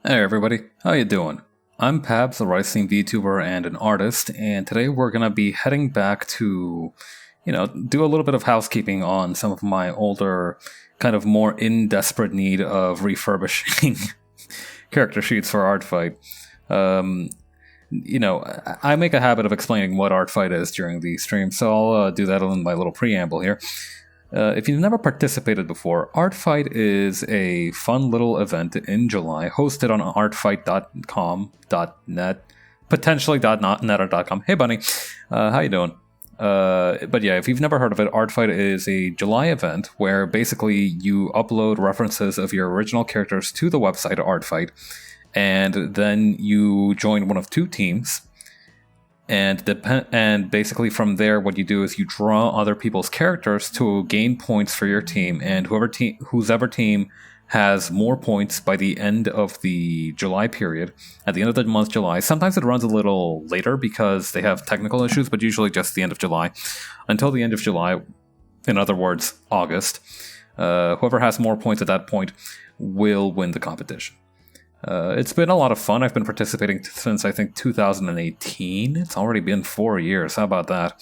Hey everybody, how you doing? I'm Pabs, a Rising VTuber and an artist, and today we're gonna be heading back to, do a little bit of housekeeping on some of my older, kind of more in desperate need of refurbishing character sheets for Art Fight. I make a habit of explaining what Art Fight is during the stream, so I'll do that in my little preamble here. If you've never participated before, Art Fight is a fun little event in July, hosted on artfight.com.net, potentially .net or .com. Hey, bunny, how you doing? But yeah, if you've never heard of it, Art Fight is a July event where basically you upload references of your original characters to the website Art Fight, and then you join one of two teams. And basically from there, what you do is you draw other people's characters to gain points for your team, and whose team has more points by the end of the July period, at the end of the month July. Sometimes it runs a little later because they have technical issues, but usually just the end of July. Until the end of July, in other words, August, whoever has more points at that point will win the competition. It's been a lot of fun. I've been participating since, I think, 2018. It's already been 4 years. How about that?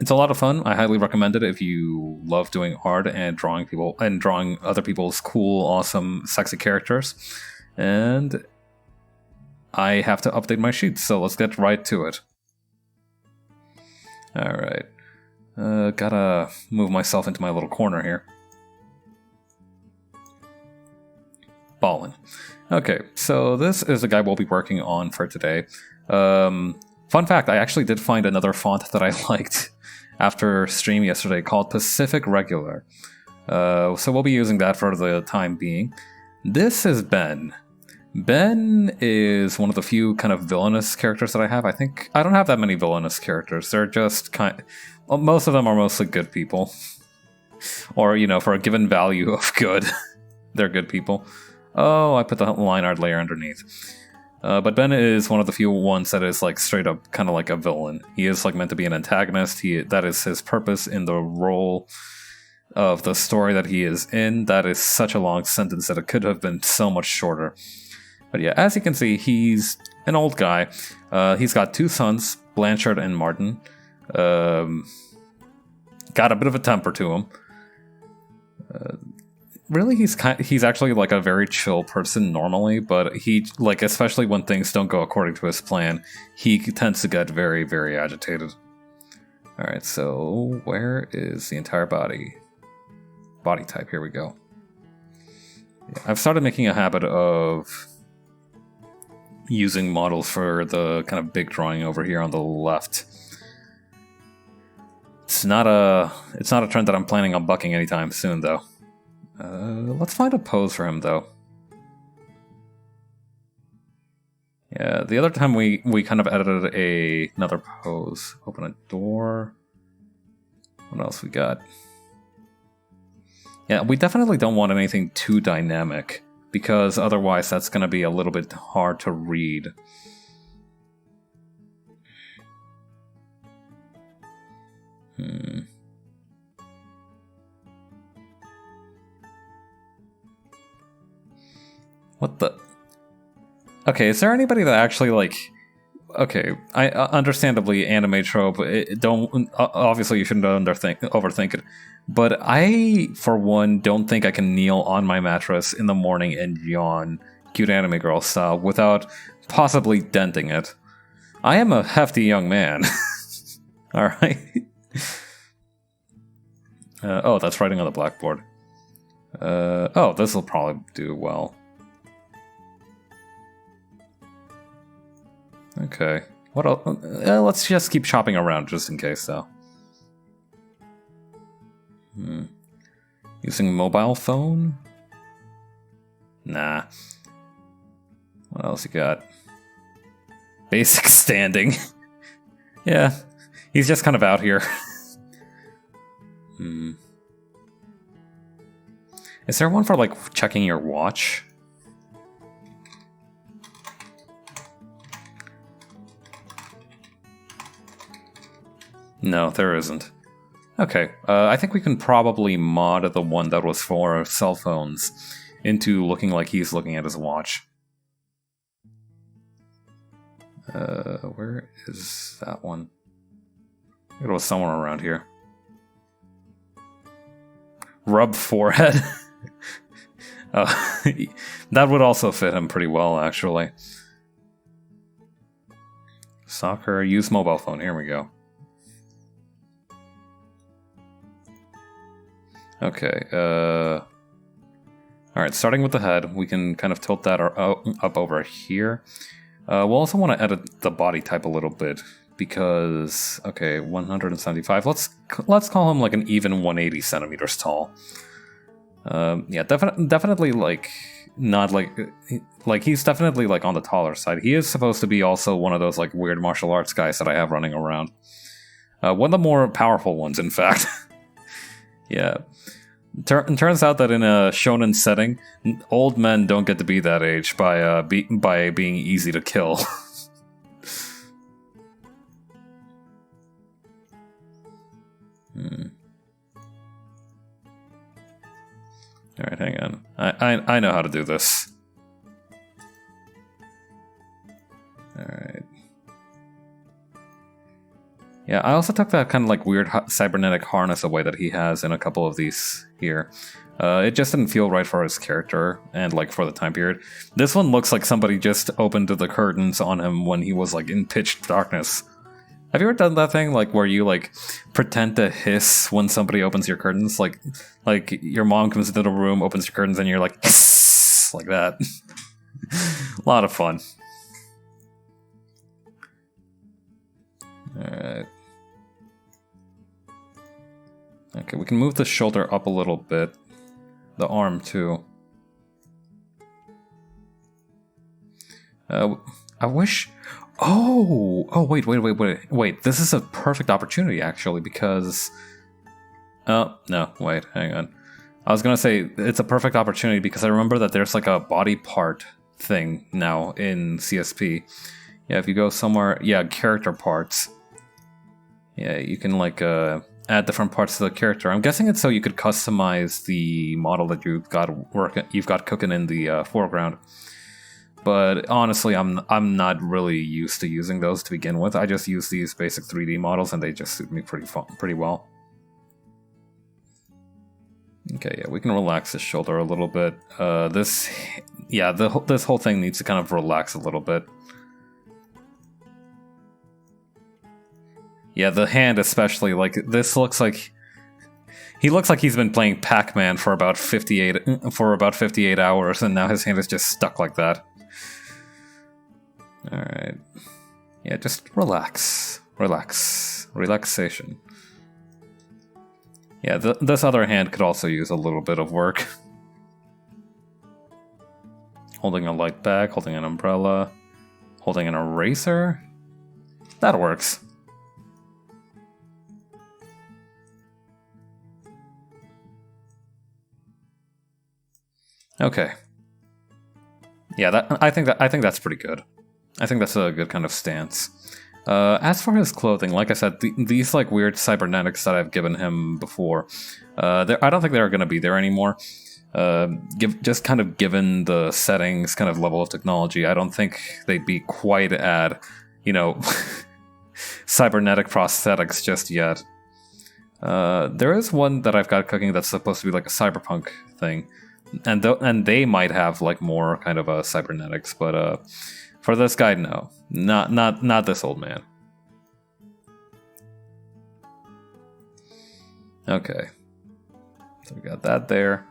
It's a lot of fun. I highly recommend it if you love doing art and drawing other people's cool, awesome, sexy characters. And I have to update my sheets, so let's get right to it. Alright. Gotta move myself into my little corner here. Ballad. Okay, so this is the guy we'll be working on for today. Fun fact, I actually did find another font that I liked after stream yesterday called Pacific Regular. So we'll be using that for the time being. This is Ben. Ben is one of the few kind of villainous characters that I have. I think I don't have that many villainous characters. They're just most of them are mostly good people. Or, for a given value of good, they're good people. Oh, I put the line art layer underneath. But Ben is one of the few ones that is like straight up kind of like a villain. He is like meant to be an antagonist. That is his purpose in the role of the story that he is in. That is such a long sentence that it could have been so much shorter. But yeah, as you can see, he's an old guy. He's got two sons, Blanchard and Martin. Got a bit of a temper to him. Really, he's actually like a very chill person normally, but especially when things don't go according to his plan, he tends to get very, very agitated. Alright, so where is the entire body? Body type, here we go. Yeah, I've started making a habit of using models for the kind of big drawing over here on the left. It's not a trend that I'm planning on bucking anytime soon, though. Let's find a pose for him, though. Yeah, the other time we kind of edited another pose. Open a door. What else we got? Yeah, we definitely don't want anything too dynamic, because otherwise that's going to be a little bit hard to read. What the? Okay, is there anybody that actually Okay, I understandably anime trope. Obviously you shouldn't overthink it, but I, for one, don't think I can kneel on my mattress in the morning and yawn, cute anime girl style, without possibly denting it. I am a hefty young man. All right. Oh, that's writing on the blackboard. Oh, this will probably do well. Okay. What else? Let's just keep shopping around just in case, though. Using mobile phone? Nah. What else you got? Basic standing. Yeah. He's just kind of out here. Is there one for, checking your watch? No, there isn't. Okay, I think we can probably mod the one that was for cell phones into looking like he's looking at his watch. Where is that one? It was somewhere around here. Rub forehead. That would also fit him pretty well, actually. Soccer, use mobile phone. Here we go. Okay, alright, starting with the head, we can kind of tilt that up over here. We'll also want to edit the body type a little bit, because, okay, 175, let's call him like an even 180 centimeters tall. Yeah, definitely like, not like he's definitely like on the taller side. He is supposed to be also one of those like weird martial arts guys that I have running around. One of the more powerful ones, in fact. Yeah. It turns out that in a shonen setting, old men don't get to be that age by being easy to kill. Alright, hang on. I know how to do this. Alright. Yeah, I also took that kind of like weird cybernetic harness away that he has in a couple of these here. It just didn't feel right for his character and like for the time period. This one looks like somebody just opened the curtains on him when he was like in pitch darkness. Have you ever done that thing like where you like pretend to hiss when somebody opens your curtains? Like your mom comes into the room, opens your curtains, and you're like hiss, like that. A lot of fun. Alright. Okay, we can move the shoulder up a little bit. The arm, too. I wish... Oh, wait. This is a perfect opportunity, actually, because... Oh, no, wait, hang on. I was gonna say, it's a perfect opportunity because I remember that there's like a body part thing now in CSP. Yeah, if you go somewhere... Yeah, character parts. Yeah, you can like add different parts to the character. I'm guessing it's so you could customize the model that you've got cooking in the foreground. But honestly, I'm not really used to using those to begin with. I just use these basic 3D models, and they just suit me pretty well. Okay, yeah, we can relax the shoulder a little bit. This whole thing needs to kind of relax a little bit. Yeah, the hand especially, like, this looks like... He looks like he's been playing Pac-Man for about 58 hours, and now his hand is just stuck like that. Alright. Yeah, just relax. Relaxation. Yeah, this other hand could also use a little bit of work. Holding a light bag, holding an umbrella, holding an eraser. That works. Okay. Yeah, I think that's pretty good. I think that's a good kind of stance. As for his clothing, like I said, these like weird cybernetics that I've given him before, I don't think they're going to be there anymore. Just kind of given the settings, kind of level of technology, I don't think they'd be quite at, cybernetic prosthetics just yet. There is one that I've got cooking that's supposed to be like a cyberpunk thing. And they might have like more kind of cybernetics, but for this guy, no, not this old man. Okay, so we got that there.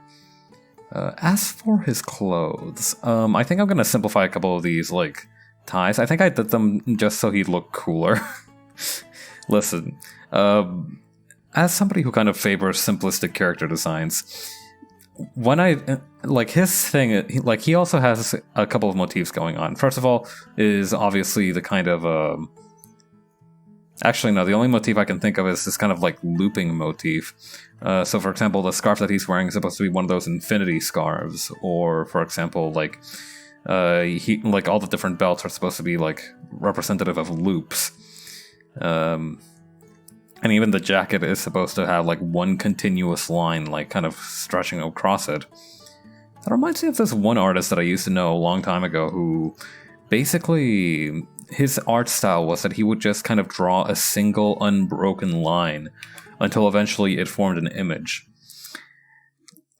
As for his clothes, I think I'm gonna simplify a couple of these like ties. I think I did them just so he'd look cooler. Listen, as somebody who kind of favors simplistic character designs. When I like his thing, he also has a couple of motifs going on. First of all, is obviously the kind of actually no, the only motif I can think of is this kind of like looping motif. So, for example, the scarf that he's wearing is supposed to be one of those infinity scarves, or for example, like all the different belts are supposed to be like representative of loops. And even the jacket is supposed to have like one continuous line, like kind of stretching across it. That reminds me of this one artist that I used to know a long time ago who basically his art style was that he would just kind of draw a single unbroken line until eventually it formed an image.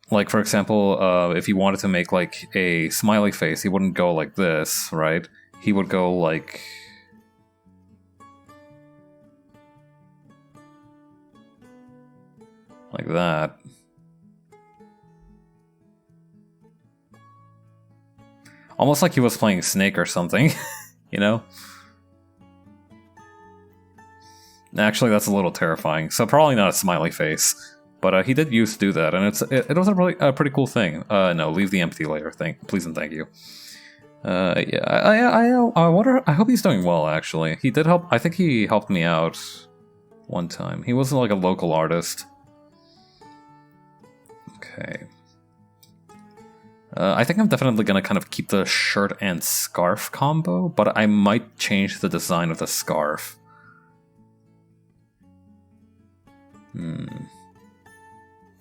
Like, for example, if he wanted to make like a smiley face, he wouldn't go like this, right? He would go like that. Almost like he was playing Snake or something, you know? Actually, that's a little terrifying. So probably not a smiley face, but he did used to do that, and it was a pretty cool thing. No, leave the empty layer. Please and thank you. Yeah, I wonder. I hope he's doing well. Actually, he did help. I think he helped me out one time. He wasn't like a local artist. Okay. I think I'm definitely gonna kind of keep the shirt and scarf combo, but I might change the design of the scarf.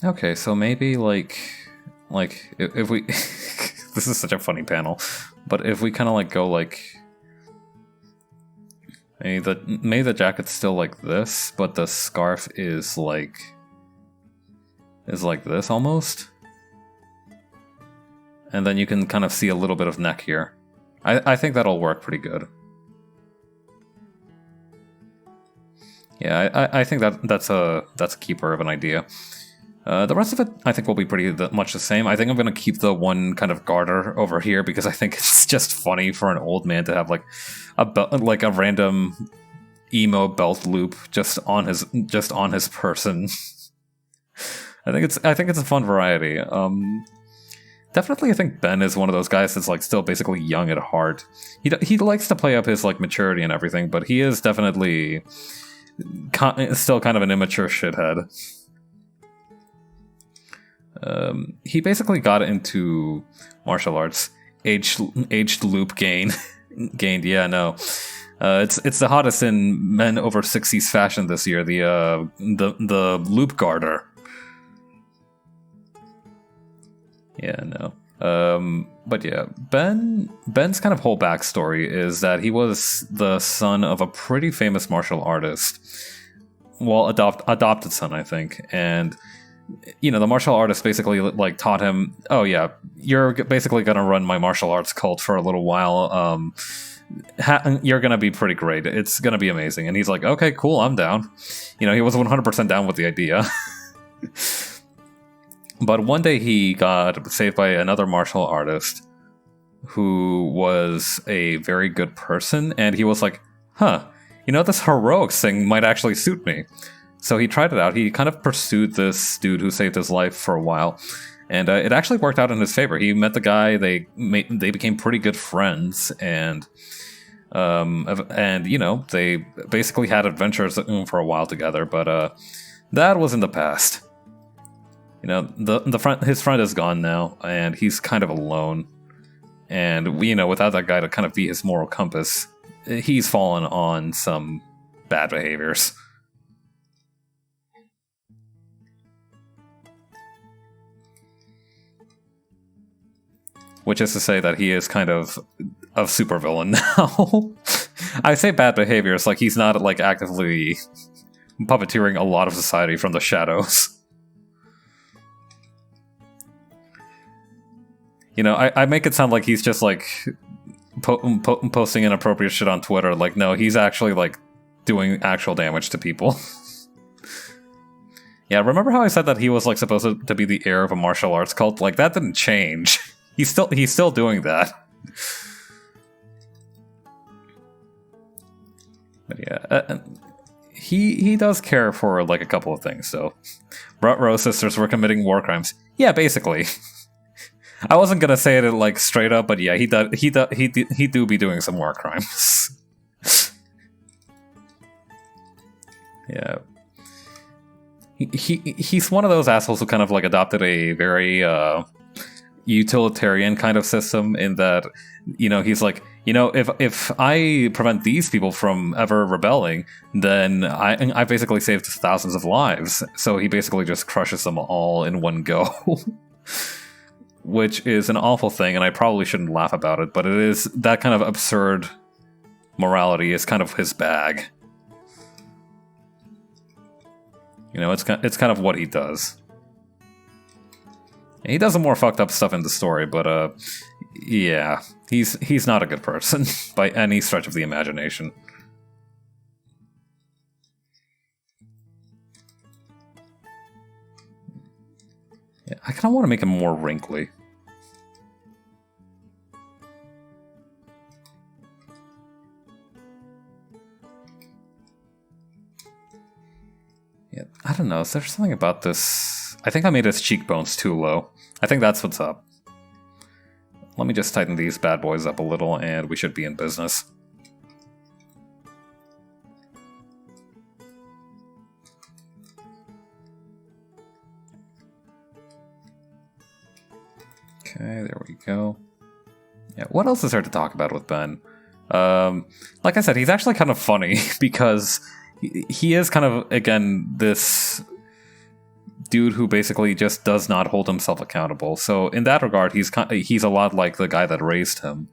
Okay, so maybe like if we this is such a funny panel, but if we kind of like go like maybe the jacket's still like this, but the scarf is like this almost. And then you can kind of see a little bit of neck here. I think that'll work pretty good. Yeah, I think that's a keeper of an idea. The rest of it, I think, will be pretty much the same. I think I'm going to keep the one kind of garter over here because I think it's just funny for an old man to have like a random emo belt loop just on his person. I think it's a fun variety. Definitely, I think Ben is one of those guys that's like still basically young at heart. He likes to play up his like maturity and everything, but he is definitely still kind of an immature shithead. He basically got into martial arts. Aged loop gained. Yeah, no. It's the hottest in men over 60s fashion this year. The loop garter. Yeah, no. But yeah, Ben's kind of whole backstory is that he was the son of a pretty famous martial artist. Well, adopted son, I think. And, you know, the martial artist basically like taught him, oh yeah, you're basically gonna run my martial arts cult for a little while. You're gonna be pretty great. It's gonna be amazing. And he's like, okay, cool, I'm down. You know, he was 100% down with the idea. But one day he got saved by another martial artist who was a very good person, and he was like, huh, you know, this heroics thing might actually suit me. So he tried it out. He kind of pursued this dude who saved his life for a while, and it actually worked out in his favor. He met the guy, they became pretty good friends, and you know, they basically had adventures for a while together, but that was in the past. You know, his friend is gone now, and he's kind of alone. And, you know, without that guy to kind of be his moral compass, he's fallen on some bad behaviors. Which is to say that he is kind of a supervillain now. I say bad behaviors, like he's not, like, actively puppeteering a lot of society from the shadows. You know, I make it sound like he's just, like, posting inappropriate shit on Twitter. Like, no, he's actually, like, doing actual damage to people. Yeah, remember how I said that he was, like, supposed to be the heir of a martial arts cult? Like, that didn't change. He's still doing that. But yeah, he does care for, like, a couple of things, so... Ruh-roh sisters were committing war crimes. Yeah, basically. I wasn't gonna say it like straight up, but yeah, he do be doing some war crimes. Yeah, he's one of those assholes who kind of like adopted a very utilitarian kind of system in that, you know, he's like, you know, if I prevent these people from ever rebelling, then I basically saved thousands of lives. So he basically just crushes them all in one go. which is an awful thing, and I probably shouldn't laugh about it, but it is that kind of absurd morality is kind of his bag. You know, it's kind of what he does. He does some more fucked up stuff in the story, but yeah, he's not a good person by any stretch of the imagination. Yeah, I kind of want to make him more wrinkly. Yeah, I don't know. Is there something about this? I think I made his cheekbones too low. I think that's what's up. Let me just tighten these bad boys up a little, and we should be in business. Okay, there we go. Yeah, what else is there to talk about with Ben? Like I said, he's actually kind of funny because he is kind of, again, this dude who basically just does not hold himself accountable. So in that regard, he's a lot like the guy that raised him.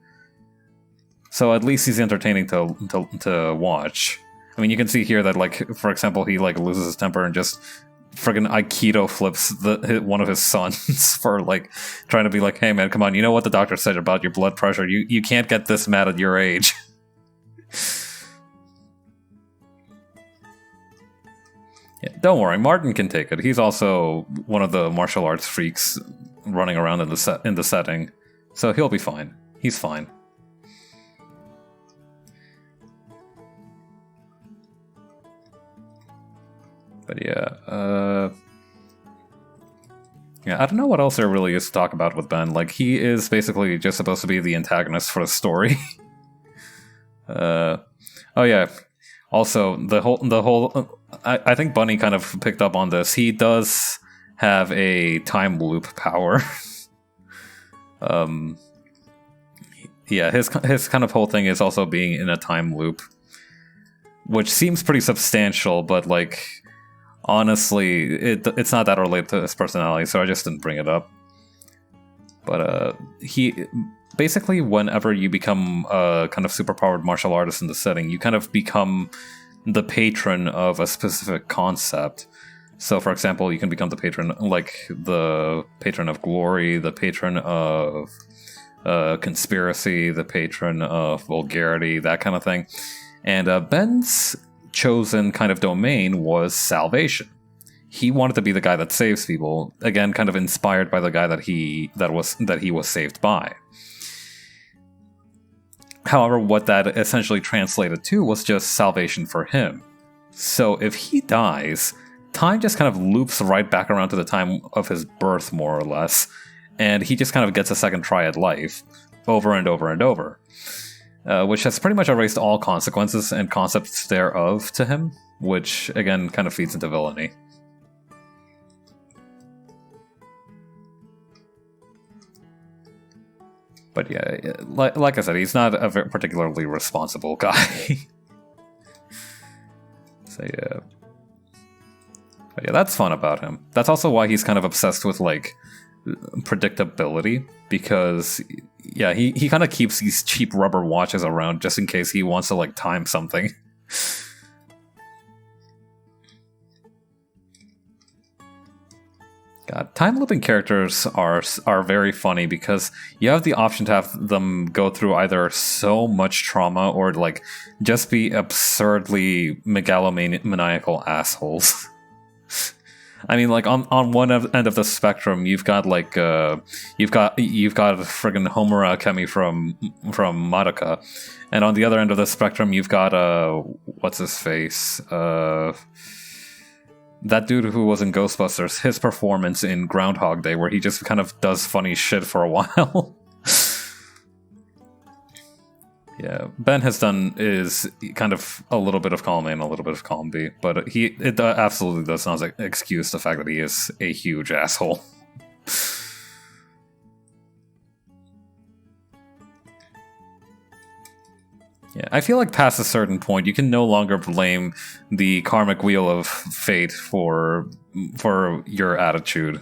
So at least he's entertaining to watch. I mean, you can see here that, like, for example, he like loses his temper and just friggin' Aikido flips one of his sons for like trying to be like, hey man, come on, you know what the doctor said about your blood pressure? You can't get this mad at your age. Yeah, don't worry, Martin can take it. He's also one of the martial arts freaks running around in the setting, so he'll be fine. He's fine. But yeah, I don't know what else there really is to talk about with Ben. Like, he is basically just supposed to be the antagonist for the story. Oh yeah. Also, the whole. I think Bunny kind of picked up on this. He does have a time loop power. Yeah, his kind of whole thing is also being in a time loop, which seems pretty substantial, but like, honestly, it's not that related to his personality, so I just didn't bring it up. But he basically, whenever you become a kind of superpowered martial artist in the setting, you kind of become the patron of a specific concept. So, for example, you can become the patron, like the patron of glory, the patron of conspiracy, the patron of vulgarity, that kind of thing. And Ben's chosen kind of domain was salvation. He wanted to be the guy that saves people, again, kind of inspired by the guy that he was saved by. However, what that essentially translated to was just salvation for him. So if he dies, time just kind of loops right back around to the time of his birth, more or less, and he just kind of gets a second try at life, over and over and over. Which has pretty much erased all consequences and concepts thereof to him, which, again, kind of feeds into villainy. But yeah, like I said, he's not a particularly responsible guy. So yeah. But yeah, that's fun about him. That's also why he's kind of obsessed with, like, predictability, because yeah, he kind of keeps these cheap rubber watches around just in case he wants to, like, time something. God, time looping characters are very funny because you have the option to have them go through either so much trauma or, like, just be absurdly megalomaniacal assholes. I mean, like, on one end of the spectrum, you've got like you've got friggin' Homura Kemi from Madoka, and on the other end of the spectrum, you've got what's his face, that dude who was in Ghostbusters, his performance in Groundhog Day, where he just kind of does funny shit for a while. Yeah, Ben is kind of a little bit of column A and a little bit of column B, but it absolutely does not excuse the fact that he is a huge asshole. Yeah, I feel like past a certain point, you can no longer blame the karmic wheel of fate for your attitude.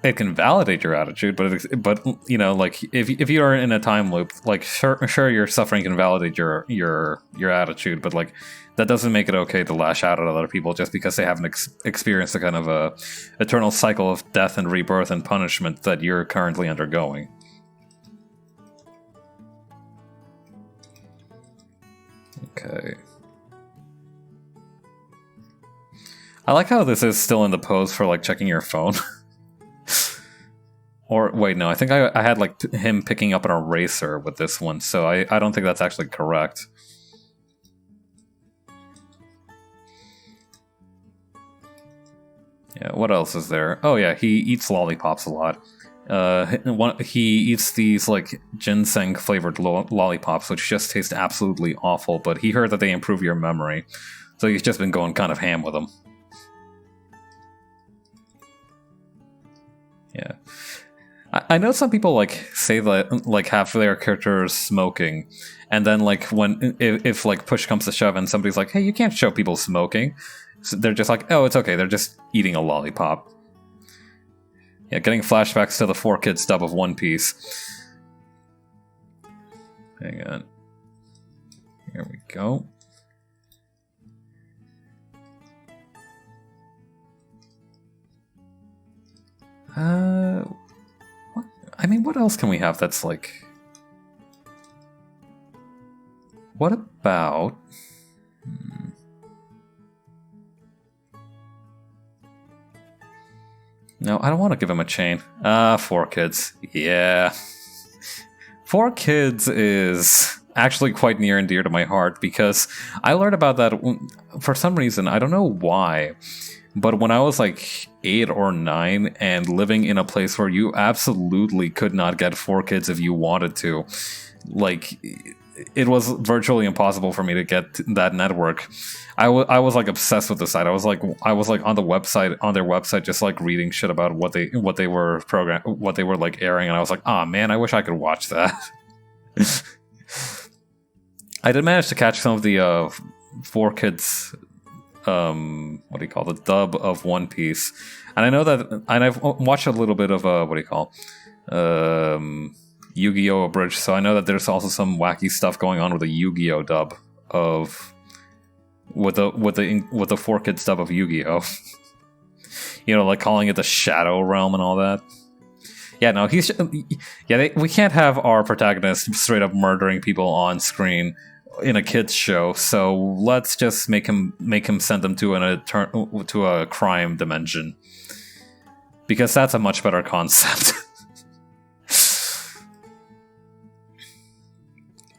it can validate your attitude, but you know, like if you are in a time loop, like sure your suffering can validate your attitude, but like that doesn't make it okay to lash out at other people just because they haven't experienced the kind of a eternal cycle of death and rebirth and punishment that you're currently undergoing. Okay. I like how this is still in the pose for like checking your phone. Or wait, no, I think I had like him picking up an eraser with this one, so I don't think that's actually correct. Yeah, what else is there? Oh yeah, he eats lollipops a lot. He eats these like ginseng flavored lollipops, which just taste absolutely awful. But he heard that they improve your memory, so he's just been going kind of ham with them. Yeah, I know some people like say that like half of their characters smoking, and then like when if like push comes to shove and somebody's like, hey, you can't show people smoking, so they're just like, oh, it's okay, they're just eating a lollipop. Yeah, getting flashbacks to the 4-Kids dub of One Piece. Hang on. Here we go. What? I mean, what else can we have that's like... What about... No, I don't want to give him a chain. 4-Kids. Yeah. 4-Kids is actually quite near and dear to my heart because I learned about that for some reason. I don't know why. But when I was like 8 or 9 and living in a place where you absolutely could not get 4-Kids if you wanted to, like, it was virtually impossible for me to get that network. I was like obsessed with the site. I was like on their website, just like reading shit about what they were like airing, and I was like, oh man, I wish I could watch that. I did manage to catch some of the 4-Kids. What do you call the dub of One Piece? And I know that, and I've watched a little bit of Yu-Gi-Oh! Abridged, so I know that there's also some wacky stuff going on with the Yu-Gi-Oh! Dub of with the 4-Kids dub of Yu-Gi-Oh! You know, like calling it the Shadow Realm and all that. Yeah, no, we can't have our protagonist straight up murdering people on screen in a kids show, so let's just make him send them to a crime dimension, because that's a much better concept.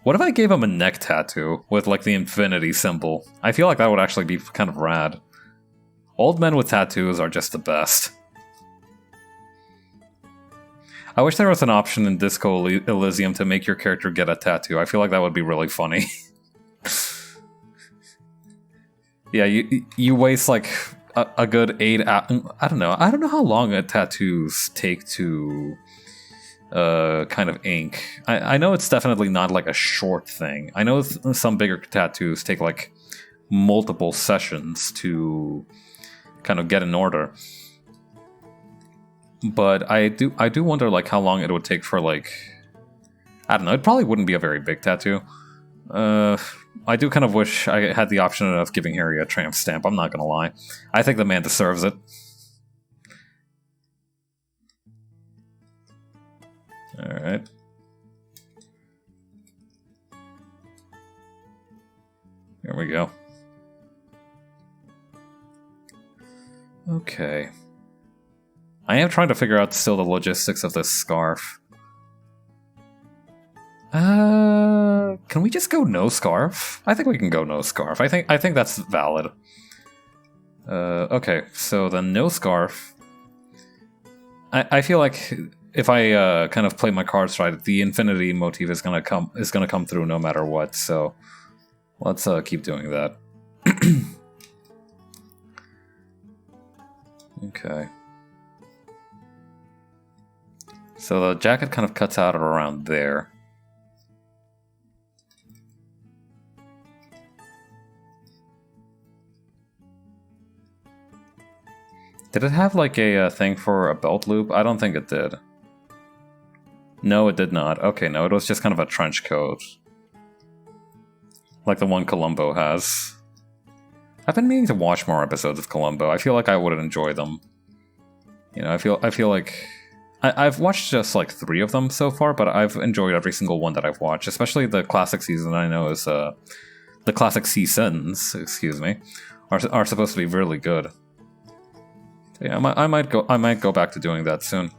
What if I gave him a neck tattoo with like the infinity symbol? I feel like that would actually be kind of rad. Old men with tattoos are just the best. I wish there was an option in Disco Elysium to make your character get a tattoo. I feel like that would be really funny. Yeah, you waste like a good 8 hours. I don't know how long tattoos take to kind of ink. I know it's definitely not like a short thing. I know some bigger tattoos take like multiple sessions to kind of get in order. But I do wonder like how long it would take for like, I don't know, it probably wouldn't be a very big tattoo. I do kind of wish I had the option of giving Harry a tramp stamp, I'm not gonna lie. I think the man deserves it. Alright. Here we go. Okay. I am trying to figure out still the logistics of this scarf. Can we just go no scarf? I think we can go no scarf. I think that's valid. Okay, so then no scarf. I feel like if I kind of play my cards right, the infinity motif is gonna come through no matter what. So let's keep doing that. Okay. So the jacket kind of cuts out around there. Did it have like a thing for a belt loop? I don't think it did. No, it did not. Okay, no, it was just kind of a trench coat. Like the one Columbo has. I've been meaning to watch more episodes of Columbo. I feel like I would enjoy them. You know, I feel like... I've watched just like 3 of them so far, but I've enjoyed every single one that I've watched. Especially the classic season I know is... the classic seasons, excuse me, are supposed to be really good. So yeah, I might go back to doing that soon.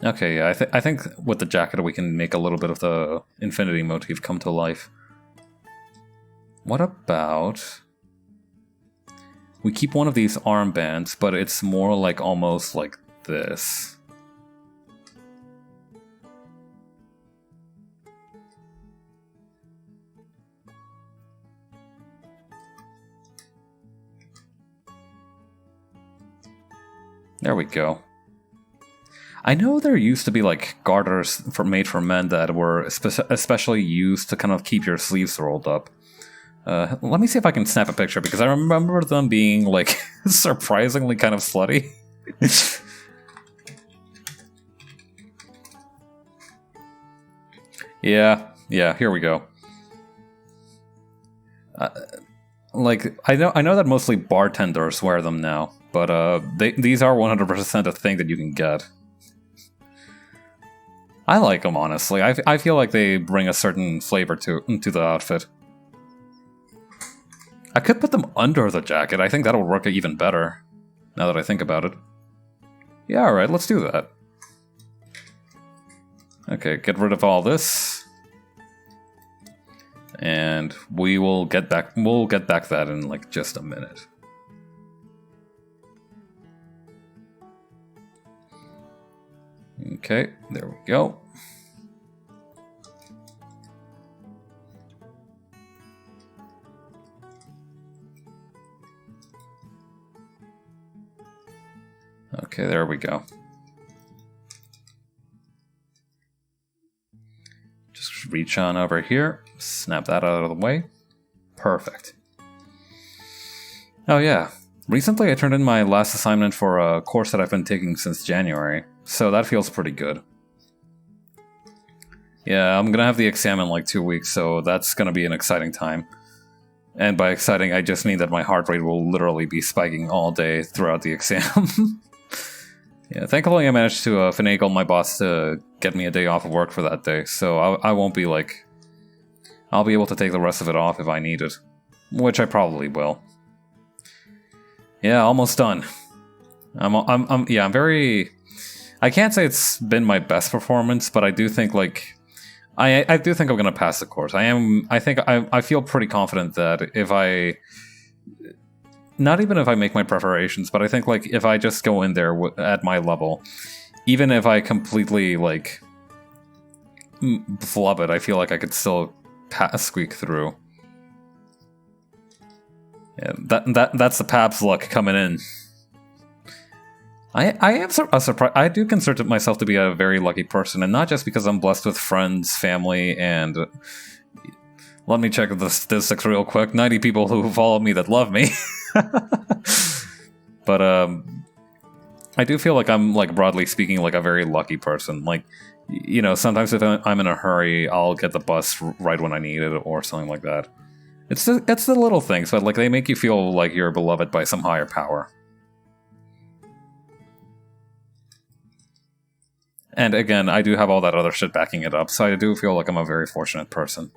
Okay, yeah, I think with the jacket we can make a little bit of the infinity motif come to life. What about... we keep one of these armbands, but it's more like almost like this. There we go. I know there used to be like garters made for men that were especially used to kind of keep your sleeves rolled up. Let me see if I can snap a picture, because I remember them being like surprisingly kind of slutty. Yeah, here we go. Like I know that mostly bartenders wear them now, but these are 100% a thing that you can get. I like them, honestly. I feel like they bring a certain flavor to the outfit. I could put them under the jacket. I think that'll work even better, now that I think about it. Yeah, alright, let's do that. Okay, get rid of all this. And we'll get back that in like just a minute. Okay, there we go. Okay, there we go. Just reach on over here, snap that out of the way. Perfect. Oh yeah, recently I turned in my last assignment for a course that I've been taking since January, so that feels pretty good. Yeah, I'm gonna have the exam in like 2 weeks, so that's gonna be an exciting time. And by exciting, I just mean that my heart rate will literally be spiking all day throughout the exam. Yeah, thankfully I managed to finagle my boss to get me a day off of work for that day, so I won't be like... I'll be able to take the rest of it off if I need it. Which I probably will. Yeah, almost done. I'm very... I can't say it's been my best performance, but I do think like... I do think I'm gonna pass the course. I feel pretty confident that if I... Not even if I make my preparations, but I think like if I just go in there at my level, even if I completely like flub it, I feel like I could still squeak through. Yeah, that's the Pabst luck coming in. I am surprised. I do consider myself to be a very lucky person, and not just because I'm blessed with friends, family, and... Let me check the statistics real quick. 90 people who follow me that love me. But I do feel like I'm, like, broadly speaking, like a very lucky person. Like, you know, sometimes if I'm in a hurry, I'll get the bus right when I need it or something like that. It's the little things, but like they make you feel like you're beloved by some higher power. And again, I do have all that other shit backing it up, so I do feel like I'm a very fortunate person.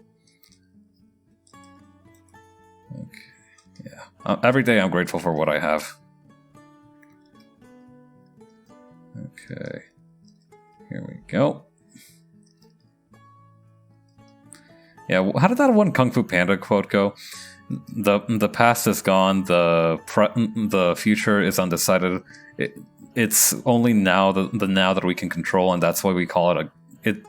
Okay. Yeah. Every day I'm grateful for what I have. Okay. Here we go. Yeah, how did that one Kung Fu Panda quote go? The past is gone, the future is undecided. It's only now the now that we can control, and that's why we call it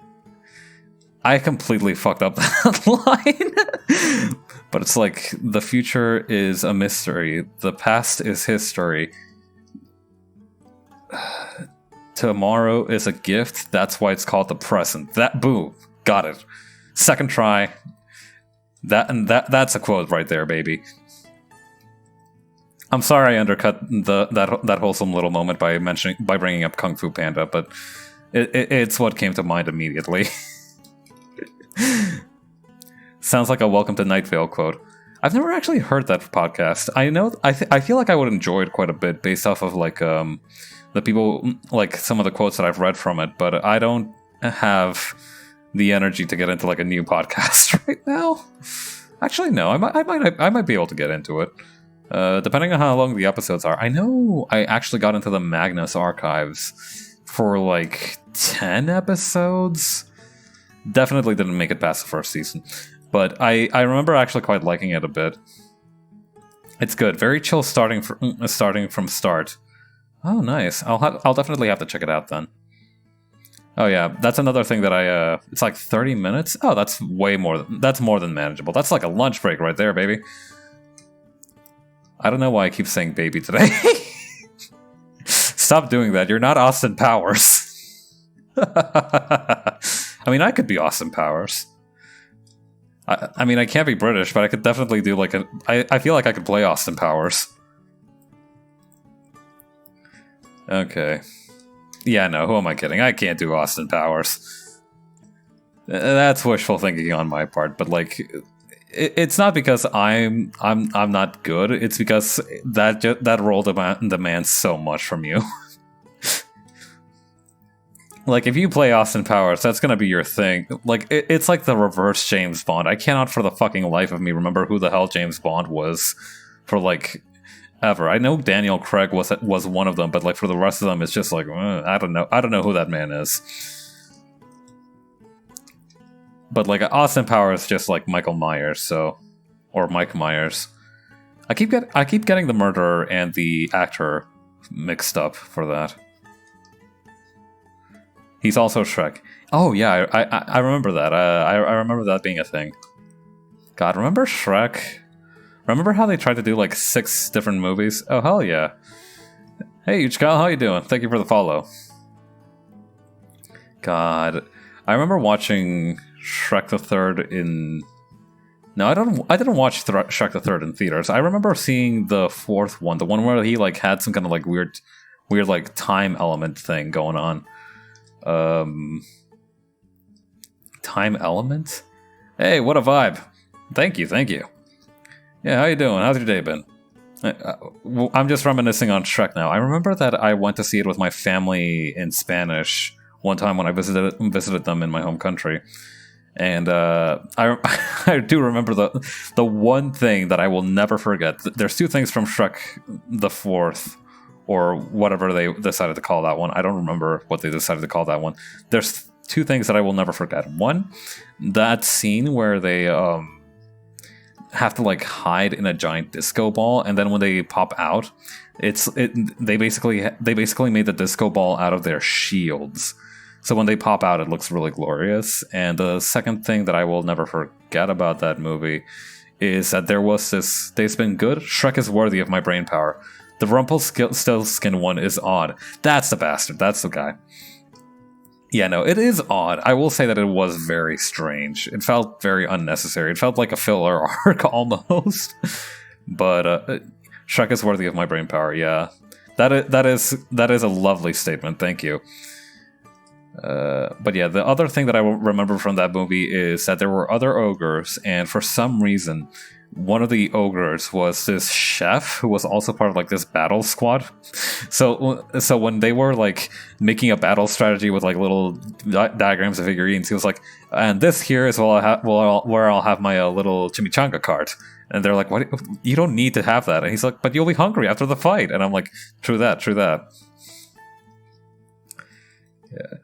I completely fucked up that line. But it's like, the future is a mystery. The past is history. Tomorrow is a gift. That's why it's called the present. Boom. Got it. Second try. That's a quote right there, baby. I'm sorry I undercut that wholesome little moment by bringing up Kung Fu Panda, but it's what came to mind immediately. Sounds like a Welcome to Night Vale quote. I've never actually heard that podcast. I feel like I would enjoy it quite a bit based off of like the people, like some of the quotes that I've read from it, but I don't have the energy to get into like a new podcast right now. Actually, no, I might be able to get into it. Depending on how long the episodes are. I know I actually got into the Magnus archives for like 10 episodes. Definitely didn't make it past the first season. But I remember actually quite liking it a bit. It's good. Very chill starting from start. Oh, nice. I'll definitely have to check it out then. Oh yeah, that's another thing that it's like 30 minutes? Oh, that's way more. That's more than manageable. That's like a lunch break right there, baby. I don't know why I keep saying baby today. Stop doing that. You're not Austin Powers. I mean, I could be Austin Powers. I mean, I can't be British, but I could definitely do like I feel like I could play Austin Powers. Okay. Yeah, no, who am I kidding? I can't do Austin Powers. That's wishful thinking on my part, but like... It's not because I'm not good. It's because that role demands so much from you. Like if you play Austin Powers, that's gonna be your thing. Like it's like the reverse James Bond. I cannot for the fucking life of me remember who the hell James Bond was for like ever. I know Daniel Craig was one of them, but like for the rest of them, it's just like I don't know who that man is. But like Austin Powers is just like Michael Myers, or Mike Myers. I keep getting the murderer and the actor mixed up for that. He's also Shrek. Oh yeah, I remember that. I remember that being a thing. God, remember Shrek? Remember how they tried to do like 6 different movies? Oh hell yeah! Hey Uchka, how you doing? Thank you for the follow. God, I remember watching Shrek the Third in... No, I didn't watch Shrek the Third in theaters. I remember seeing the 4th one, the one where he like had some kind of like weird like time element thing going on. Time element? Hey, what a vibe! Thank you. Yeah, how you doing? How's your day been? I'm just reminiscing on Shrek now. I remember that I went to see it with my family in Spanish one time when I visited them in my home country. And I do remember the one thing that I will never forget. There's 2 things from Shrek the 4th, or whatever they decided to call that one. I don't remember what they decided to call that one. There's 2 things that I will never forget. One, that scene where they have to like hide in a giant disco ball, and then when they pop out, they basically made the disco ball out of their shields. So when they pop out, it looks really glorious. And the second thing that I will never forget about that movie is that there was this... They've been good. Shrek is worthy of my brain power. The Rumpelstiltskin one is odd. That's the bastard. That's the guy. Yeah, no, it is odd. I will say that it was very strange. It felt very unnecessary. It felt like a filler arc almost. But Shrek is worthy of my brain power. Yeah, that is a lovely statement. Thank you. But yeah, the other thing that I remember from that movie is that there were other ogres, and for some reason, one of the ogres was this chef who was also part of like this battle squad. So when they were like making a battle strategy with like little diagrams of figurines, he was like, "And this here is where I'll have my little chimichanga cart." And they're like, "What? You don't need to have that." And he's like, "But you'll be hungry after the fight." And I'm like, "True that." Yeah.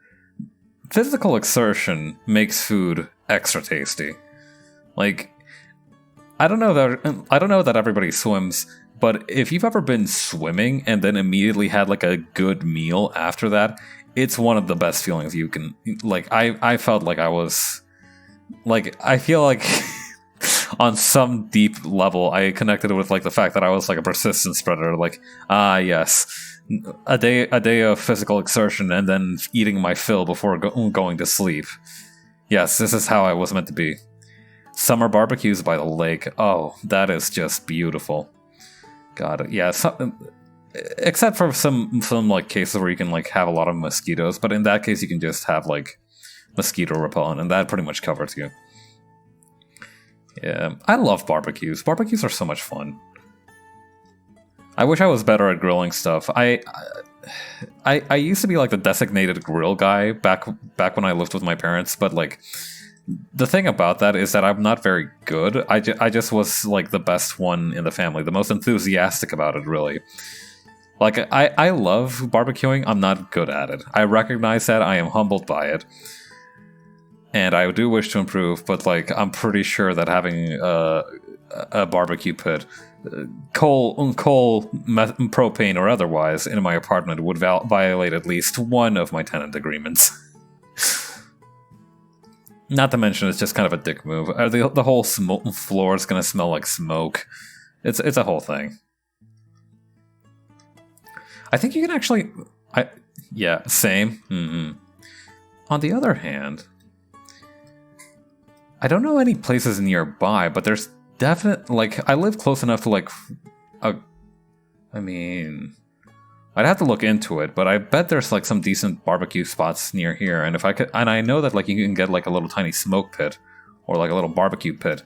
Physical exertion makes food extra tasty. Like, I don't know that everybody swims, but if you've ever been swimming and then immediately had like a good meal after that, it's one of the best feelings you can... Like, I felt like I was... Like, I feel like on some deep level, I connected with like the fact that I was like a persistence predator. Like, yes, a day of physical exertion and then eating my fill before going to sleep. Yes, this is how I was meant to be. Summer barbecues by the lake. Oh, that is just beautiful. God, yeah. Except for some like cases where you can like have a lot of mosquitoes, but in that case you can just have like mosquito repellent, and that pretty much covers you. Yeah, I love barbecues. Barbecues are so much fun. I wish I was better at grilling stuff. I used to be like the designated grill guy back when I lived with my parents, but like the thing about that is that I'm not very good. I just was like the best one in the family, the most enthusiastic about it, really. Like I love barbecuing. I'm not good at it. I recognize that. I am humbled by it. And I do wish to improve, but like I'm pretty sure that having a barbecue pit, coal, propane, or otherwise in my apartment would violate at least one of my tenant agreements. Not to mention, it's just kind of a dick move. The whole floor is gonna smell like smoke. It's a whole thing. I think you can actually, yeah, same. On the other hand, I don't know any places nearby, but there's definite, like, I live close enough to, like, I mean, I'd have to look into it, but I bet there's, like, some decent barbecue spots near here, and if I could, and I know that, like, you can get, like, a little tiny smoke pit, or, like, a little barbecue pit,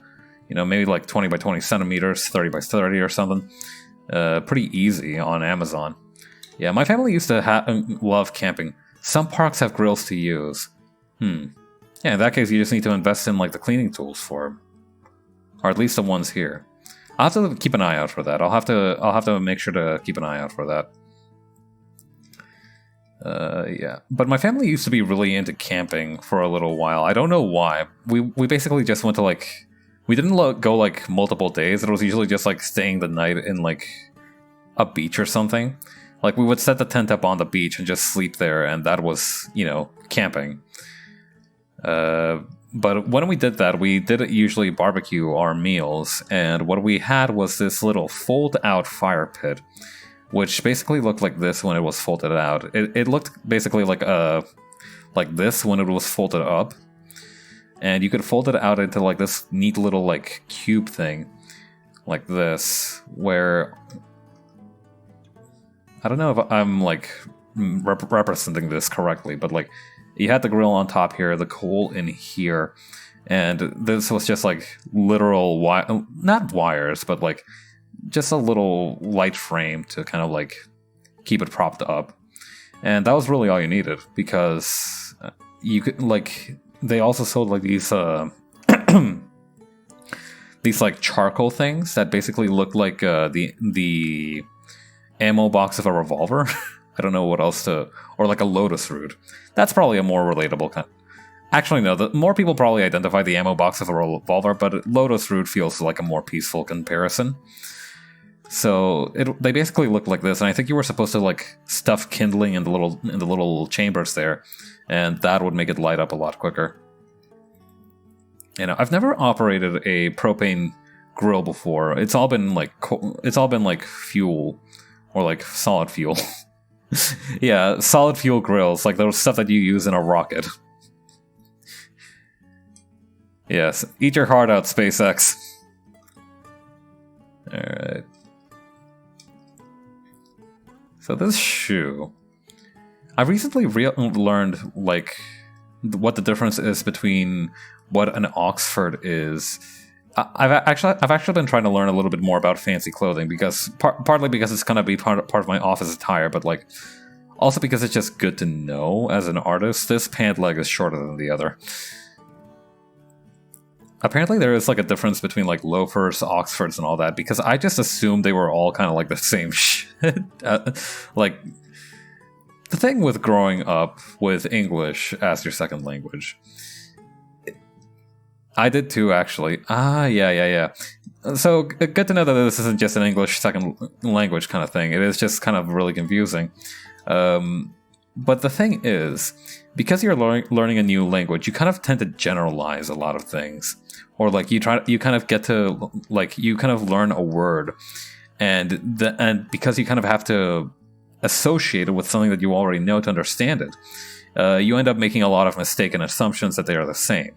you know, maybe, like, 20 by 20 centimeters, 30 by 30 or something, pretty easy on Amazon. Yeah, my family used to love camping. Some parks have grills to use. Yeah, in that case, you just need to invest in, like, the cleaning tools for them. Or at least the ones here. I'll have to keep an eye out for that. I'll have to make sure to keep an eye out for that. Yeah. But my family used to be really into camping for a little while. I don't know why. We basically just went to, like... We didn't go, like, multiple days. It was usually just, like, staying the night in, like, a beach or something. Like, we would set the tent up on the beach and just sleep there, and that was, you know, camping. But when we did that, we did usually barbecue our meals, and what we had was this little fold-out fire pit, which basically looked like this when it was folded out. It looked basically like this when it was folded up, and you could fold it out into like this neat little like cube thing, like this, where I don't know if I'm like representing this correctly, but like you had the grill on top here, the coal in here, and this was just like literal not wires, but like just a little light frame to kind of like keep it propped up. And that was really all you needed, because you could like, they also sold like these these like charcoal things that basically looked like the ammo box of a revolver. I don't know what else or like a lotus root. That's probably a more relatable kind. Actually, no, more people probably identify the ammo box of a revolver, but lotus root feels like a more peaceful comparison. So they basically look like this, and I think you were supposed to like stuff kindling in the little chambers there, and that would make it light up a lot quicker. You know, I've never operated a propane grill before. It's all been like fuel, or like solid fuel. Yeah, solid fuel grills, like those stuff that you use in a rocket. Yes, eat your heart out, SpaceX. Alright. So this shoe... I recently learned, like, what the difference is between what an Oxford is. I've actually been trying to learn a little bit more about fancy clothing, because partly because it's gonna be part of my office attire, but like also because it's just good to know as an artist. This pant leg is shorter than the other. Apparently there is like a difference between like loafers, Oxfords, and all that, because I just assumed they were all kind of like the same shit. Like the thing with growing up with English as your second language. I did too, actually. Yeah. So, good to know that this isn't just an English second language kind of thing. It is just kind of really confusing. But the thing is, because you're learning a new language, you kind of tend to generalize a lot of things. Or, like, you kind of get to, like, you kind of learn a word. And because you kind of have to associate it with something that you already know to understand it, you end up making a lot of mistaken assumptions that they are the same.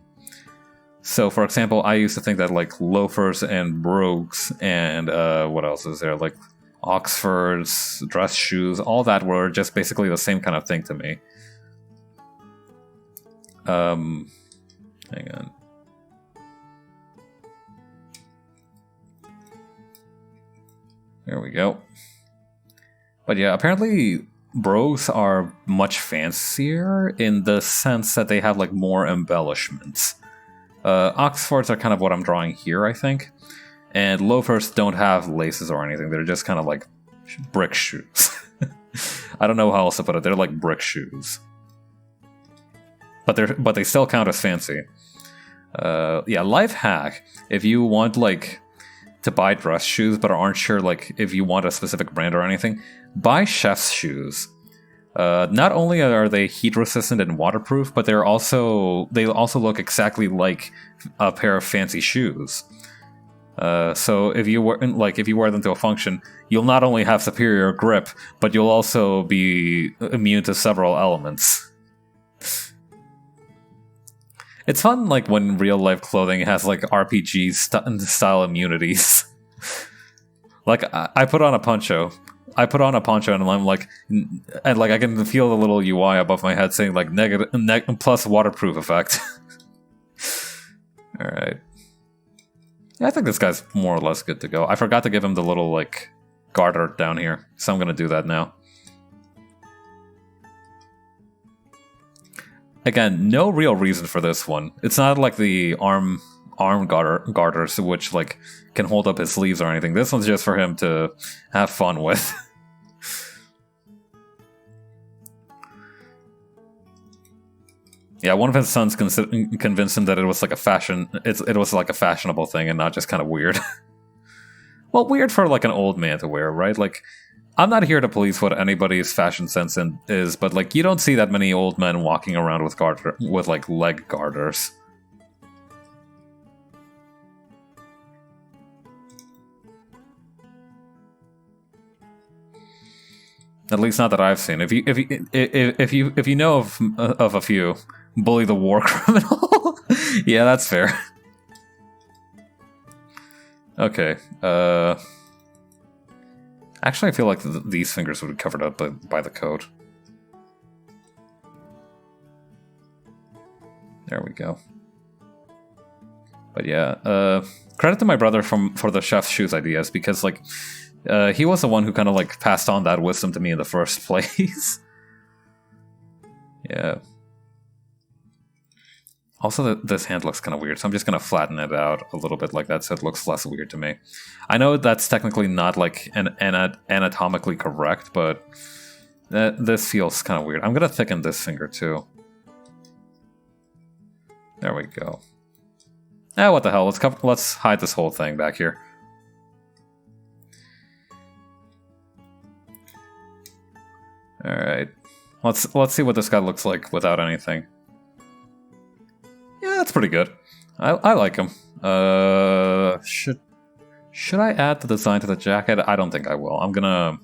So, for example, I used to think that like loafers and brogues and what else is there? Like Oxfords, dress shoes, all that were just basically the same kind of thing to me. Hang on. There we go. But yeah, apparently brogues are much fancier in the sense that they have like more embellishments. Oxfords are kind of what I'm drawing here, I think. And loafers don't have laces or anything. They're just kind of like brick shoes. I don't know how else to put it. They're like brick shoes. But they still count as fancy. Yeah, life hack. If you want like to buy dress shoes but aren't sure like if you want a specific brand or anything, buy chef's shoes. Not only are they heat resistant and waterproof, but they also look exactly like a pair of fancy shoes. So if you wear them to a function, you'll not only have superior grip, but you'll also be immune to several elements. It's fun, like when real life clothing has like RPG style immunities. Like I put on a poncho. And I'm like, I can feel the little UI above my head saying like plus waterproof effect. All right. Yeah, I think this guy's more or less good to go. I forgot to give him the little like garter down here, so I'm gonna do that now. Again, no real reason for this one. It's not like the arm garters, which like can hold up his sleeves or anything. This one's just for him to have fun with. Yeah, one of his sons convinced him that it was like it was like a fashionable thing and not just kind of weird. Well, weird for like an old man to wear, right? Like, I'm not here to police what anybody's fashion sense is, but like you don't see that many old men walking around with like leg garters. At least not that I've seen. If you know of a few, bully the war criminal. Yeah, that's fair. Okay. Actually, I feel like these fingers would be covered up by the coat. There we go. But yeah, credit to my brother for the chef's shoes ideas, because like he was the one who kind of like passed on that wisdom to me in the first place. Yeah. Also, this hand looks kind of weird, so I'm just going to flatten it out a little bit like that so it looks less weird to me. I know that's technically not like anatomically correct, but this feels kind of weird. I'm going to thicken this finger too. There we go. Ah, what the hell? Let's hide this whole thing back here. All right. Let's see what this guy looks like without anything. Yeah, that's pretty good. I like him. Should I add the design to the jacket? I don't think I will. I'm gonna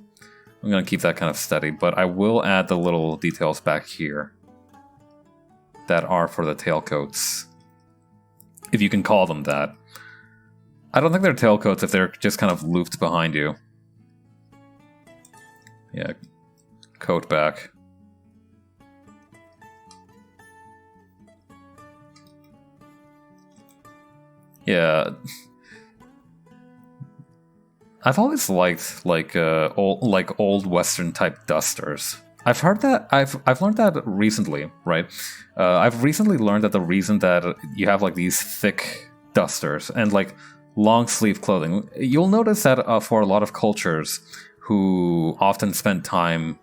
keep that kind of steady, but I will add the little details back here that are for the tailcoats, if you can call them that. I don't think they're tailcoats if they're just kind of looped behind you. Yeah, coat back. Yeah, I've always liked like old Western type dusters. I've heard that I've learned that recently, right? I've recently learned that the reason that you have like these thick dusters and like long sleeve clothing, you'll notice that for a lot of cultures who often spend time,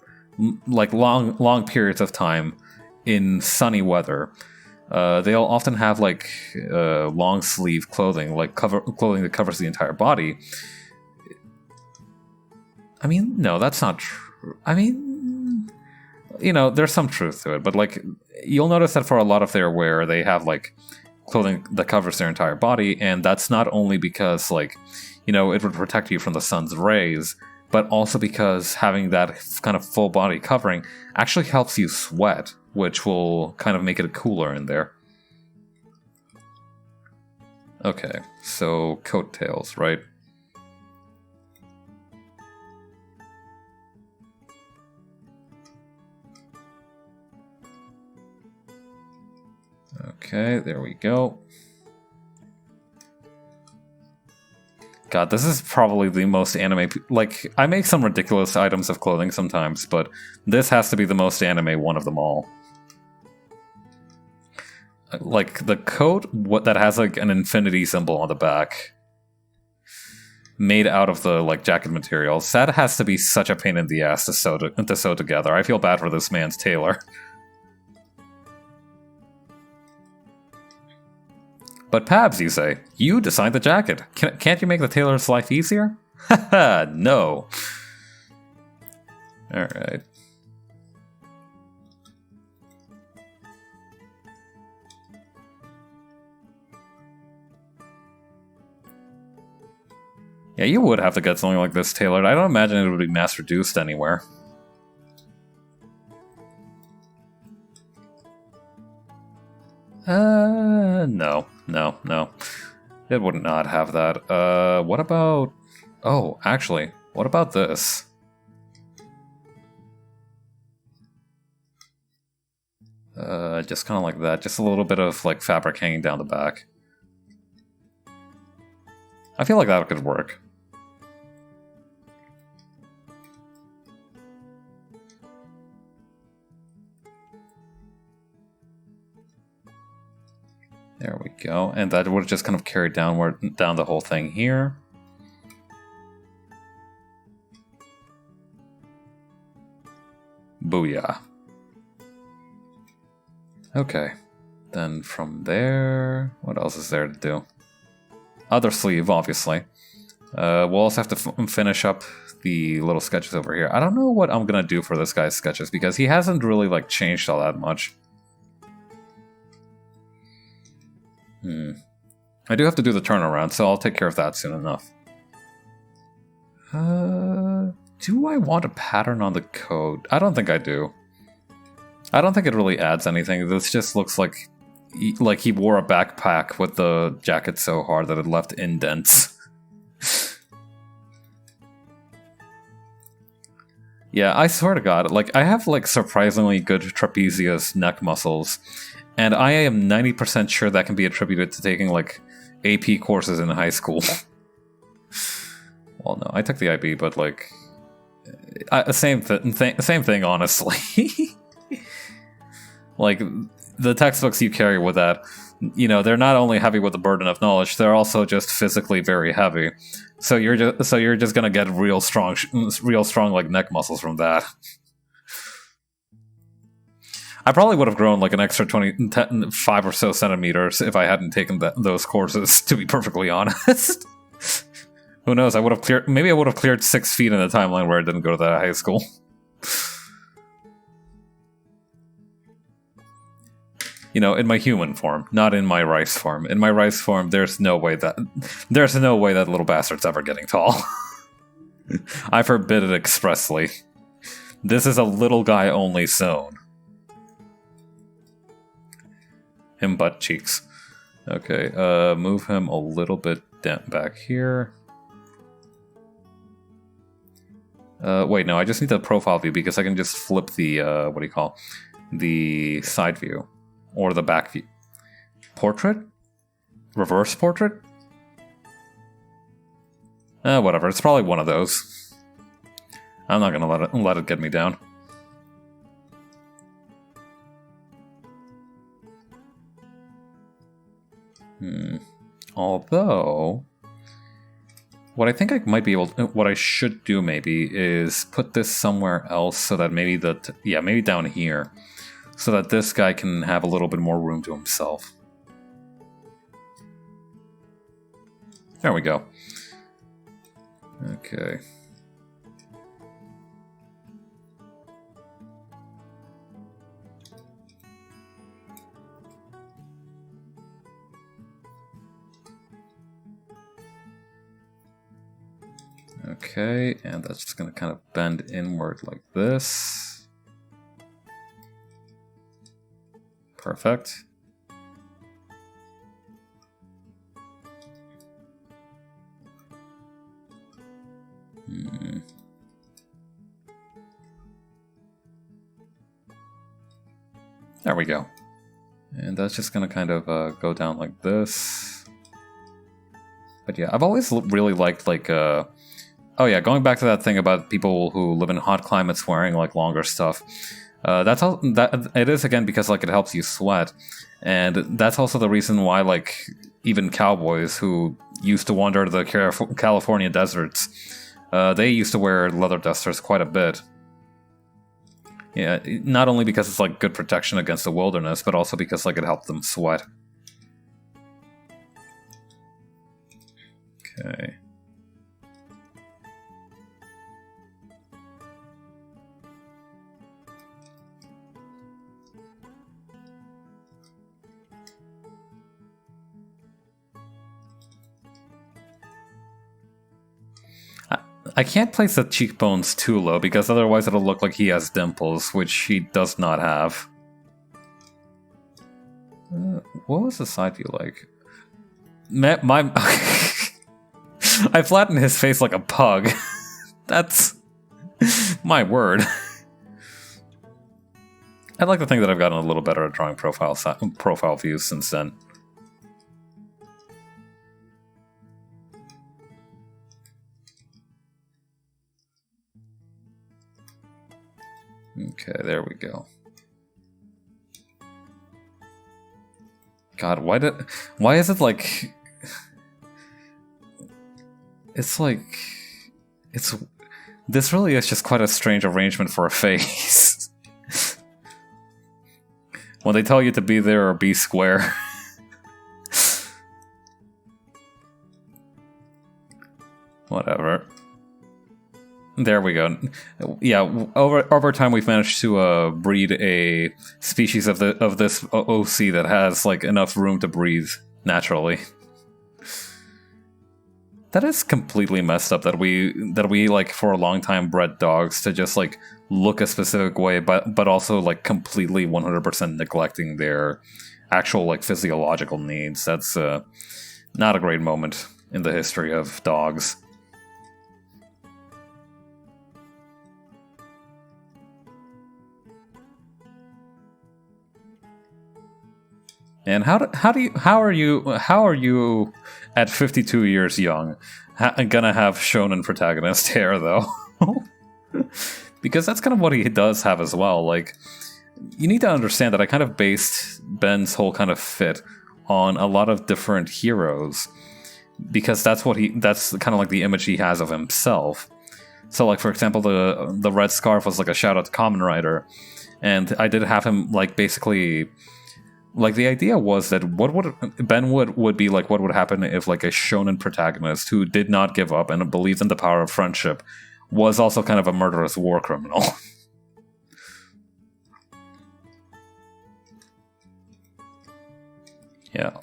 like long periods of time in sunny weather. They'll often have like long sleeve clothing, like clothing that covers the entire body. I mean, no, that's not true. I mean, you know, there's some truth to it, but like you'll notice that for a lot of their wear, they have like clothing that covers their entire body, and that's not only because like, you know, it would protect you from the sun's rays, but also because having that kind of full body covering actually helps you sweat, which will kind of make it cooler in there. Okay, so coattails, right? Okay, there we go. God, this is probably the most anime... Like, I make some ridiculous items of clothing sometimes, but this has to be the most anime one of them all. Like, the coat that has, like, an infinity symbol on the back. Made out of the, like, jacket materials. That has to be such a pain in the ass to sew together. I feel bad for this man's tailor. But Pabs, you say, you designed the jacket. Can't you make the tailor's life easier? Haha, no. Alright. Yeah, you would have to get something like this tailored. I don't imagine it would be mass-produced anywhere. No. It would not have that. What about... Oh, actually, what about this? Just kind of like that. Just a little bit of, like, fabric hanging down the back. I feel like that could work. There we go. And that would have just kind of carried down the whole thing here. Booyah. Okay. Then from there... What else is there to do? Other sleeve, obviously. We'll also have to finish up the little sketches over here. I don't know what I'm gonna do for this guy's sketches, because he hasn't really, like, changed all that much. I do have to do the turnaround, so I'll take care of that soon enough. Do I want a pattern on the coat? I don't think I do. I don't think it really adds anything. This just looks like he wore a backpack with the jacket so hard that it left indents. Yeah, I swear to God, like, I have, like, surprisingly good trapezius neck muscles. And I am 90% sure that can be attributed to taking, like, AP courses in high school. Well, no, I took the IB, but, like... same thing, honestly. Like, the textbooks you carry with that, you know, they're not only heavy with the burden of knowledge, they're also just physically very heavy. So you're just gonna get real strong, like, neck muscles from that. I probably would have grown like an extra 5 or so centimeters if I hadn't taken those courses, to be perfectly honest. Who knows, maybe I would have cleared 6 feet in the timeline where I didn't go to that high school. You know, in my human form, not in my rice form. In my rice form, there's no way that little bastard's ever getting tall. I forbid it expressly. This is a little guy only zone. Him butt cheeks. Okay, move him a little bit back here. Wait, no, I just need the profile view because I can just flip the, what do you call, the side view. Or the back view. Portrait? Reverse portrait? Whatever, it's probably one of those. I'm not gonna let it get me down. Although, what I think I might be able to, what I should do maybe is put this somewhere else so that maybe maybe down here, so that this guy can have a little bit more room to himself. There we go. Okay. Okay, and that's just going to kind of bend inward like this. Perfect. There we go. And that's just gonna kind of go down like this. But yeah, I've always really liked like oh yeah, going back to that thing about people who live in hot climates wearing like longer stuff. That's all. That it is again because like it helps you sweat, and that's also the reason why like even cowboys who used to wander the California deserts, they used to wear leather dusters quite a bit. Yeah, not only because it's like good protection against the wilderness, but also because like it helped them sweat. Okay. I can't place the cheekbones too low because otherwise it'll look like he has dimples, which he does not have. What was the side view like? My I flattened his face like a pug. That's my word. I'd like to think that I've gotten a little better at drawing profile views since then. Okay, there we go. God, why is it like... It's like... This really is just quite a strange arrangement for a face. When they tell you to be there or be square. Whatever. There we go. Yeah, over time we've managed to breed a species of this OC that has like enough room to breathe naturally. That is completely messed up that we like for a long time bred dogs to just like look a specific way, but also like completely 100% neglecting their actual like physiological needs. That's not a great moment in the history of dogs. And how are you at 52 years young gonna have shonen protagonist hair though? Because that's kind of what he does have as well. Like, you need to understand that I kind of based Ben's whole kind of fit on a lot of different heroes, because that's kind of like the image he has of himself. So like, for example, the red scarf was like a shout out to Kamen Rider, and I did have him like basically. Like, the idea was that Ben would be like, what would happen if like a shonen protagonist who did not give up and believed in the power of friendship was also kind of a murderous war criminal. Yeah.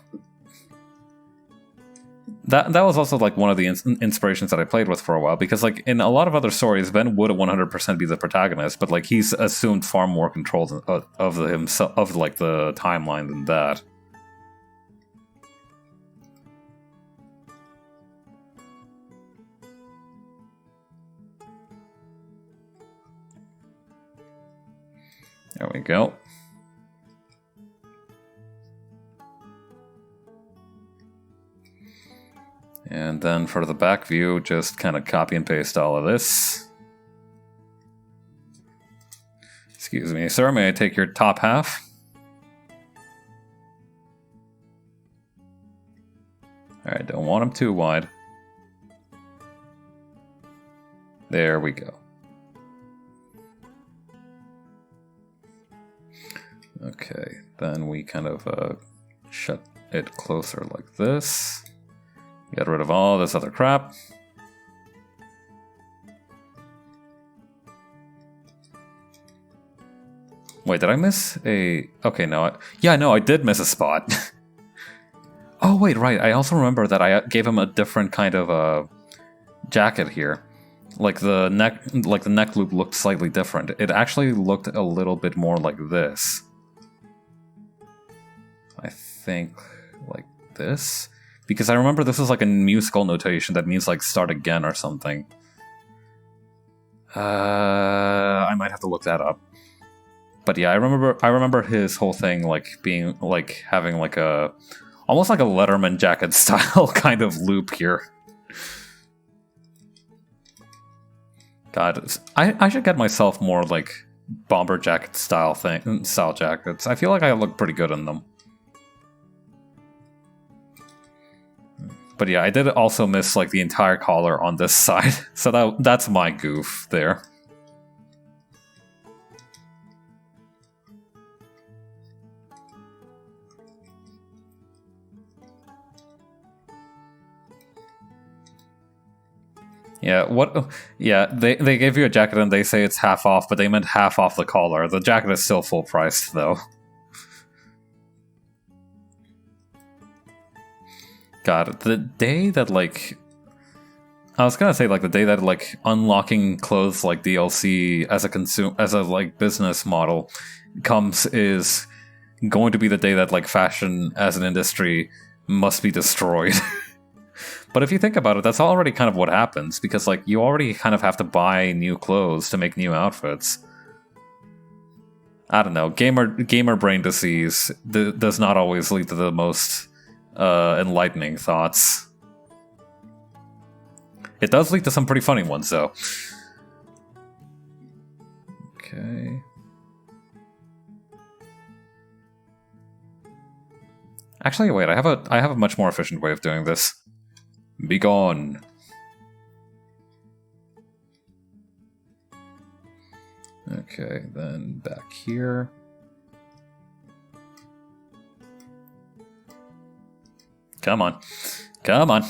That was also like one of the inspirations that I played with for a while, because like in a lot of other stories, Ben would 100% be the protagonist, but like he's assumed far more control of like the timeline than that. There we go. And then for the back view, just kind of copy and paste all of this. Excuse me, sir, may I take your top half? Alright, don't want them too wide. There we go. Okay, then we kind of shut it closer like this. Get rid of all this other crap. Wait, did I miss a... Okay, no. Yeah, no, I did miss a spot. Oh, wait, right. I also remember that I gave him a different kind of jacket here. Like the neck loop looked slightly different. It actually looked a little bit more like this. I think like this. Because I remember this is like a musical notation that means like start again or something. I might have to look that up. But yeah, I remember his whole thing like being like having like a almost like a Letterman jacket style kind of loop here. God, I should get myself more like bomber jacket style jackets. I feel like I look pretty good in them. But yeah, I did also miss like the entire collar on this side, so that's my goof there. Yeah, what? Yeah, they gave you a jacket and they say it's half off, but they meant half off the collar. The jacket is still full price, though. God, the day that like, I was gonna say like the day that like unlocking clothes like DLC as a like business model comes is going to be the day that like fashion as an industry must be destroyed. But if you think about it, that's already kind of what happens, because like you already kind of have to buy new clothes to make new outfits. I don't know, gamer brain disease does not always lead to the most enlightening thoughts. It does lead to some pretty funny ones, though. Okay. Actually, wait, I have a much more efficient way of doing this. Be gone. Okay, then back here. Come on. Come on.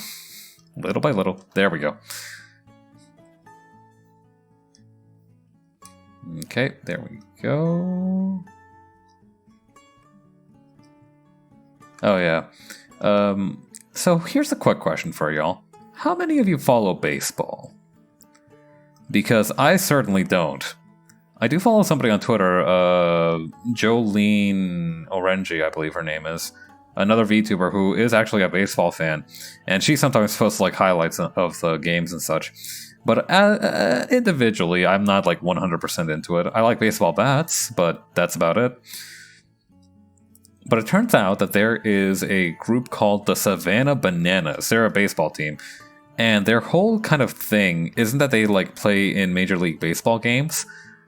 Little by little. There we go. Okay, there we go. Oh, yeah. So here's a quick question for y'all. How many of you follow baseball? Because I certainly don't. I do follow somebody on Twitter, Jolene Orenji, I believe her name is. Another VTuber who is actually a baseball fan. And she sometimes posts like highlights of the games and such. But individually, I'm not like 100% into it. I like baseball bats, but that's about it. But it turns out that there is a group called the Savannah Bananas. They're a baseball team. And their whole kind of thing isn't that they like play in Major League Baseball games,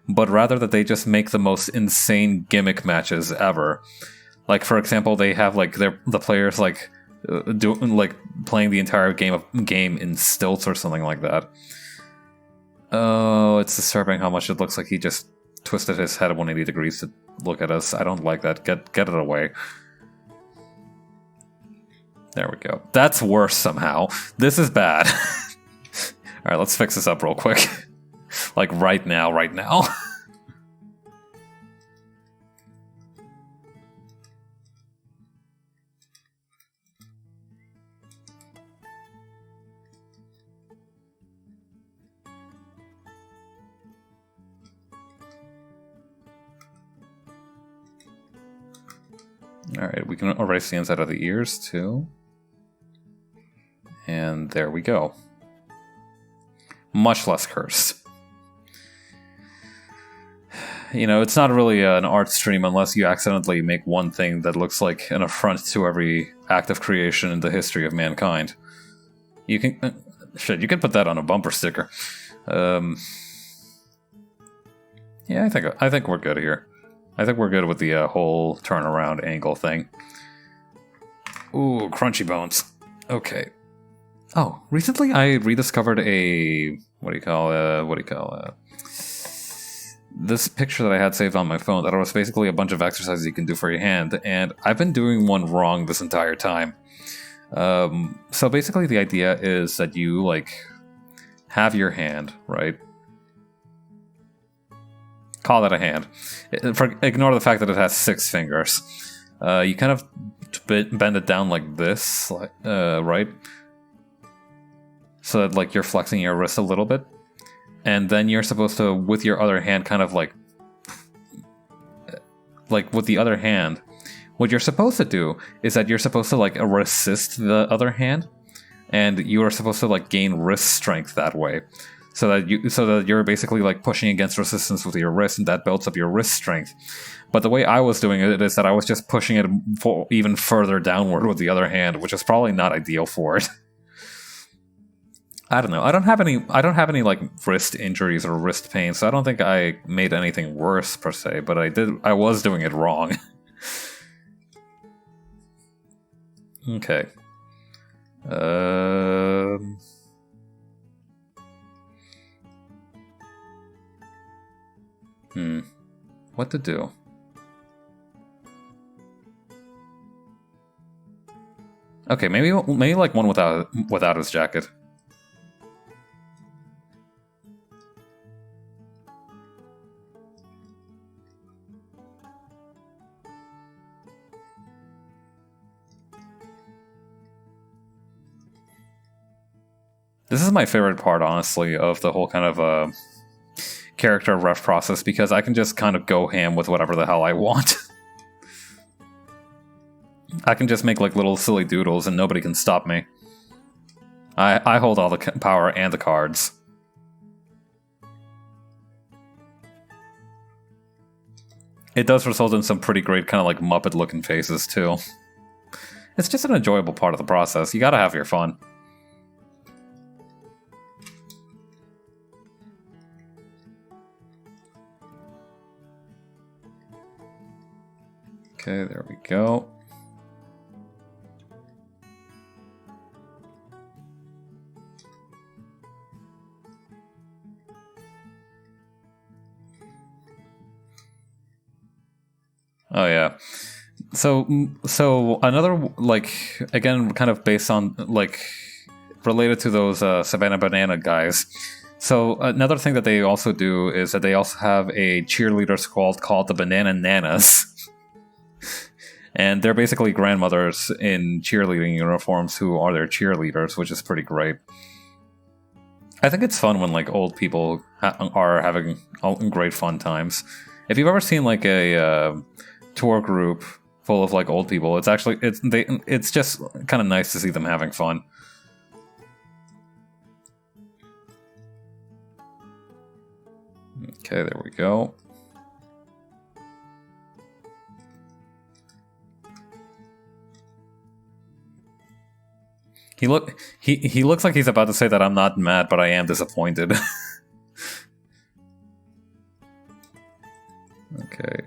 but rather that they just make the most insane gimmick matches ever. Like, for example, they have like the players like playing the entire game in stilts or something like that. Oh, it's disturbing how much it looks like he just twisted his head 180 degrees to look at us. I don't like that. Get it away. There we go. That's worse somehow. This is bad. Alright, let's fix this up real quick. Like right now. Alright, we can already see inside of the ears too. And there we go. Much less cursed. You know, it's not really an art stream unless you accidentally make one thing that looks like an affront to every act of creation in the history of mankind. You can... shit, you can put that on a bumper sticker. Yeah, I think we're good here. I think we're good with the whole turnaround angle thing. Ooh, crunchy bones. Okay. Oh, recently I rediscovered a... this picture that I had saved on my phone that was basically a bunch of exercises you can do for your hand, and I've been doing one wrong this entire time. So basically the idea is that you, like, have your hand, right? Call that a hand. Ignore the fact that it has 6 fingers. You kind of bend it down like this, right? So that like you're flexing your wrist a little bit. And then you're supposed to, with your other hand, kind of like with the other hand, what you're supposed to do is that you're supposed to like resist the other hand, and you are supposed to like gain wrist strength that way. So that you're basically like pushing against resistance with your wrist, and that builds up your wrist strength. But the way I was doing it is that I was just pushing it even further downward with the other hand, which is probably not ideal for it. I don't know. I don't have any like wrist injuries or wrist pain, so I don't think I made anything worse per se. But I was doing it wrong. Okay. What to do? Okay, maybe like one without his jacket. This is my favorite part, honestly, of the whole kind of character ref process, because I can just kind of go ham with whatever the hell I want. I can just make like little silly doodles and nobody can stop me. I hold all the power and the cards. It does result in some pretty great kind of like Muppet looking faces too. It's just an enjoyable part of the process. You gotta have your fun. Okay, there we go. Oh yeah. So another, like, again, kind of based on, like, related to those Savannah Banana guys. So another thing that they also do is that they also have a cheerleader squad called the Banana Nanas. And they're basically grandmothers in cheerleading uniforms who are their cheerleaders, which is pretty great. I think it's fun when like old people are having great fun times. If you've ever seen like a tour group full of like old people, it's just kind of nice to see them having fun. Okay, there we go. He looks like he's about to say that I'm not mad, but I am disappointed. Okay.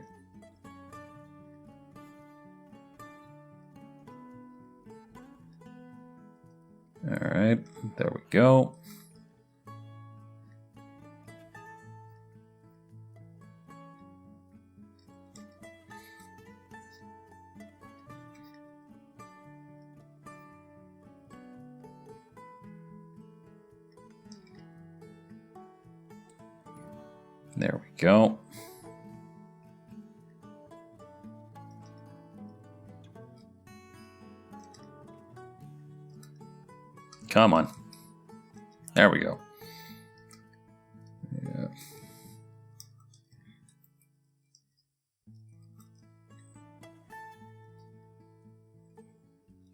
Alright, there we go. There we go. Come on. There we go. Yeah.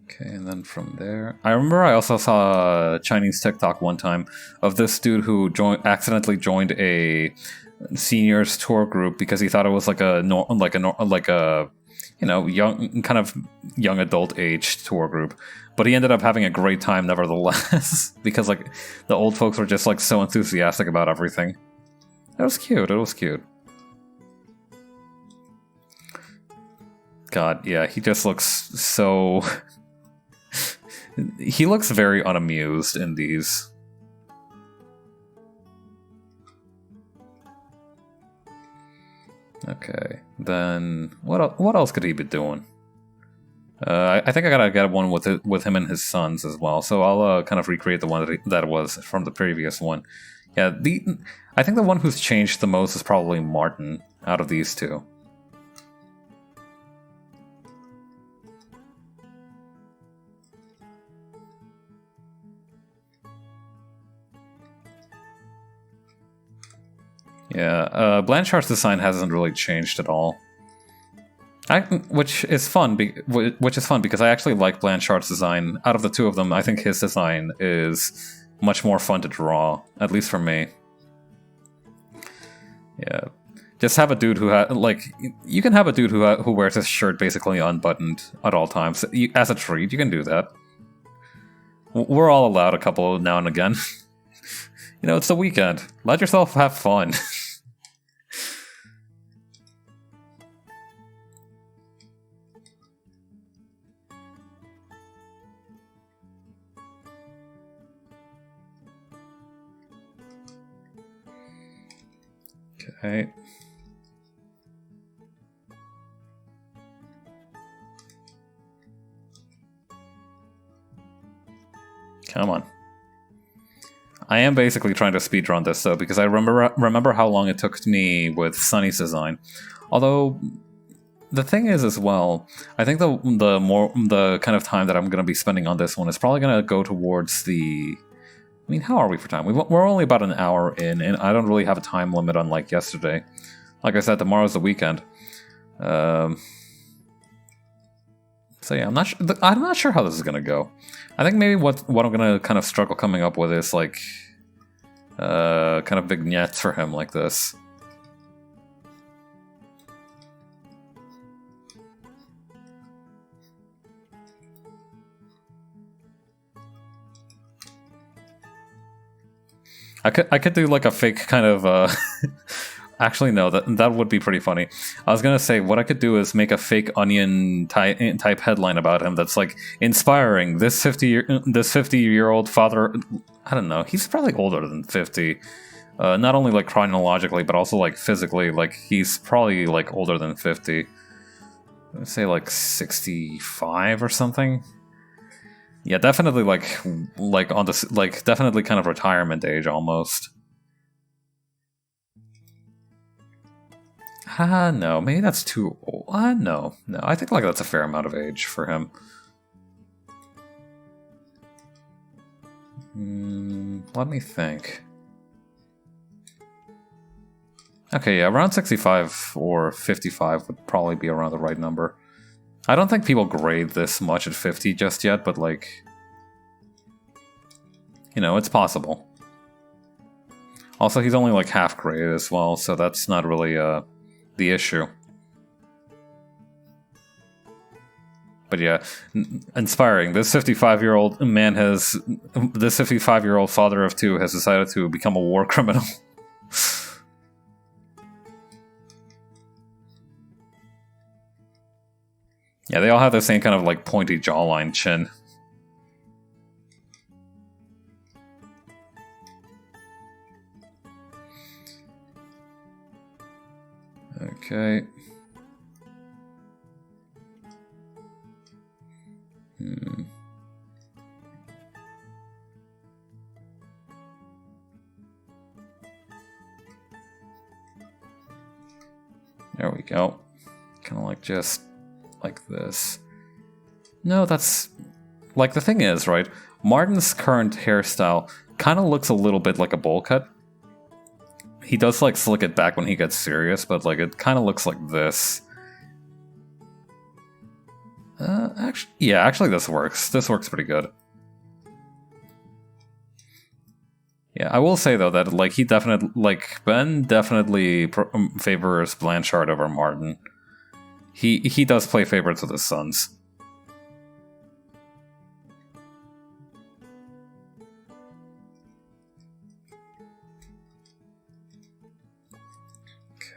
Okay, and then from there, I remember I also saw a Chinese TikTok one time of this dude who accidentally joined a seniors tour group because he thought it was like a you know, young adult age tour group, but he ended up having a great time nevertheless because like the old folks were just like so enthusiastic about everything. It was cute. It was cute. God, yeah, he just looks so. He looks very unamused in these. Okay, then what else could he be doing? I think I gotta get one with him and his sons as well. So I'll kind of recreate the one that was from the previous one. Yeah, I think the one who's changed the most is probably Martin out of these two. Yeah, Blanchard's design hasn't really changed at all. which is fun. Which is fun because I actually like Blanchard's design. Out of the two of them, I think his design is much more fun to draw, at least for me. Yeah, just have a dude who you can have a dude who wears his shirt basically unbuttoned at all times. As a treat, you can do that. We're all allowed a couple now and again. You know, it's the weekend. Let yourself have fun. Okay. Come on. I am basically trying to speedrun this though, because I remember how long it took me with Sunny's design. Although the thing is as well, I think the kind of time that I'm going to be spending on this one is probably going to go towards the... I mean, how are we for time? We're only about an hour in, and I don't really have a time limit unlike yesterday. Like I said, tomorrow's the weekend. So yeah, I'm not sure how this is gonna go. I think maybe what I'm gonna kind of struggle coming up with is like kind of vignettes for him like this. I could do like a fake kind of actually no, that would be pretty funny. I was gonna say what I could do is make a fake Onion type headline about him that's like inspiring. This 50-year-old father, I don't know, he's probably older than 50. Not only like chronologically but also like physically, like he's probably like older than 50. Let's say like 65 or something. Yeah, definitely like on this, like definitely kind of retirement age almost. No, maybe that's too old. No, I think like that's a fair amount of age for him. Let me think. Okay, yeah, around 65 or 55 would probably be around the right number. I don't think people grade this much at 50 just yet, but like, you know, it's possible. Also, he's only like half graded as well, so that's not really the issue. But yeah, inspiring. This 55-year-old man has, this 55-year-old father of two has decided to become a war criminal. Yeah, they all have the same kind of like pointy jawline chin. Okay. There we go. Kind of like just like this. No, that's... Like, the thing is, right? Martin's current hairstyle kind of looks a little bit like a bowl cut. He does, like, slick it back when he gets serious, but, like, it kind of looks like this. Actually this works. This works pretty good. Yeah, I will say, though, that, like, Ben definitely favors Blanchard over Martin. He does play favorites with his sons.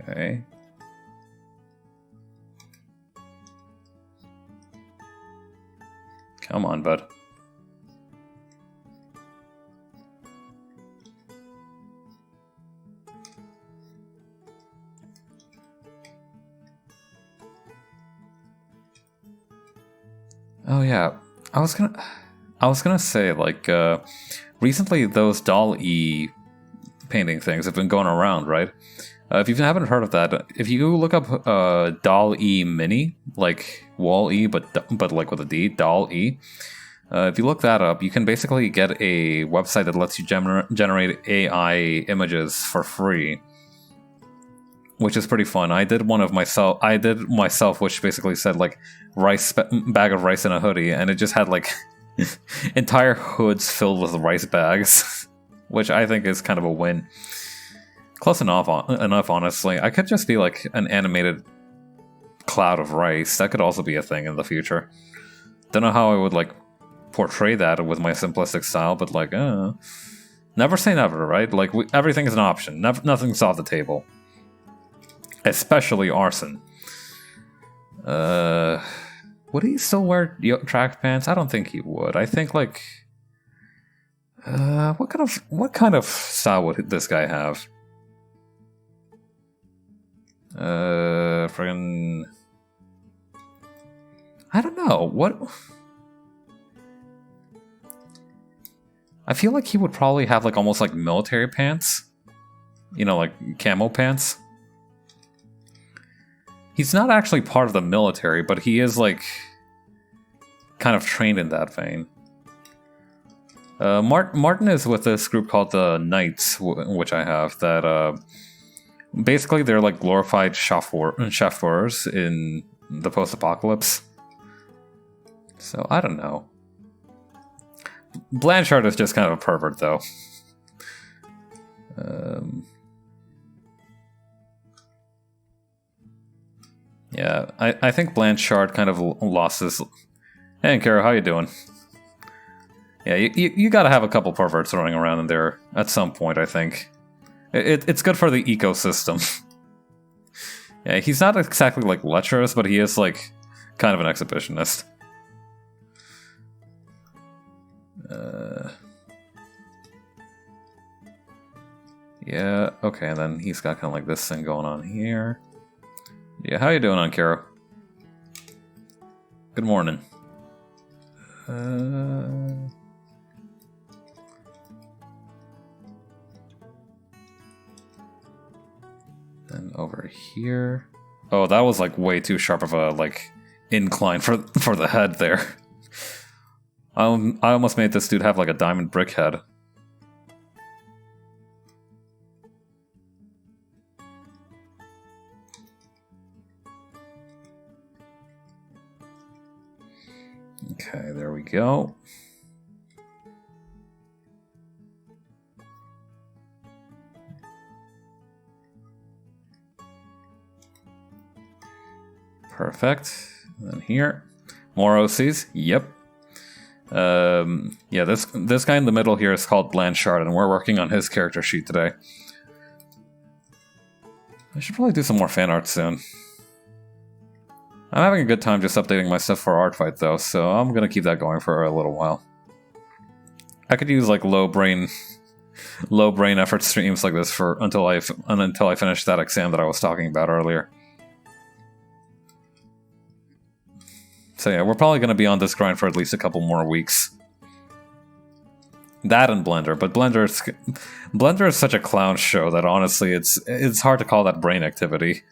Okay. Come on, bud. Oh yeah, I was gonna say, like, recently those Doll-E painting things have been going around, right? If you haven't heard of that, if you look up Doll-E Mini, like Wall-E, but like with a D, Doll-E. If you look that up, you can basically get a website that lets you generate AI images for free. which is pretty fun. I did one of myself. I did myself, which basically said like bag of rice in a hoodie, and it just had like entire hoods filled with rice bags, which I think is kind of a win. Close enough, honestly. I could just be like an animated cloud of rice. That could also be a thing in the future. Don't know how I would like portray that with my simplistic style, but like, never say never, right? Like, everything is an option. Nothing's off the table. Especially arson. Would he still wear track pants? I don't think he would. I think like, what kind of style would this guy have? Friggin', I don't know. What? I feel like he would probably have like almost like military pants. You know, like camo pants. He's not actually part of the military, but he is like kind of trained in that vein. Martin is with this group called the Knights, which I have, that basically they're like glorified chauffeurs in the post-apocalypse. So, I don't know. Blanchard is just kind of a pervert, though. Yeah, I think Blanchard kind of lost his... Hey, Kara, how you doing? Yeah, you gotta have a couple perverts running around in there at some point, I think. It's good for the ecosystem. Yeah, he's not exactly like lecherous, but he is like kind of an exhibitionist. Yeah, okay, and then he's got kind of like this thing going on here. Yeah, how you doing, Ankara? Good morning. Then over here. Oh, that was like way too sharp of a like incline for the head there. I almost made this dude have like a diamond brick head. Okay, there we go. Perfect. And then here, more OCs. Yep. Yeah, this guy in the middle here is called Blanchard, and we're working on his character sheet today. I should probably do some more fan art soon. I'm having a good time just updating my stuff for Artfight though, so I'm gonna keep that going for a little while. I could use like low brain effort streams like this for until I finish that exam that I was talking about earlier. So yeah, we're probably going to be on this grind for at least a couple more weeks. That and Blender, but Blender is such a clown show that honestly it's hard to call that brain activity.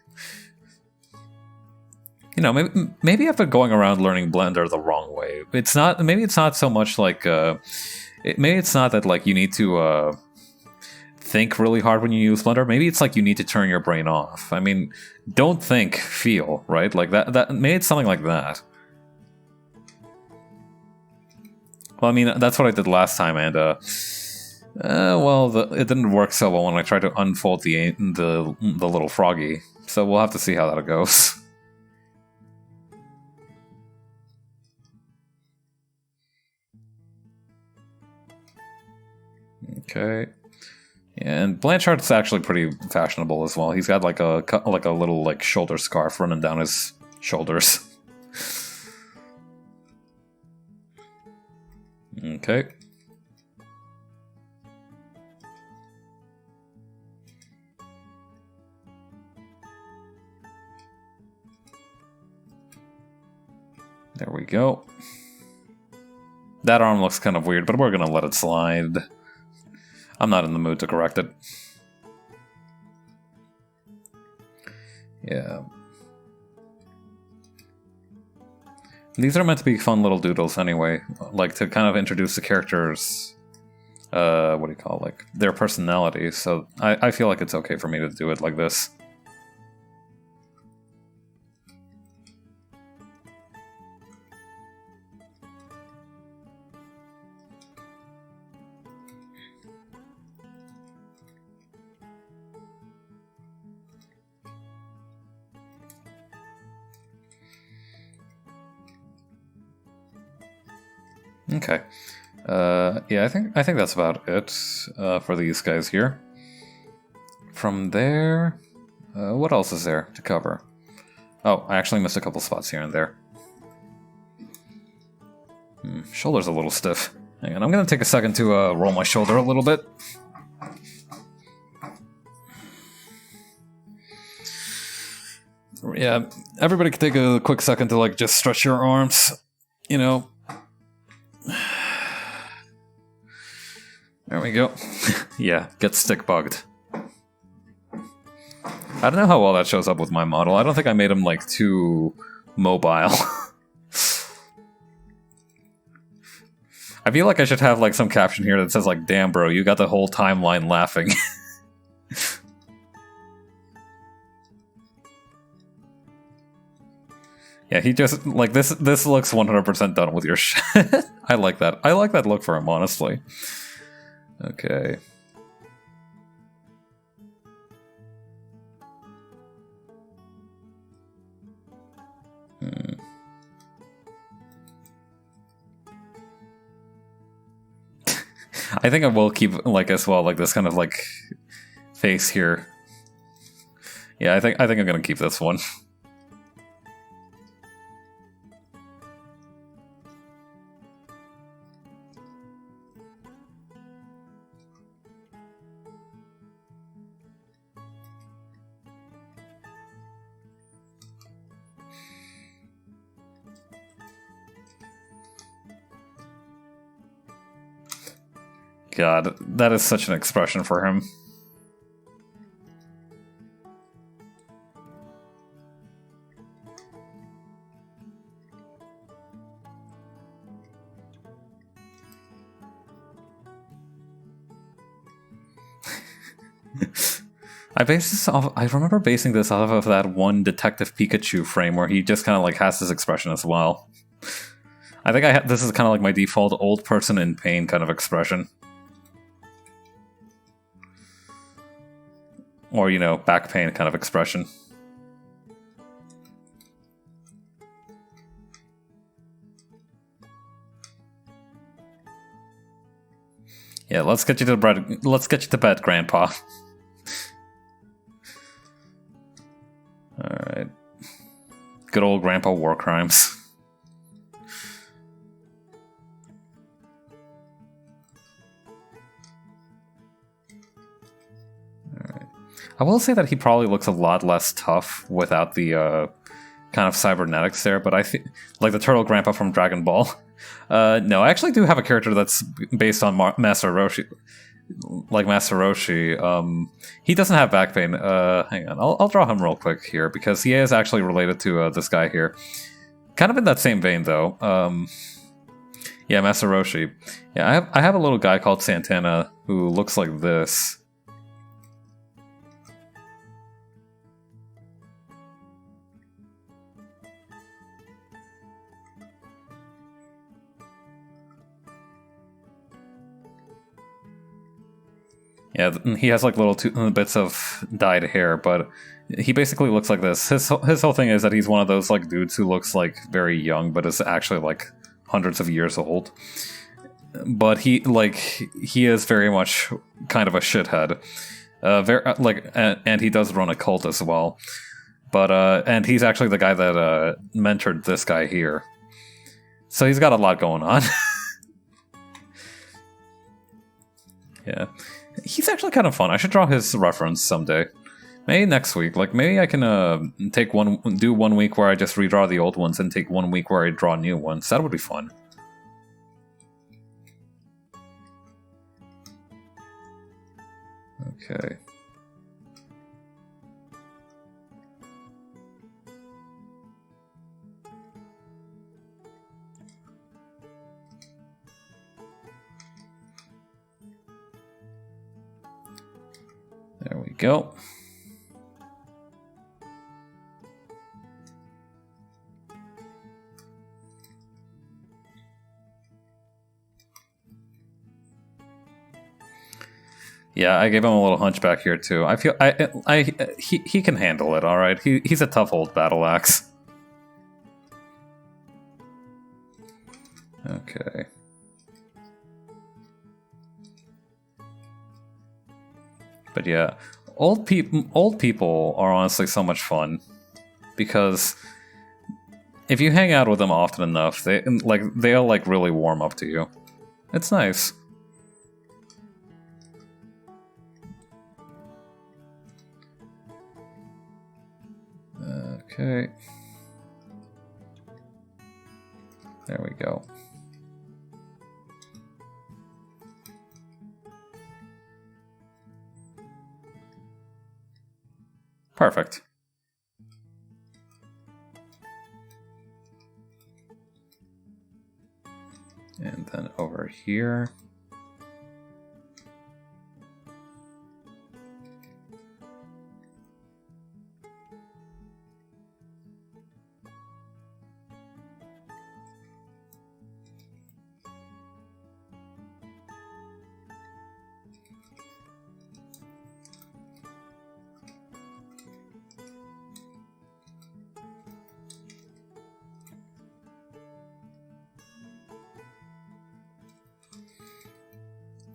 You know, maybe I've been going around learning Blender the wrong way. Maybe it's not so much like maybe it's not that like you need to think really hard when you use Blender. Maybe it's like you need to turn your brain off. I mean, don't think, feel, right? Like that maybe it's something like that. Well, I mean, that's what I did last time, and well, it didn't work so well when I tried to unfold the little froggy. So we'll have to see how that goes. Okay, and Blanchard's actually pretty fashionable as well. He's got like a little like shoulder scarf running down his shoulders. Okay. There we go. That arm looks kind of weird, but we're gonna let it slide. I'm not in the mood to correct it. Yeah. These are meant to be fun little doodles anyway, like to kind of introduce the characters, what do you call it, like their personalities, so I feel like it's okay for me to do it like this. Okay. Yeah, I think that's about it for these guys here. From there, what else is there to cover? Oh, I actually missed a couple spots here and there. Shoulder's a little stiff. Hang on, I'm gonna take a second to roll my shoulder a little bit. Yeah, everybody can take a quick second to like just stretch your arms, you know. There we go. Yeah, get stick bugged. I don't know how well that shows up with my model. I don't think I made him like too mobile. I feel like I should have like some caption here that says like, "Damn bro, you got the whole timeline laughing." Yeah, he just like this looks 100% done with your shit. I like that. I like that look for him, honestly. Okay. I think I will keep like as well, like this kind of like face here. Yeah, I think I'm gonna keep this one. God, that is such an expression for him. I remember basing this off of that one Detective Pikachu frame where he just kind of like has this expression as well. I think this is kind of like my default old person in pain kind of expression. Or, you know, back pain kind of expression. Yeah, let's get you to bed. Let's get you to bed, Grandpa. All right. Good old Grandpa war crimes. I will say that he probably looks a lot less tough without the kind of cybernetics there, but I think like the Turtle Grandpa from Dragon Ball. No, I actually do have a character that's based on Master Roshi. Like Master Roshi. He doesn't have back pain. Hang on, I'll draw him real quick here because he is actually related to this guy here. Kind of in that same vein though. Yeah, Master Roshi. Yeah, I have a little guy called Santana who looks like this. Yeah, he has like little bits of dyed hair, but he basically looks like this. His whole thing is that he's one of those like dudes who looks like very young, but is actually like hundreds of years old. But he is very much kind of a shithead. And he does run a cult as well. But and he's actually the guy that mentored this guy here. So he's got a lot going on. Yeah. He's actually kind of fun. I should draw his reference someday. Maybe next week. Like, maybe I can do 1 week where I just redraw the old ones and take 1 week where I draw new ones. That would be fun. Okay. There we go. Yeah, I gave him a little hunchback here too. I feel he can handle it. All right, he's a tough old battle axe. Okay. But yeah, old people are honestly so much fun because if you hang out with them often enough, they'll like really warm up to you. It's nice. Okay. There we go. Perfect. And then over here.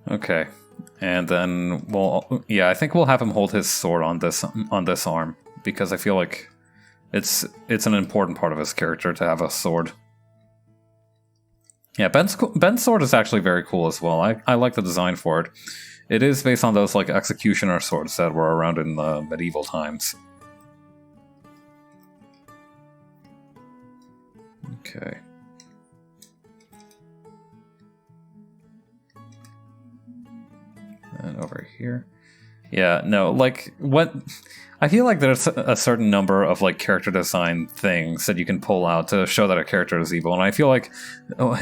Okay, and then I think we'll have him hold his sword on this arm because I feel like it's an important part of his character to have a sword. Yeah, Ben's sword is actually very cool as well. I like the design for it. It is based on those like executioner swords that were around in the medieval times. Okay. And over here. Yeah, no, like, what... I feel like there's a certain number of, like, character design things that you can pull out to show that a character is evil, and I feel like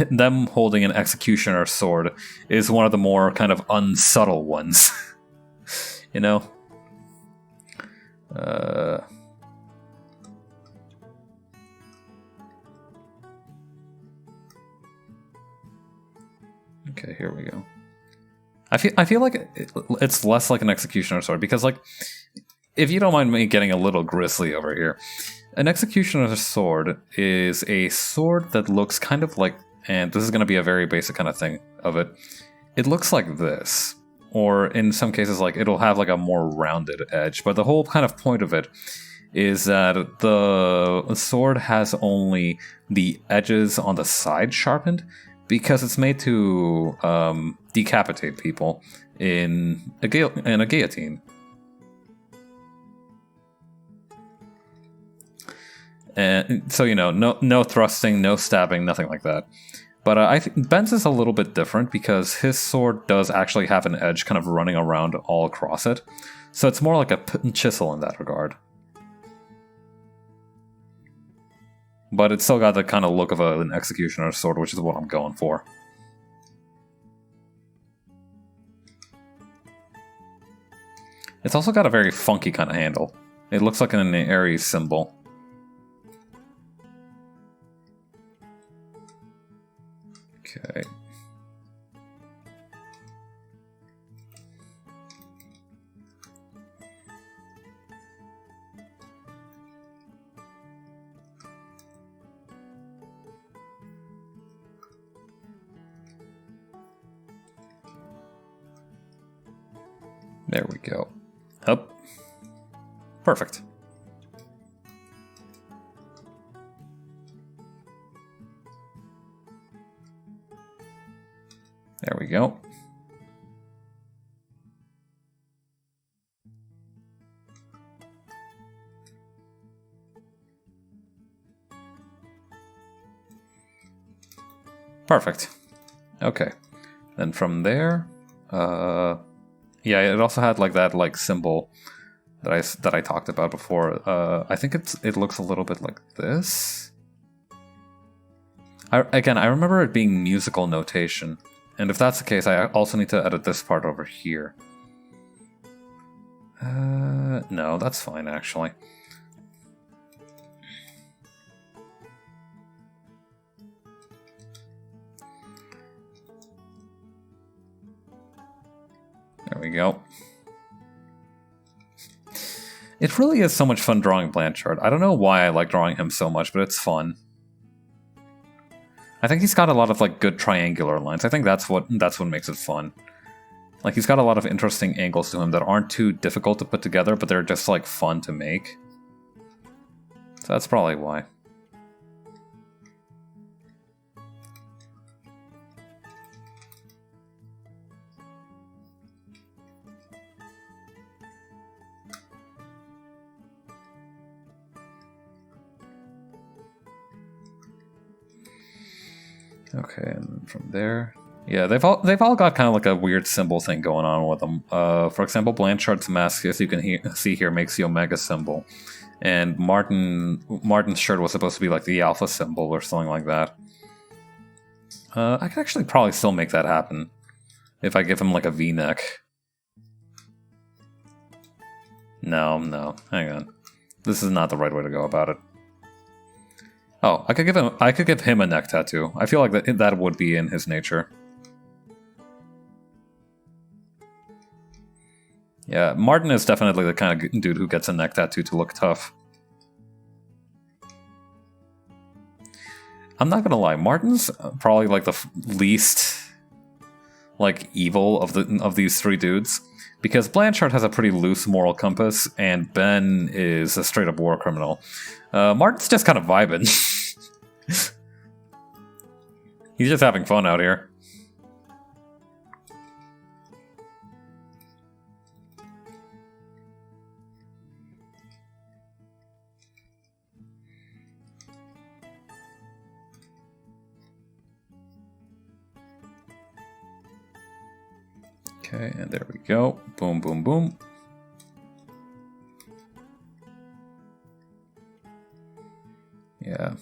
them holding an executioner sword is one of the more kind of unsubtle ones. You know? Okay, here we go. I feel like it's less like an executioner sword because, like, if you don't mind me getting a little grisly over here, an executioner sword is a sword that looks kind of like, and this is going to be a very basic kind of thing of it, it looks like this, or in some cases, like, it'll have like a more rounded edge, but the whole kind of point of it is that the sword has only the edges on the side sharpened, because it's made to decapitate people in a guillotine. And so, you know, no thrusting, no stabbing, nothing like that. But I think Ben's is a little bit different because his sword does actually have an edge kind of running around all across it. So it's more like a chisel in that regard. But it's still got the kind of look of an executioner sword, which is what I'm going for. It's also got a very funky kind of handle. It looks like an Aries symbol. Okay. There we go. Up. Perfect. There we go. Perfect. Okay. Then from there, yeah, it also had like that like symbol that I talked about before. I think it looks a little bit like this. I remember it being musical notation, and if that's the case, I also need to edit this part over here. No, that's fine actually. There we go. It really is so much fun drawing Blanchard. I don't know why I like drawing him so much, but it's fun. I think he's got a lot of like good triangular lines. I think that's what makes it fun. Like, he's got a lot of interesting angles to him that aren't too difficult to put together, but they're just, like, fun to make. So that's probably why. Okay, and from there... Yeah, they've all got kind of like a weird symbol thing going on with them. For example, Blanchard's mask, as you can see here, makes the Omega symbol. And Martin's shirt was supposed to be like the Alpha symbol or something like that. I could actually probably still make that happen. If I give him like a V-neck. No, hang on. This is not the right way to go about it. Oh, I could give him a neck tattoo. I feel like that would be in his nature. Yeah, Martin is definitely the kind of dude who gets a neck tattoo to look tough. I'm not gonna lie, Martin's probably like the least like evil of these three dudes, because Blanchard has a pretty loose moral compass, and Ben is a straight up war criminal. Martin's just kind of vibing. He's just having fun out here. Okay, and there we go. Boom, boom, boom. Yeah.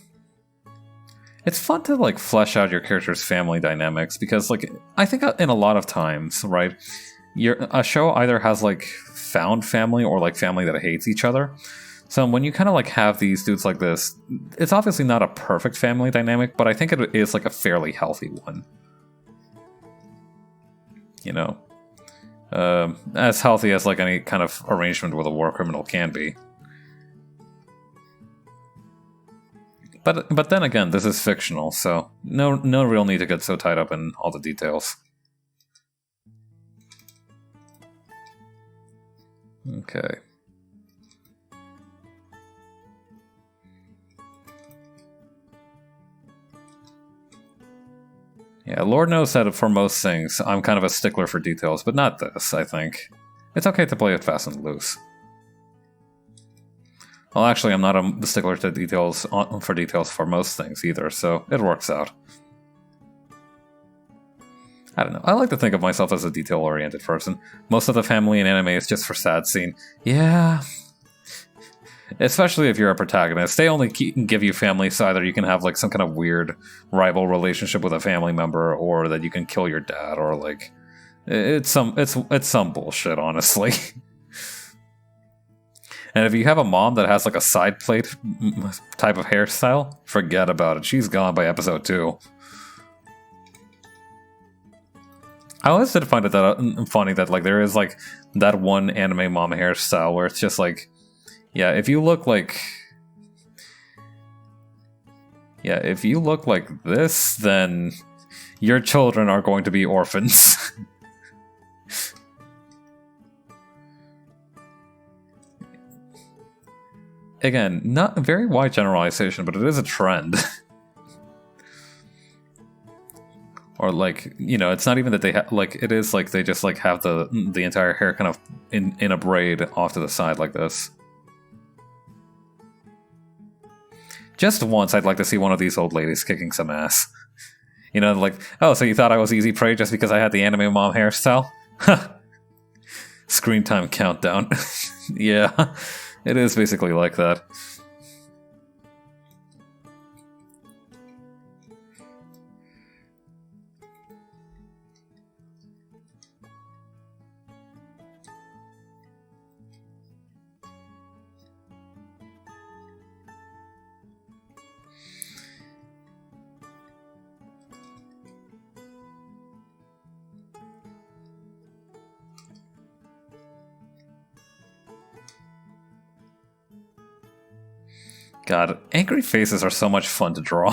It's fun to, like, flesh out your character's family dynamics, because, like, I think in a lot of times, right, a show either has, like, found family or, like, family that hates each other. So when you kind of, like, have these dudes like this, it's obviously not a perfect family dynamic, but I think it is, like, a fairly healthy one. You know? As healthy as, like, any kind of arrangement with a war criminal can be. But then again, this is fictional, so no real need to get so tied up in all the details. Okay. Yeah, Lord knows that for most things, I'm kind of a stickler for details, but not this, I think. It's okay to play it fast and loose. Well, actually, I'm not a stickler to details for most things either, so it works out. I don't know. I like to think of myself as a detail-oriented person. Most of the family in anime is just for sad scene. Yeah. Especially if you're a protagonist. They only give you family so either you can have like some kind of weird rival relationship with a family member, or that you can kill your dad, or like it's some bullshit, honestly. And if you have a mom that has like a side plate type of hairstyle, forget about it. She's gone by episode 2. I always did find it funny that like there is like that one anime mom hairstyle where it's just like, yeah, if you look like this, then your children are going to be orphans. Again, not a very wide generalization, but it is a trend. Or like, you know, it's not even that they like, it is like they just like have the entire hair kind of in a braid off to the side like this. Just once, I'd like to see one of these old ladies kicking some ass. You know, like, oh, so you thought I was easy prey just because I had the anime mom hairstyle? Screen time countdown. Yeah, it is basically like that. God, angry faces are so much fun to draw.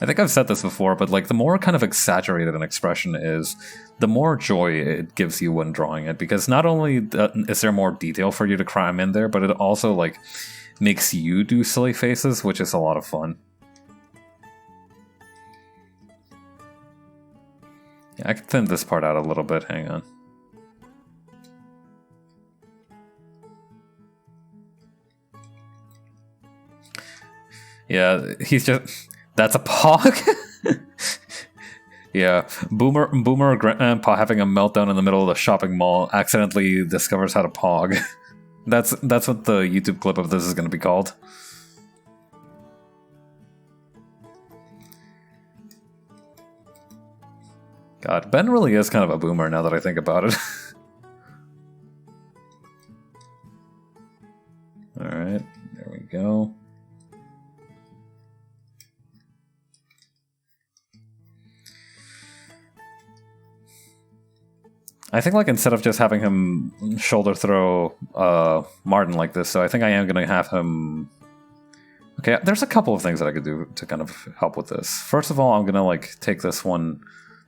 I think I've said this before, but like the more kind of exaggerated an expression is, the more joy it gives you when drawing it. Because not only is there more detail for you to cram in there, but it also like makes you do silly faces, which is a lot of fun. Yeah, I can thin this part out a little bit. Hang on. Yeah, he's just... That's a pog? Yeah, Boomer Grandpa having a meltdown in the middle of the shopping mall accidentally discovers how to pog. That's what the YouTube clip of this is going to be called. God, Ben really is kind of a boomer now that I think about it. Alright, there we go. I think, like, instead of just having him shoulder throw Martin like this, so I think I am going to have him... Okay, there's a couple of things that I could do to kind of help with this. First of all, I'm going to, like, take this one,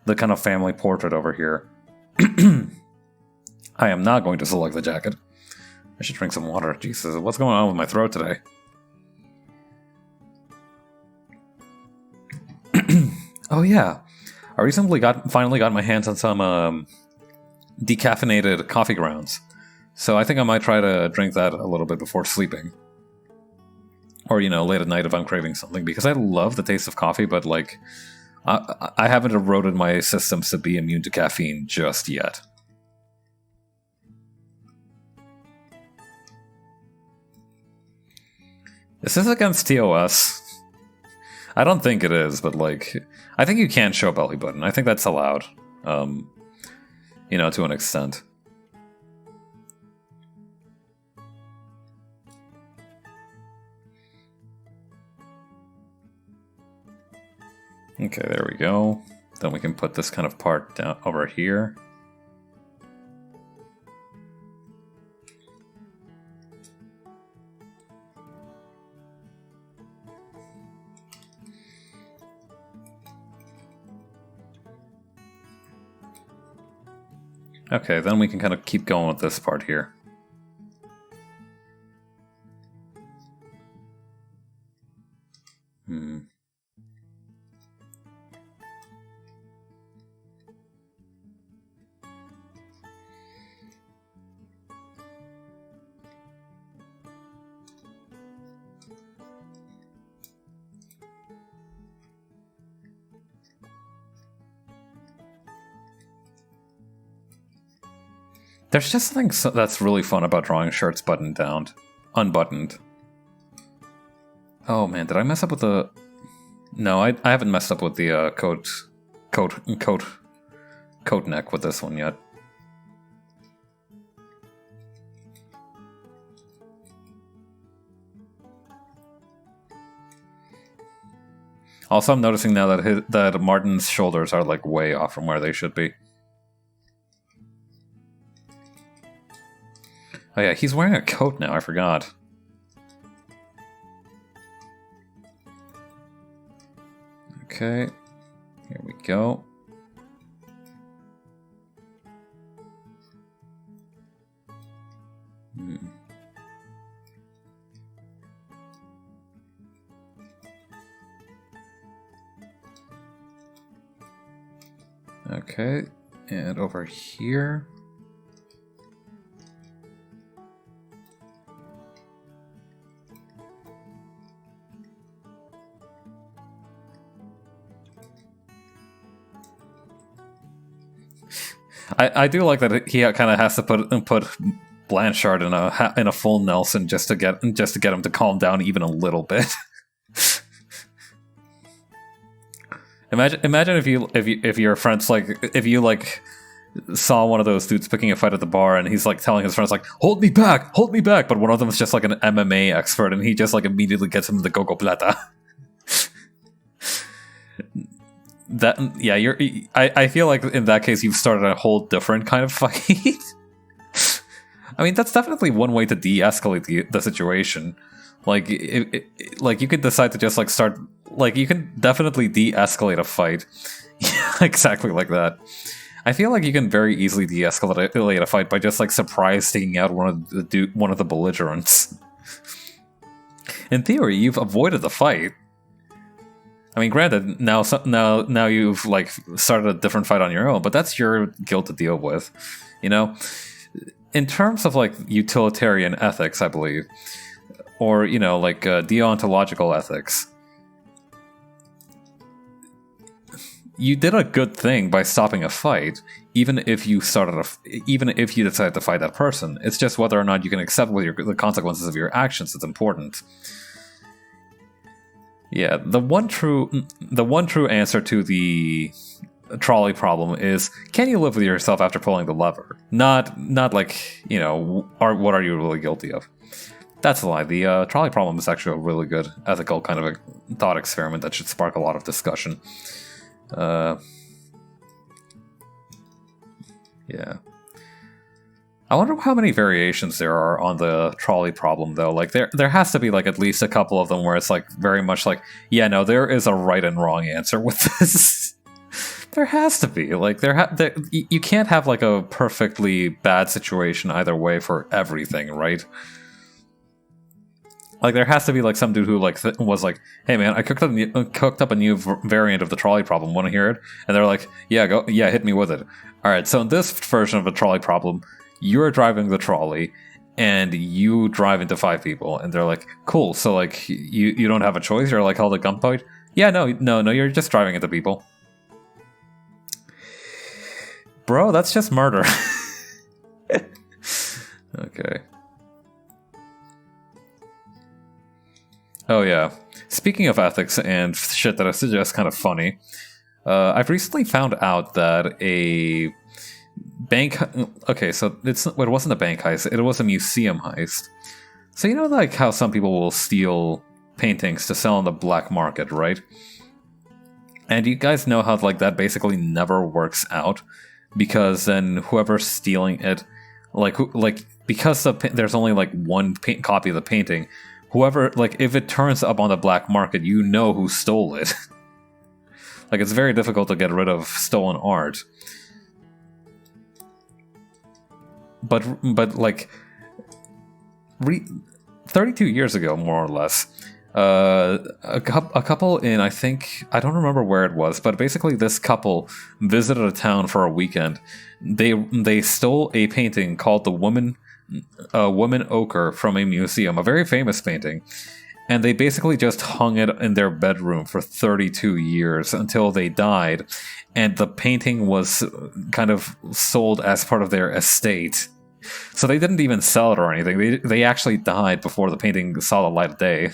the kind of family portrait over here. I am not going to select the jacket. I should drink some water. Jesus, what's going on with my throat today? Oh, yeah. I recently finally got my hands on some... decaffeinated coffee grounds. So I think I might try to drink that a little bit before sleeping. Or, you know, late at night if I'm craving something. Because I love the taste of coffee, but, like, I haven't eroded my systems to be immune to caffeine just yet. Is this against TOS? I don't think it is, but, like, I think you can show belly button. I think that's allowed. You know, to an extent. Okay, there we go. Then we can put this kind of part down over here. Okay, then we can kind of keep going with this part here. There's just something that's really fun about drawing shirts buttoned down, unbuttoned. Oh man, did I mess up with the... No, I haven't messed up with the coat neck with this one yet. Also, I'm noticing now that Martin's shoulders are like way off from where they should be. Oh yeah, he's wearing a coat now, I forgot. Okay, here we go. Okay, and over here. I do like that he kind of has to put Blanchard in a full Nelson just to get him to calm down even a little bit. Imagine if your friends if you saw one of those dudes picking a fight at the bar and he's like telling his friends like hold me back, but one of them is just like an MMA expert and he just like immediately gets him the Gogo Plata. That yeah, I feel like in that case you've started a whole different kind of fight. I mean, that's definitely one way to de-escalate the situation. Like, like you could decide to just like start like you can definitely de-escalate a fight. Exactly like that. I feel like you can very easily de-escalate a fight by just like surprise taking out one of the belligerents. In theory, you've avoided the fight. I mean, granted, now you've like started a different fight on your own, but that's your guilt to deal with, you know. In terms of like utilitarian ethics, I believe, or you know, like deontological ethics, you did a good thing by stopping a fight, even if you decide to fight that person. It's just whether or not you can accept the consequences of your actions that's important. Yeah, the one true answer to the trolley problem is, can you live with yourself after pulling the lever? Not like, you know, what are you really guilty of? That's a lie. The trolley problem is actually a really good ethical kind of a thought experiment that should spark a lot of discussion. Yeah. I wonder how many variations there are on the trolley problem, though. Like, there has to be, like, at least a couple of them where it's, like, very much like, yeah, no, there is a right and wrong answer with this. There has to be. Like, you can't have, like, a perfectly bad situation either way for everything, right? Like, there has to be, like, some dude who, like, was like, hey, man, I cooked up a new variant of the trolley problem. Want to hear it? And they're like, yeah, hit me with it. All right, so in this version of the trolley problem, you're driving the trolley, and you drive into 5 people. And they're like, cool, so, like, you don't have a choice? You're, like, held at gunpoint? Yeah, no, you're just driving into people. Bro, that's just murder. Okay. Oh yeah. Speaking of ethics and shit that is just kind of funny, I've recently found out that a bank... Okay, so it wasn't a bank heist, it was a museum heist. So you know like how some people will steal paintings to sell on the black market, right? And you guys know how like that basically never works out, because then whoever's stealing it, because there's only like one copy of the painting, whoever, like, if it turns up on the black market, you know who stole it. Like, it's very difficult to get rid of stolen art. But like, 32 years ago, more or less, a couple in, I don't remember where it was, but basically this couple visited a town for a weekend. They stole a painting called the Woman Ochre from a museum, a very famous painting, and they basically just hung it in their bedroom for 32 years until they died, and the painting was kind of sold as part of their estate. So they didn't even sell it or anything. They actually died before the painting saw the light of day.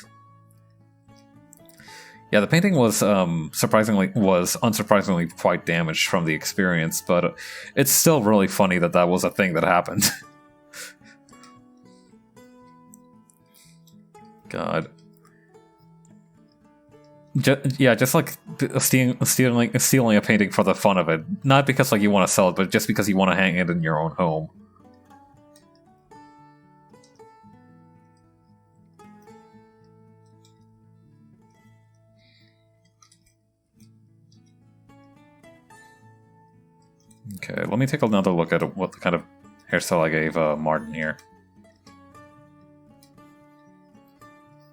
Yeah, the painting was unsurprisingly quite damaged from the experience, but it's still really funny that was a thing that happened. God. Just like stealing a painting for the fun of it. Not because like you want to sell it, but just because you want to hang it in your own home. Okay, let me take another look at what kind of hairstyle I gave Martin here.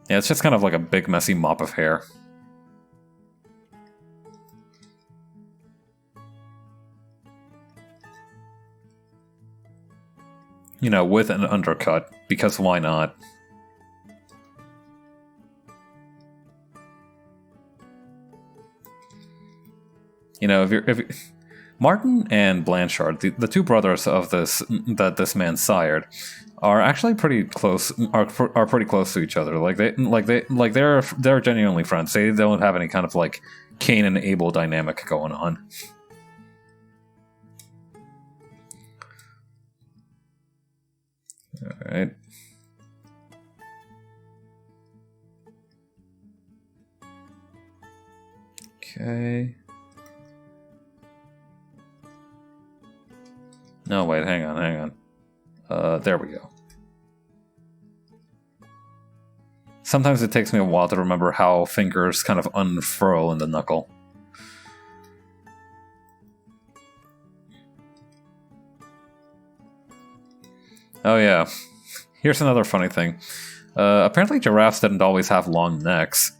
Yeah, it's just kind of like a big messy mop of hair. You know, with an undercut, because why not? You know, if Martin and Blanchard, the two brothers of this man sired, are actually pretty close. Are pretty close to each other. They're genuinely friends. They don't have any kind of like Cain and Abel dynamic going on. All right. Okay. No, wait, hang on. There we go. Sometimes it takes me a while to remember how fingers kind of unfurl in the knuckle. Oh yeah, here's another funny thing. Apparently giraffes didn't always have long necks.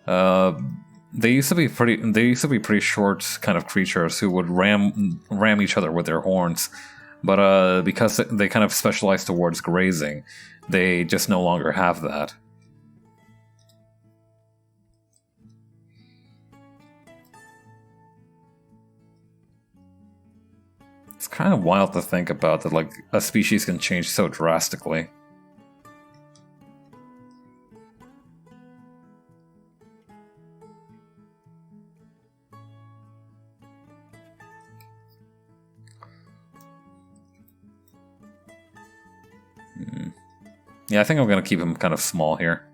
They used to be pretty short kind of creatures who would ram each other with their horns. But because they kind of specialize towards grazing, they just no longer have that. It's kind of wild to think about that, like, a species can change so drastically. Yeah, I think I'm going to keep him kind of small here.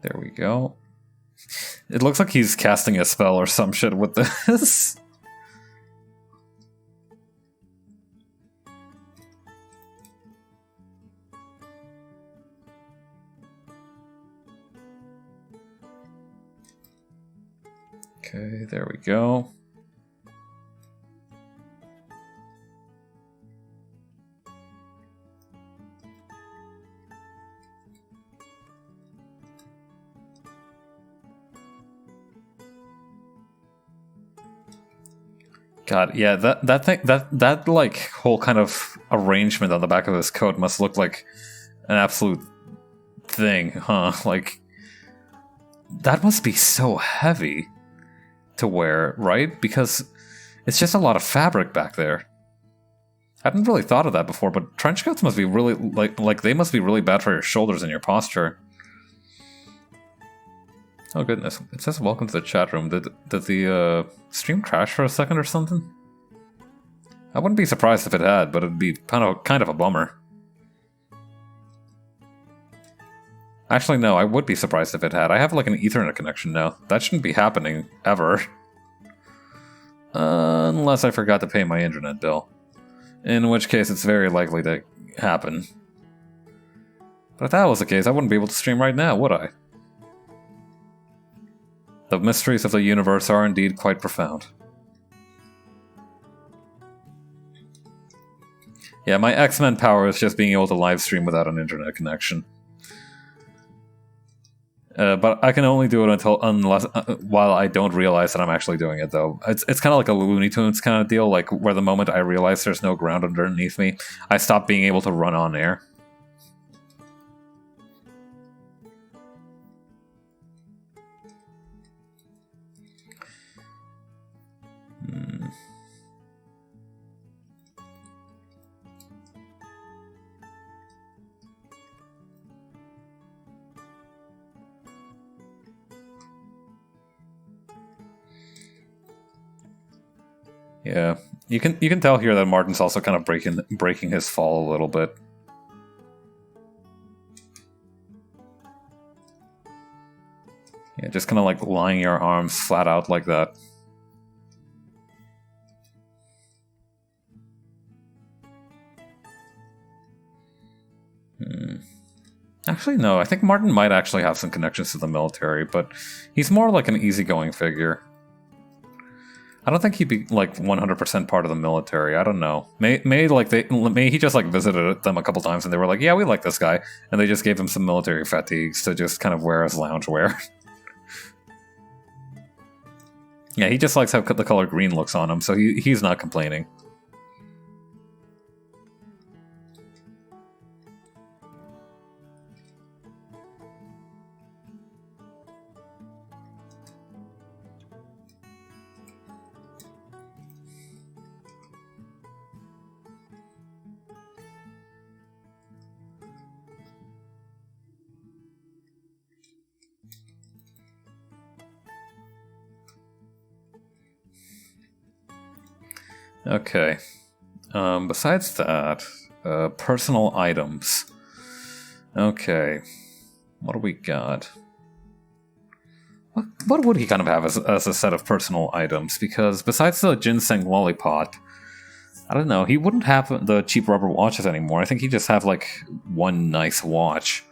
There we go. It looks like he's casting a spell or some shit with this. Okay, there we go. God, yeah, that like whole kind of arrangement on the back of his coat must look like an absolute thing, huh? Like, that must be so heavy to wear, right? Because it's just a lot of fabric back there. I hadn't really thought of that before, but trench coats must be really like they must be really bad for your shoulders and your posture. Oh goodness, it says welcome to the chat room. Did the stream crash for a second or something? I wouldn't be surprised if it had, but it'd be kind of a bummer. Actually, no, I would be surprised if it had. I have like an Ethernet connection now. That shouldn't be happening ever. Unless I forgot to pay my internet bill. In which case it's very likely to happen. But if that was the case, I wouldn't be able to stream right now, would I? The mysteries of the universe are indeed quite profound. Yeah, my X-Men power is just being able to live stream without an internet connection. But I can only do it while I don't realize that I'm actually doing it, though. It's kind of like a Looney Tunes kind of deal, like where the moment I realize there's no ground underneath me, I stop being able to run on air. Yeah, you can tell here that Martin's also kind of breaking his fall a little bit. Yeah, just kind of like lying your arms flat out like that. Actually, no, I think Martin might actually have some connections to the military, but he's more like an easygoing figure. I don't think he'd be like 100% part of the military. I don't know. May he just like visited them a couple times and they were like, yeah, we like this guy, and they just gave him some military fatigues to just kind of wear as loungewear. Yeah, he just likes how the color green looks on him, so he's not complaining. Okay. Besides that, personal items. Okay, what do we got? What would he kind of have as a set of personal items? Because besides the ginseng lollipop, I don't know, he wouldn't have the cheap rubber watches anymore. I think he'd just have, like, one nice watch.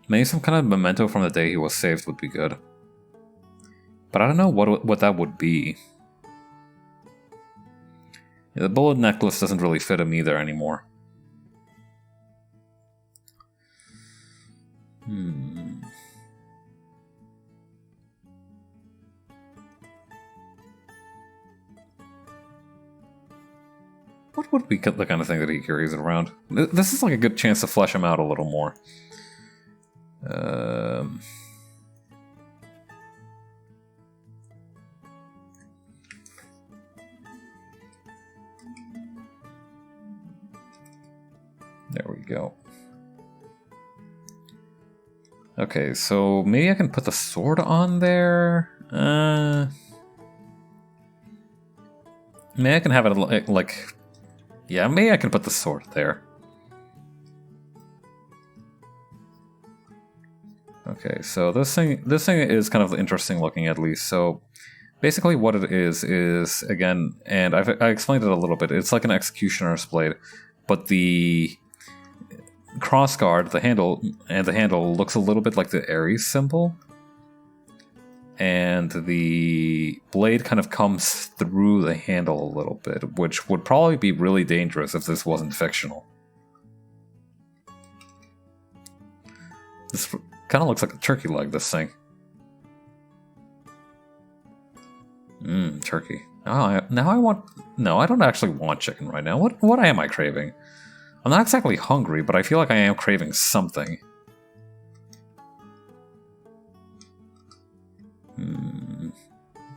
Maybe some kind of memento from the day he was saved would be good. But I don't know what that would be. Yeah, the bullet necklace doesn't really fit him either anymore. What would be the kind of thing that he carries around? This is like a good chance to flesh him out a little more. There we go. Okay, so maybe I can put the sword on there? Maybe I can have it like... Yeah, maybe I can put the sword there. Okay, so this thing is kind of interesting looking, at least. So basically what it is again, and I explained it a little bit, it's like an executioner's blade, but the crossguard, the handle looks a little bit like the Ares symbol. And the blade kind of comes through the handle a little bit, which would probably be really dangerous if this wasn't fictional. This kind of looks like a turkey leg, this thing. Turkey. Now I want... No, I don't actually want chicken right now. What am I craving? I'm not exactly hungry, but I feel like I am craving something.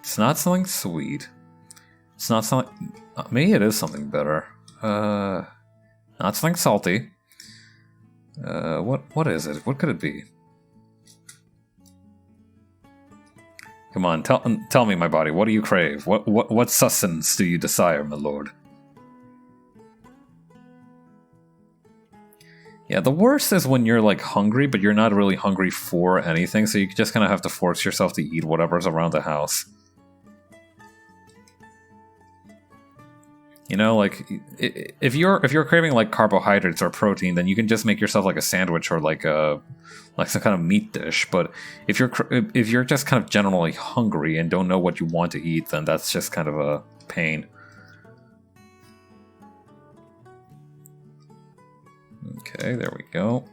It's not something sweet. It's not something... maybe it is something better. Not something salty. What is it? What could it be? Come on, tell me, my body. What do you crave? What sustenance do you desire, my lord? Yeah, the worst is when you're, like, hungry, but you're not really hungry for anything, so you just kind of have to force yourself to eat whatever's around the house. You know, like, if you're craving, like, carbohydrates or protein, then you can just make yourself, like, a sandwich or, like some kind of meat dish. But if you're just kind of generally hungry and don't know what you want to eat, then that's just kind of a pain. Okay, there we go.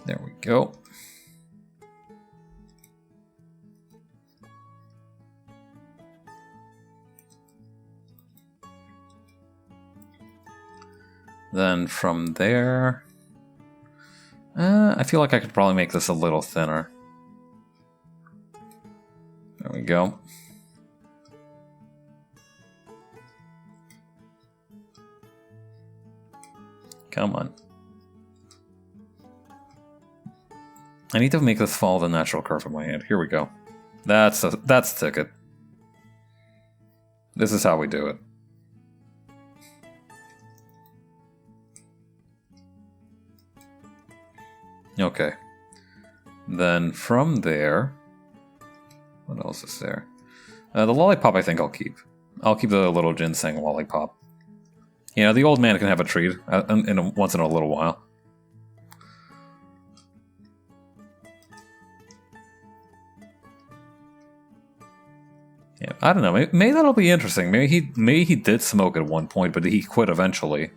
There we go. Then from there, I feel like I could probably make this a little thinner. There we go. Come on. I need to make this follow the natural curve of my hand. Here we go. That's the ticket. This is how we do it. Okay. Then from there... What else is there? The lollipop I think I'll keep. I'll keep the little ginseng lollipop. You know, the old man can have a treat once in a little while. Yeah, I don't know. Maybe that'll be interesting. Maybe he did smoke at one point, but he quit eventually.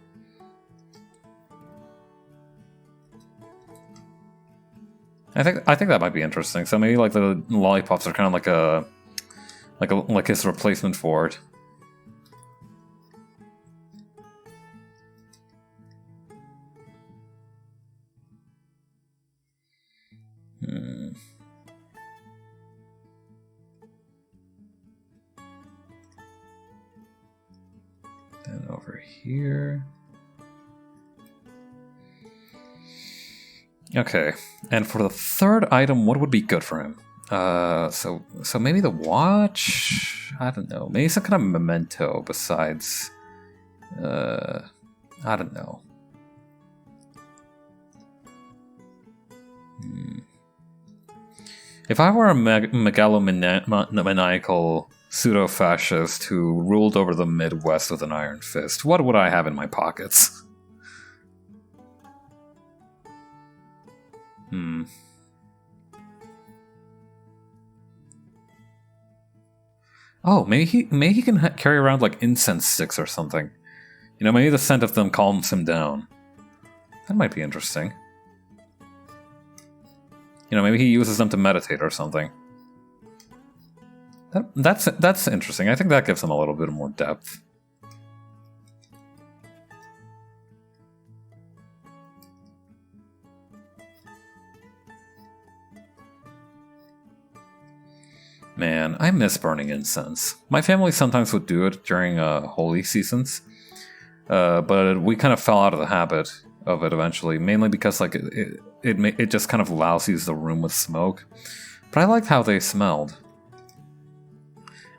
I think that might be interesting. So maybe like the lollipops are kind of like his replacement for it. Hmm. Then over here. Okay, and for the third item, what would be good for him? So maybe the watch? I don't know. Maybe some kind of memento besides... I don't know. If I were a megalomaniacal pseudo-fascist who ruled over the Midwest with an iron fist, what would I have in my pockets? Oh, maybe he can carry around like incense sticks or something. You know, maybe the scent of them calms him down. That might be interesting. You know, maybe he uses them to meditate or something. That's interesting. I think that gives him a little bit more depth. Man, I miss burning incense. My family sometimes would do it during holy seasons, but we kind of fell out of the habit of it eventually, mainly because like it just kind of lousies the room with smoke. But I liked how they smelled.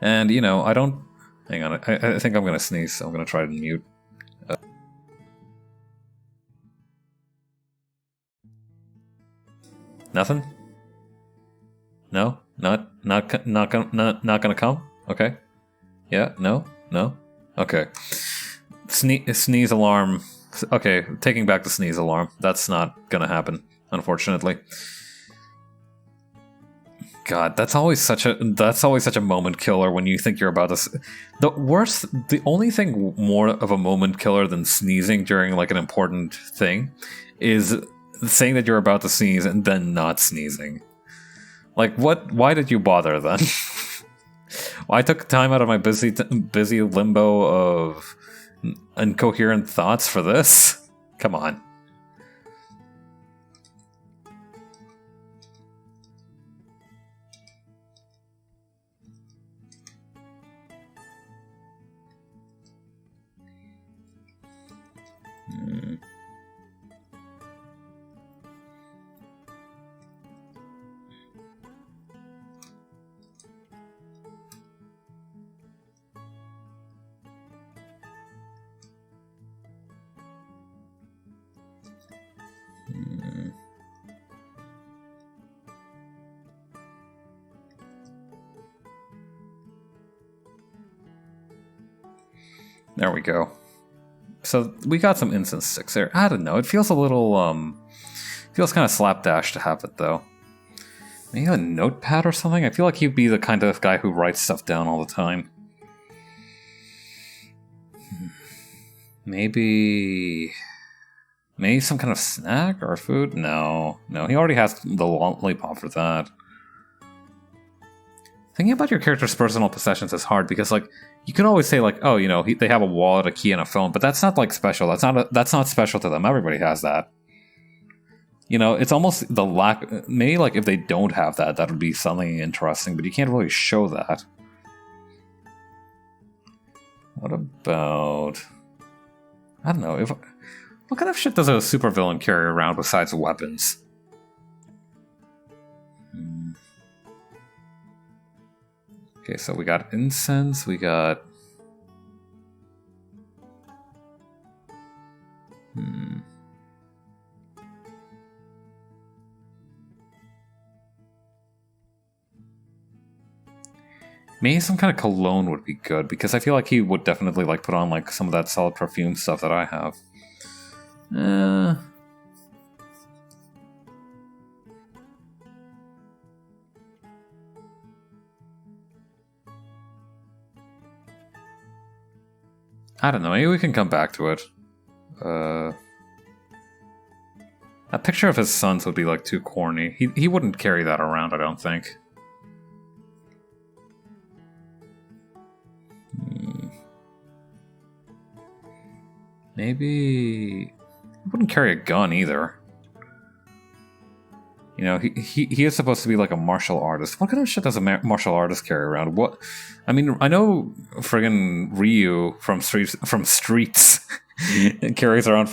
And, you know, I don't... Hang on, I think I'm going to sneeze, so I'm going to try to mute. Nothing? No? Not gonna come? Okay. Yeah, no? Okay. Sneeze alarm. Okay, taking back the sneeze alarm. That's not gonna happen, unfortunately. God, that's always such a moment killer when you think you're about to... The only thing more of a moment killer than sneezing during like an important thing is saying that you're about to sneeze and then not sneezing. Like, what? Why did you bother then? Well, I took time out of my busy limbo of incoherent thoughts for this? Come on. There we go. So we got some incense sticks there. I don't know. It feels a little, feels kind of slapdash to have it, though. Maybe a notepad or something? I feel like he'd be the kind of guy who writes stuff down all the time. Maybe some kind of snack or food? No, he already has the lollipop for that. Thinking about your character's personal possessions is hard because, like, you can always say, like, oh, you know, they have a wallet, a key, and a phone, but that's not, like, special. That's not special to them. Everybody has that. You know, it's almost the lack... Maybe, like, if they don't have that, that would be something interesting, but you can't really show that. What about... I don't know. What kind of shit does a supervillain carry around besides weapons? Okay, so we got incense, we got... Maybe some kind of cologne would be good, because I feel like he would definitely like put on like some of that solid perfume stuff that I have. I don't know, maybe we can come back to it. A picture of his sons would be like too corny. He wouldn't carry that around, I don't think. Maybe... I wouldn't carry a gun either. You know, he is supposed to be like a martial artist. What kind of shit does a martial artist carry around? What? I mean, I know friggin' Ryu from Streets carries around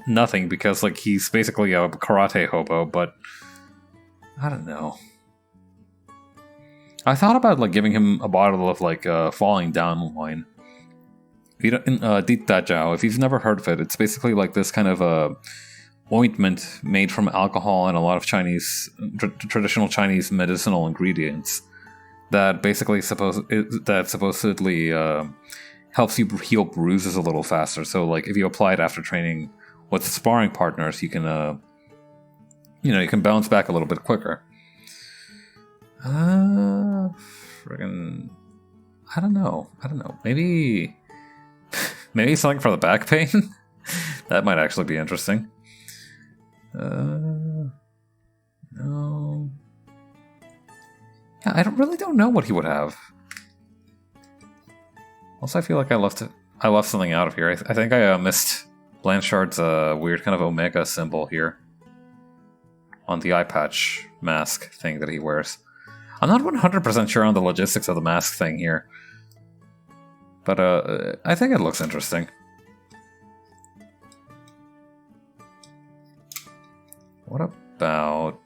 nothing because like he's basically a karate hobo. But I don't know. I thought about like giving him a bottle of like falling down wine. If you don't, Dit Da Jiao, if you've never heard of it, it's basically like this kind of ointment made from alcohol and a lot of Chinese traditional Chinese medicinal ingredients that basically supposedly helps you heal bruises a little faster. So like if you apply it after training with sparring partners, you can you can bounce back a little bit quicker. Friggin', I don't know. Maybe something for the back pain. That might actually be interesting. No. Yeah, I really don't know what he would have. Also, I feel like I left something out of here. I think I missed Blanchard's weird kind of Omega symbol here on the eye patch mask thing that he wears. I'm not 100% sure on the logistics of the mask thing here, but I think it looks interesting. What about...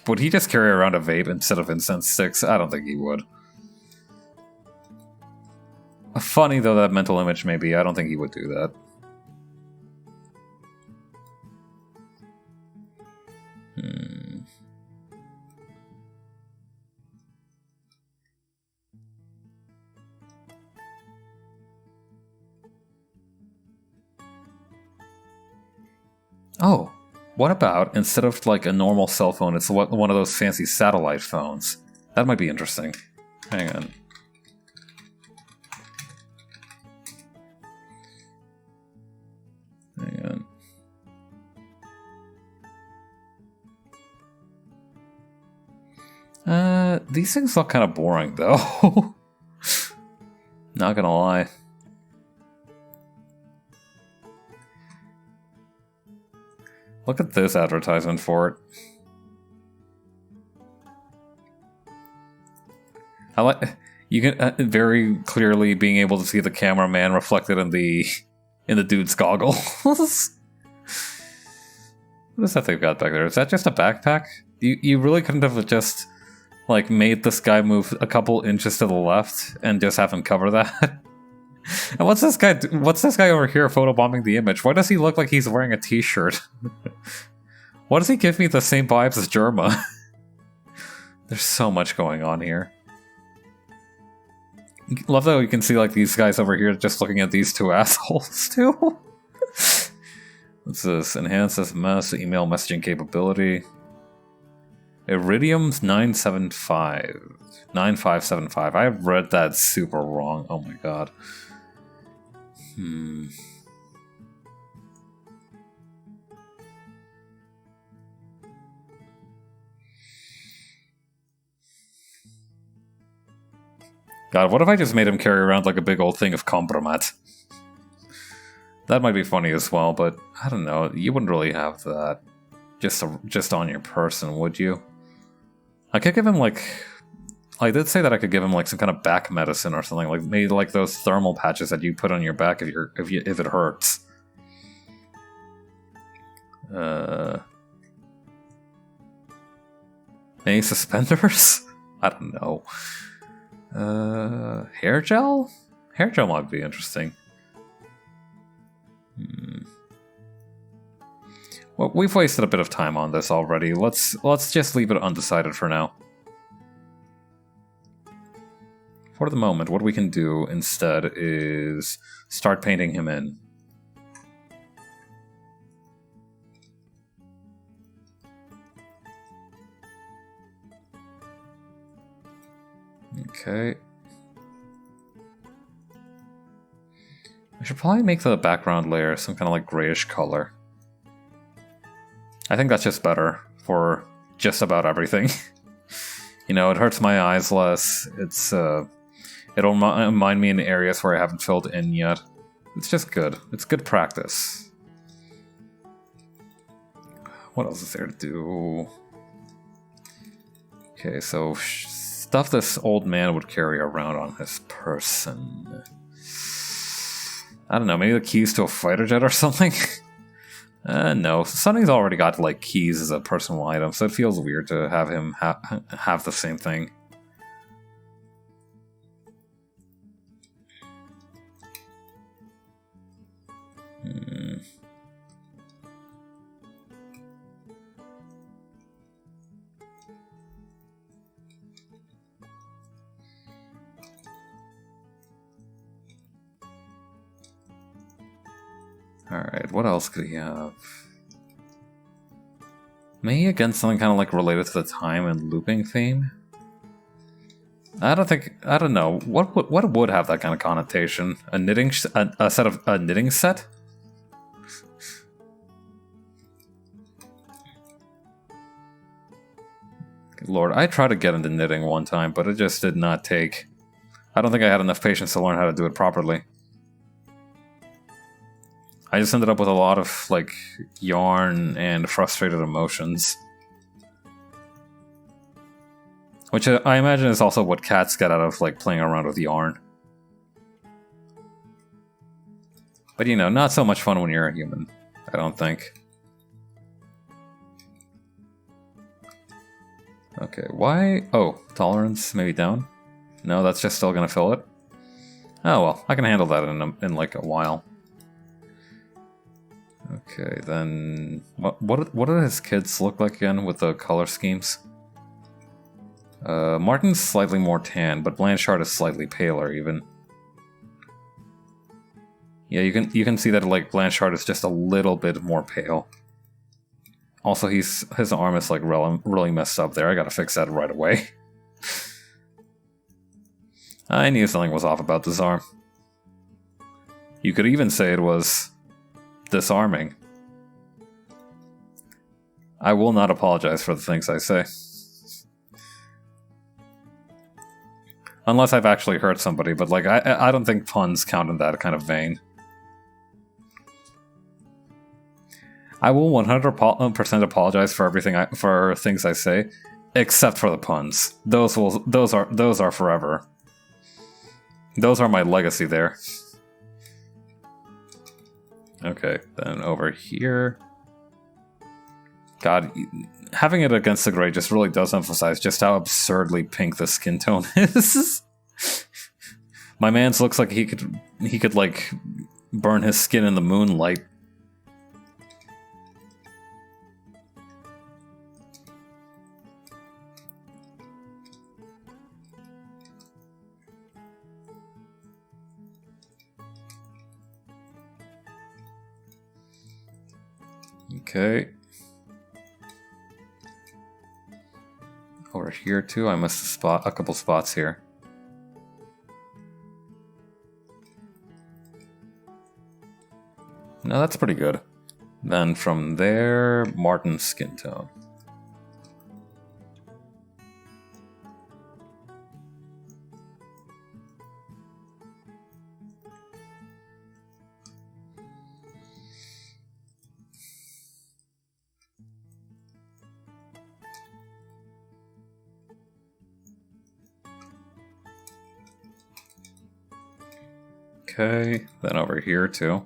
Would he just carry around a vape instead of incense sticks? I don't think he would. Funny though that mental image may be, I don't think he would do that. Oh, what about, instead of like a normal cell phone, it's one of those fancy satellite phones? That might be interesting. Hang on. Hang on. These things look kind of boring though. Not gonna lie. Look at this advertisement for it. I like you can very clearly being able to see the cameraman reflected in the dude's goggles. What is that they've got back there? Is that just a backpack? You really couldn't have just like made this guy move a couple inches to the left and just have him cover that? And what's this guy over here photobombing the image? Why does he look like he's wearing a t-shirt? Why does he give me the same vibes as Germa? There's so much going on here. Love though you can see like these guys over here just looking at these two assholes too. What's this? Enhance SMS email messaging capability. Iridium's 9575. I read that super wrong. Oh my god. God, what if I just made him carry around like a big old thing of compromat? That might be funny as well, but I don't know. You wouldn't really have that just on your person, would you? I could give him like... I did say that I could give him like some kind of back medicine or something, like maybe like those thermal patches that you put on your back if it hurts. Any suspenders? I don't know. Hair gel? Hair gel might be interesting. Well, we've wasted a bit of time on this already. Let's just leave it undecided for now. For the moment, what we can do instead is start painting him in. Okay. I should probably make the background layer some kind of like grayish color. I think that's just better for just about everything. You know, it hurts my eyes less. It'll remind me in areas where I haven't filled in yet. It's just good. It's good practice. What else is there to do? Okay, so stuff this old man would carry around on his person. I don't know, maybe the keys to a fighter jet or something? No, Sonny's already got, like, keys as a personal item, so it feels weird to have him have the same thing. Alright, what else could he have? Maybe again something kind of like related to the time and looping theme? I don't know. What would have that kind of connotation? A knitting a knitting set? Lord, I tried to get into knitting one time, but it just did not take. I don't think I had enough patience to learn how to do it properly. I just ended up with a lot of, like, yarn and frustrated emotions. Which I imagine is also what cats get out of, like, playing around with yarn. But, you know, not so much fun when you're a human, I don't think. Okay, why? Oh, tolerance, maybe down? No, that's just still gonna fill it? Oh well, I can handle that in like a while. Okay, then what do his kids look like again with the color schemes? Martin's slightly more tan, but Blanchard is slightly paler even. Yeah, you can see that like Blanchard is just a little bit more pale. Also, his arm is like really messed up there. I gotta fix that right away. I knew something was off about this arm. You could even say it was disarming. I will not apologize for the things I say. Unless I've actually hurt somebody, but like I don't think puns count in that kind of vein. I will 100% apologize for everything for things I say, except for the puns. Those are forever. Those are my legacy there. Okay, then over here. God, having it against the gray just really does emphasize just how absurdly pink the skin tone is. My man's looks like he could like burn his skin in the moonlight. Okay. Over here too, I must spot a couple spots here. No, that's pretty good. Then from there, Martin's skin tone. Okay, then over here too.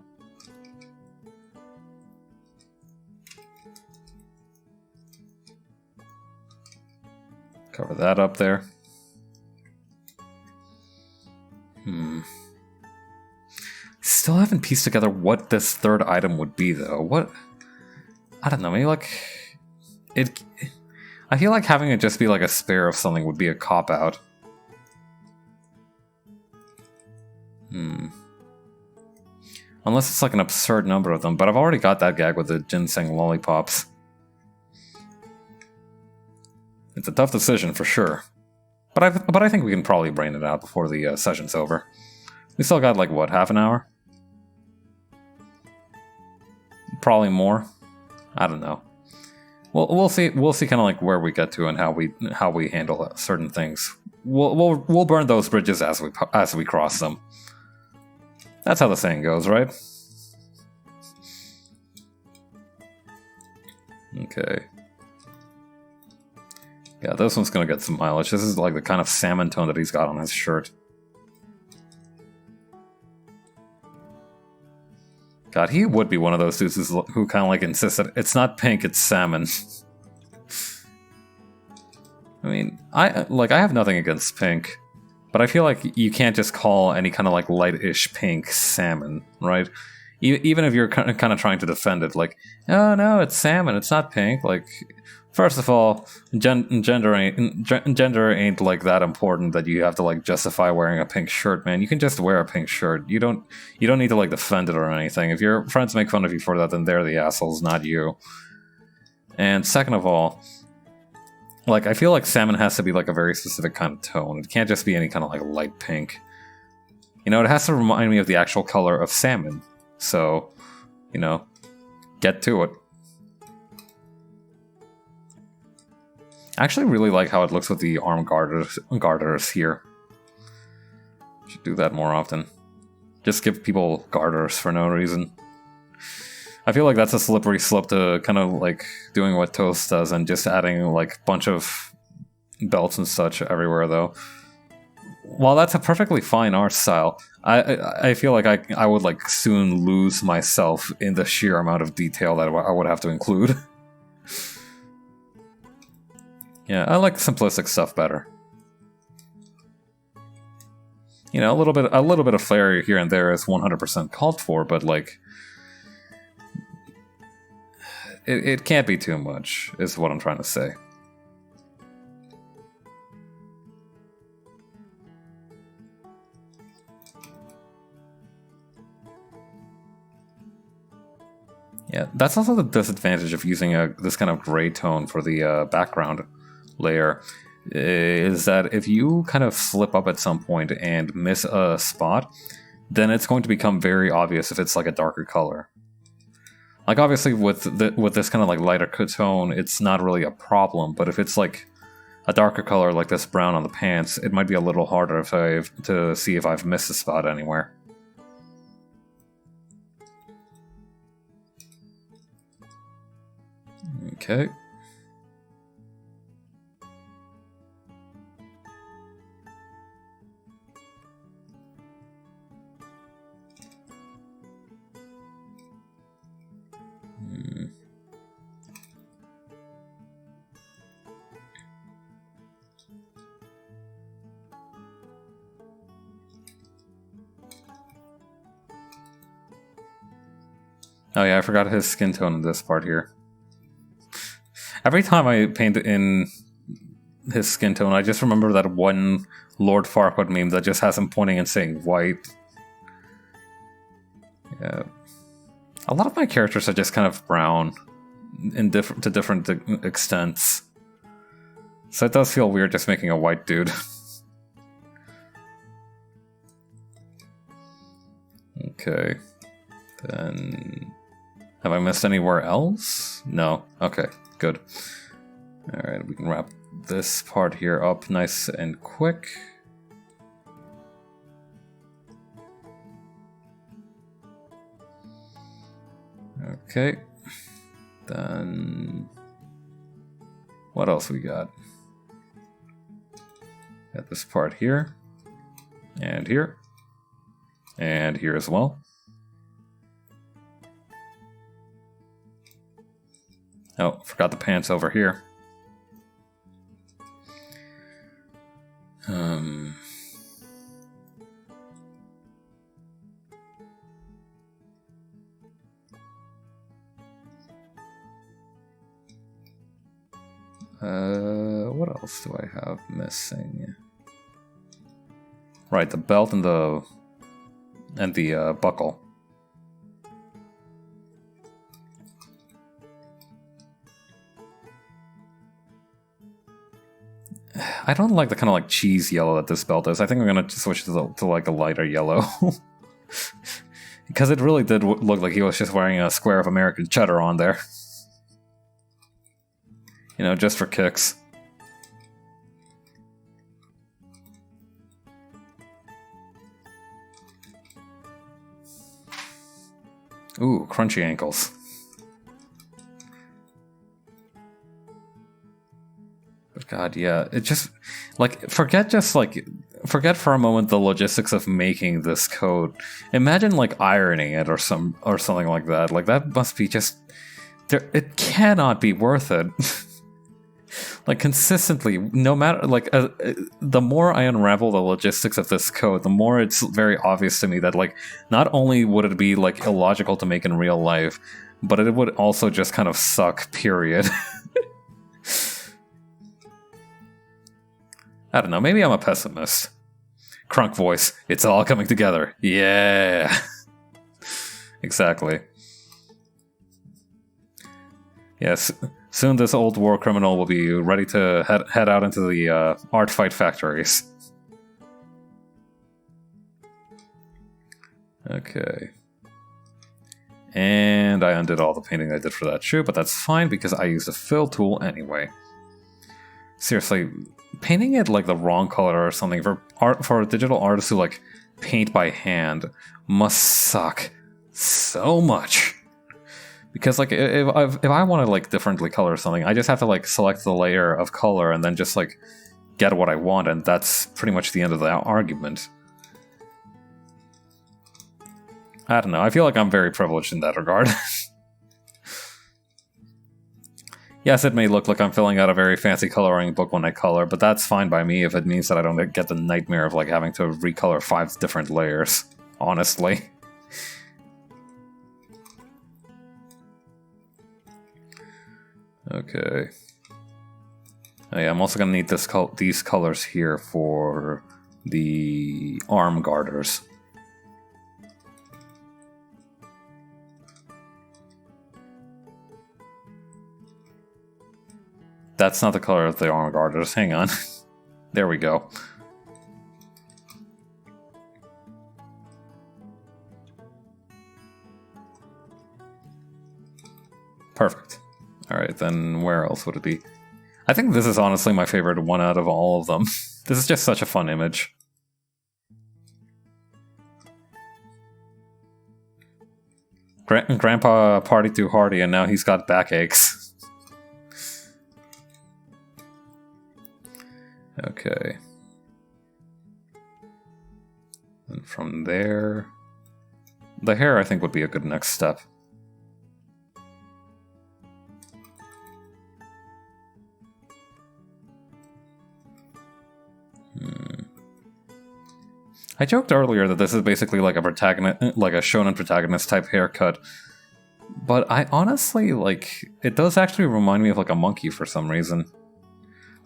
Cover that up there. Still haven't pieced together what this third item would be though. What? I don't know, maybe like... I feel like having it just be like a spare of something would be a cop-out. Unless it's like an absurd number of them, but I've already got that gag with the ginseng lollipops. It's a tough decision for sure. But I think we can probably brain it out before the session's over. We still got like what, half an hour? Probably more. I don't know. Well, we'll see kind of like where we get to and how we handle certain things. We'll burn those bridges as we cross them. That's how the saying goes, right? Okay. Yeah, this one's gonna get some mileage. This is like the kind of salmon tone that he's got on his shirt. God, he would be one of those dudes who kind of like insists that it's not pink, it's salmon. I mean, I have nothing against pink, but I feel like you can't just call any kind of like light-ish pink salmon, right? Even if you're kind of trying to defend it, like, oh no, it's salmon, it's not pink. Like, first of all, gender ain't like that important that you have to like justify wearing a pink shirt, man. You can just wear a pink shirt. You don't need to like defend it or anything. If your friends make fun of you for that, then they're the assholes, not you. And second of all, like, I feel like salmon has to be like a very specific kind of tone. It can't just be any kind of like light pink. You know, it has to remind me of the actual color of salmon. So, you know, get to it. I actually really like how it looks with the arm garters here. Should do that more often. Just give people garters for no reason. I feel like that's a slippery slope to kind of like doing what Toast does and just adding like a bunch of belts and such everywhere, though. While that's a perfectly fine art style, I feel like I would like soon lose myself in the sheer amount of detail that I would have to include. Yeah, I like simplistic stuff better. You know, a little bit of flair here and there is 100% called for, but like, it can't be too much, is what I'm trying to say. Yeah, that's also the disadvantage of using this kind of gray tone for the background layer, is that if you kind of slip up at some point and miss a spot, then it's going to become very obvious if it's like a darker color. Like, obviously with this kind of like lighter tone, it's not really a problem, but if it's like a darker color like this brown on the pants, it might be a little harder to see if I've missed a spot anywhere. Okay. Oh yeah, I forgot his skin tone in this part here. Every time I paint in his skin tone, I just remember that one Lord Farquaad meme that just has him pointing and saying white. Yeah. A lot of my characters are just kind of brown to different extents. So it does feel weird just making a white dude. Okay. Then... have I missed anywhere else? No. Okay, good. Alright, we can wrap this part here up nice and quick. Okay. Then... what else we got? Got this part here. And here. And here as well. Oh, forgot the pants over here. What else do I have missing? Right, the belt and the buckle. I don't like the kind of like cheese yellow that this belt is. I think I'm gonna switch to like a lighter yellow. Because it really did look like he was just wearing a square of American cheddar on there. You know, just for kicks. Ooh, crunchy ankles. God, yeah. It just, like, forget for a moment the logistics of making this coat. Imagine, like, ironing it or something like that. Like, that must be just, it cannot be worth it. Like, consistently, no matter, like, the more I unravel the logistics of this code, the more it's very obvious to me that, like, not only would it be, like, illogical to make in real life, but it would also just kind of suck, period. I don't know, maybe I'm a pessimist. Crunk voice, it's all coming together. Yeah! Exactly. Yes, soon this old war criminal will be ready to head out into the art fight factories. Okay. And I undid all the painting I did for that shoe, but that's fine because I used a fill tool anyway. Seriously, painting it like the wrong color or something for a digital artist who like paint by hand must suck so much. Because like if I want to like differently color something, I just have to like select the layer of color and then just like get what I want, and that's pretty much the end of the argument. I don't know, I feel like I'm very privileged in that regard. Yes, it may look like I'm filling out a very fancy coloring book when I color, but that's fine by me if it means that I don't get the nightmare of like having to recolor 5 different layers, honestly. Okay. Oh, yeah, I'm also gonna need these colors here for the arm garters. That's not the color of the arm garters. Hang on. There we go. Perfect. Alright, then where else would it be? I think this is honestly my favorite one out of all of them. This is just such a fun image. Grandpa partied too hardy and now he's got backaches. Okay. And from there... The hair, I think, would be a good next step. I joked earlier that this is basically like a protagonist, like a shonen protagonist type haircut. But I honestly, like, it does actually remind me of like a monkey for some reason.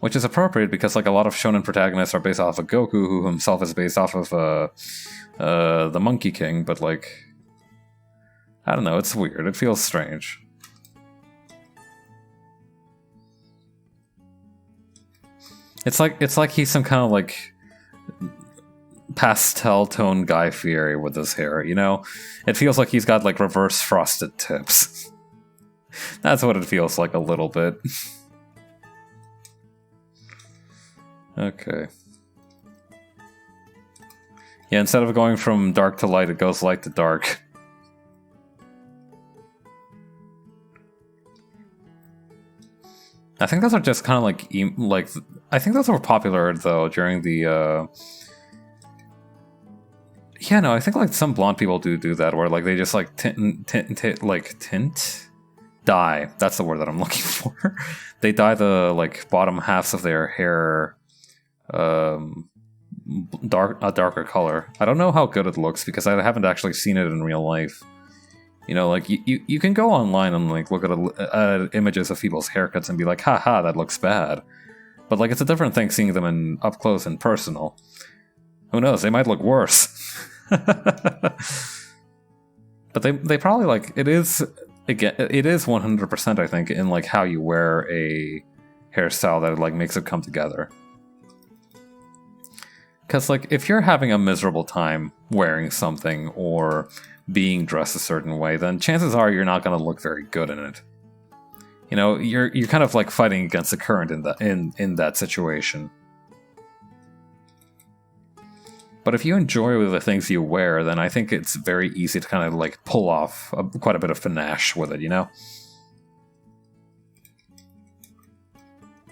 Which is appropriate because like a lot of shonen protagonists are based off of Goku, who himself is based off of the Monkey King, but like, I don't know, it's weird, it feels strange. It's like he's some kind of like pastel tone Guy Fieri with his hair, you know? It feels like he's got like reverse frosted tips. That's what it feels like a little bit. Okay. Yeah, instead of going from dark to light, it goes light to dark. I think those are just kind of like I think those were popular though during the yeah, no, I think like some blonde people do that where like they just like dye. That's the word that I'm looking for. They dye the like bottom halves of their hair a darker color. I don't know how good it looks because I haven't actually seen it in real life. You know, like you can go online and like look at images of people's haircuts and be like, haha, that looks bad. But like it's a different thing seeing them in up close and personal. Who knows? They might look worse. But they probably like it is 100% I think in like how you wear a hairstyle that like makes it come together. Because like if you're having a miserable time wearing something or being dressed a certain way, then chances are you're not going to look very good in it. You know, you're kind of like fighting against the current in that situation. But if you enjoy the things you wear, then I think it's very easy to kind of like pull off quite a bit of panache with it, you know?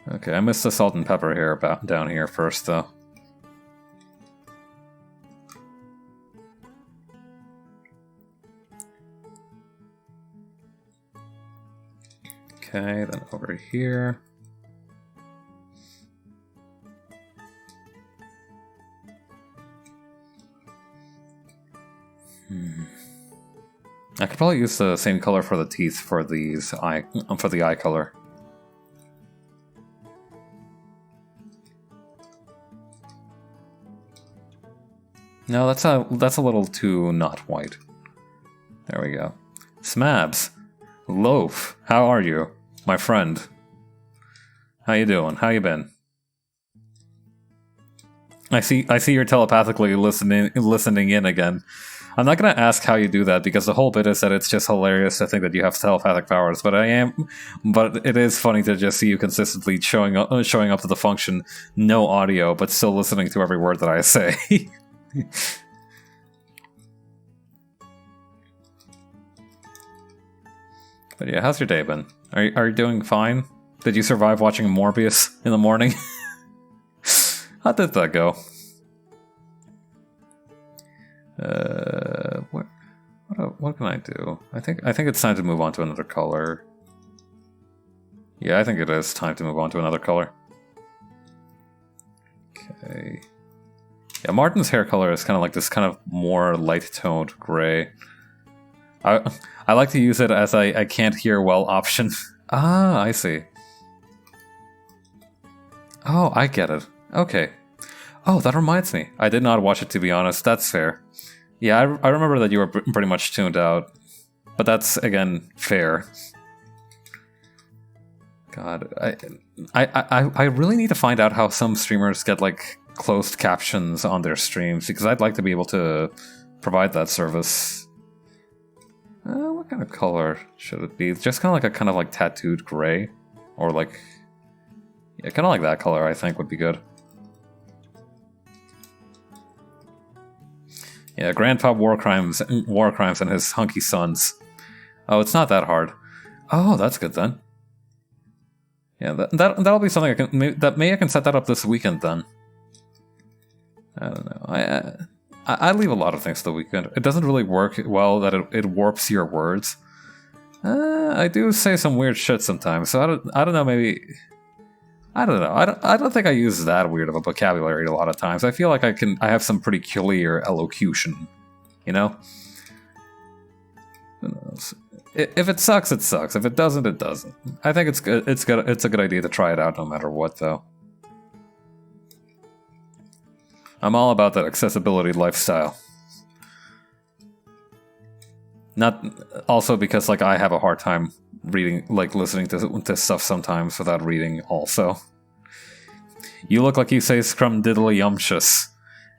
Okay, I missed the salt and pepper here about down here first, though. Okay, then over here. I could probably use the same color for the teeth for these for the eye color. No, that's a little too not white. There we go. Smabs, Loaf, how are you, my friend? How you doing? How you been? I see you're telepathically listening in again. I'm not gonna ask how you do that because the whole bit is that it's just hilarious to think that you have telepathic powers. But it is funny to just see you consistently showing up to the function, no audio, but still listening to every word that I say. But yeah, how's your day been? Are you doing fine? Did you survive watching Morbius in the morning? How did that go? What can I do? I think it's time to move on to another color. Yeah, I think it is time to move on to another color. Okay. Yeah, Martin's hair color is kind of like this kind of more light-toned gray. I like to use it as I can't hear well option. Ah, I see. Oh, I get it. Okay. Oh, that reminds me. I did not watch it, to be honest. That's fair. Yeah, I remember that you were pretty much tuned out. But that's, again, fair. God, I really need to find out how some streamers get, like, closed captions on their streams, because I'd like to be able to provide that service. What kind of color should it be? Just kind of like tattooed gray? Or like... Yeah, kind of like that color, I think, would be good. Yeah, Grandpa War Crimes and his hunky sons. Oh, it's not that hard. Oh, that's good then. Yeah, that'll be something I can set that up this weekend then. I don't know. I leave a lot of things to the weekend. It doesn't really work well that it warps your words. I do say some weird shit sometimes, so I don't know, maybe... I don't know. I don't think I use that weird of a vocabulary a lot of times. I feel like I have some pretty clear elocution, you know? Who knows? If it sucks, it sucks. If it doesn't, it doesn't. I think it's good. It's a good idea to try it out no matter what, though. I'm all about that accessibility lifestyle. Not also because like I have a hard time reading, like listening to stuff sometimes without reading also. You look like you say scrumdiddlyumptious.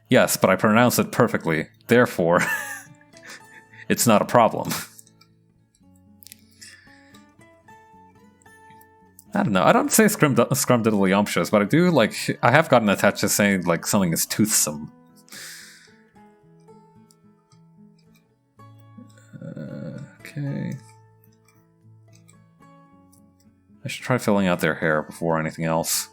Yes, but I pronounce it perfectly. Therefore, it's not a problem. I don't know. I don't say scrumdiddlyumptious, but I do like... I have gotten attached to saying like something is toothsome. Okay. I should try filling out their hair before anything else.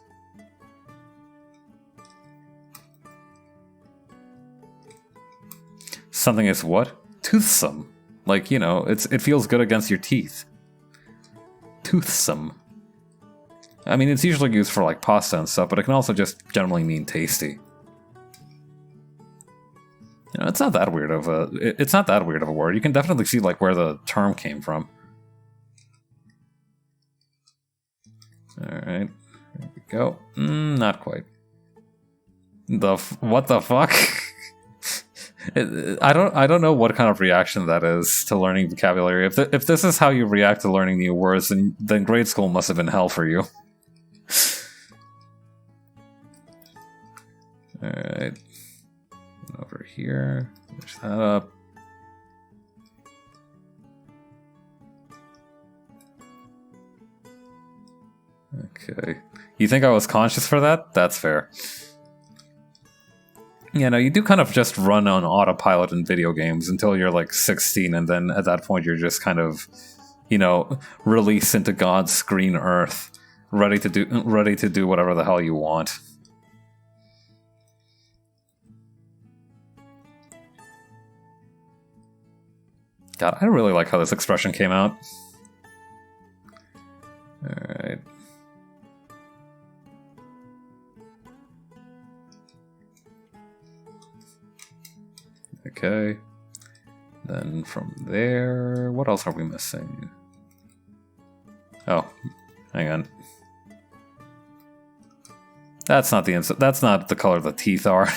Something is what? Toothsome. Like, you know, it feels good against your teeth. Toothsome. I mean, it's usually used for like pasta and stuff, but it can also just generally mean tasty. You know, it's not that weird of a word. You can definitely see like where the term came from. All right, there we go. Not quite. What the fuck? I don't know what kind of reaction that is to learning vocabulary. If this is how you react to learning new words, then grade school must have been hell for you. All right, over here. Finish that up. Okay. You think I was conscious for that? That's fair. Yeah, no, you do kind of just run on autopilot in video games until you're like 16, and then at that point you're just kind of, you know, released into God's green earth, ready to do whatever the hell you want. God, I really like how this expression came out. Alright. Okay. Then from there, what else are we missing? Oh, hang on. That's not the that's not the color the teeth are.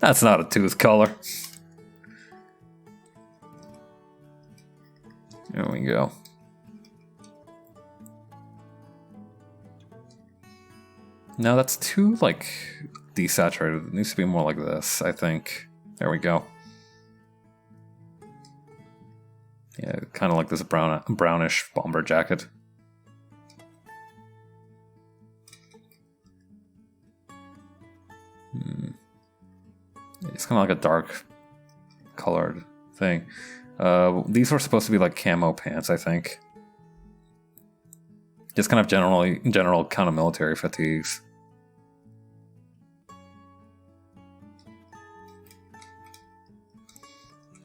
That's not a tooth color. There we go. No, that's too, like, desaturated. It needs to be more like this, I think. There we go. Yeah, kind of like this brownish bomber jacket. It's kind of like a dark colored thing. These were supposed to be like camo pants, I think. Just kind of general kind of military fatigues.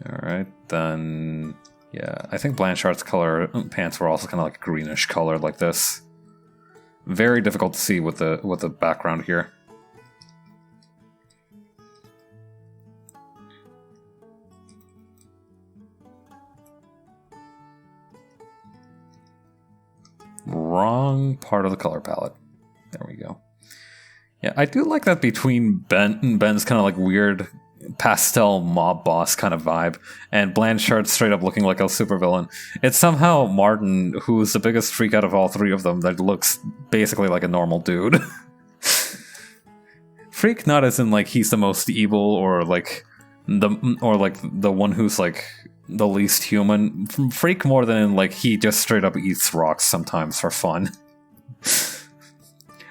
Alright, then yeah, I think Blanchard's color pants were also kind of like greenish colored like this. Very difficult to see with the background here. Wrong part of the color palette. There we go. Yeah, I do like that between Ben's kind of like weird pastel mob boss kind of vibe and Blanchard straight up looking like a supervillain. It's somehow Martin, who's the biggest freak out of all three of them, that looks basically like a normal dude. Freak not as in like he's the most evil or like the one who's like the least human. Freak more than in like he just straight up eats rocks sometimes for fun.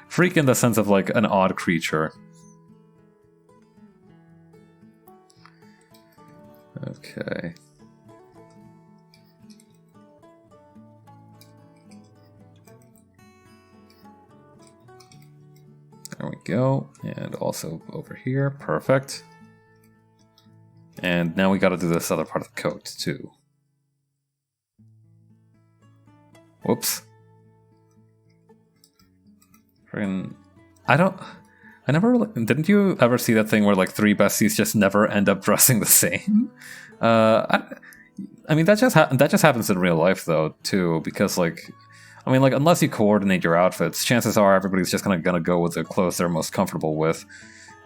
Freak in the sense of like an odd creature. Okay. There we go. And also over here. Perfect. And now we gotta do this other part of the coat, too. Whoops. Friggin'... I never... Didn't you ever see that thing where, like, three besties just never end up dressing the same? I mean, that just happens in real life, though, too, because, like... I mean, like, unless you coordinate your outfits, chances are everybody's just kind of gonna go with the clothes they're most comfortable with.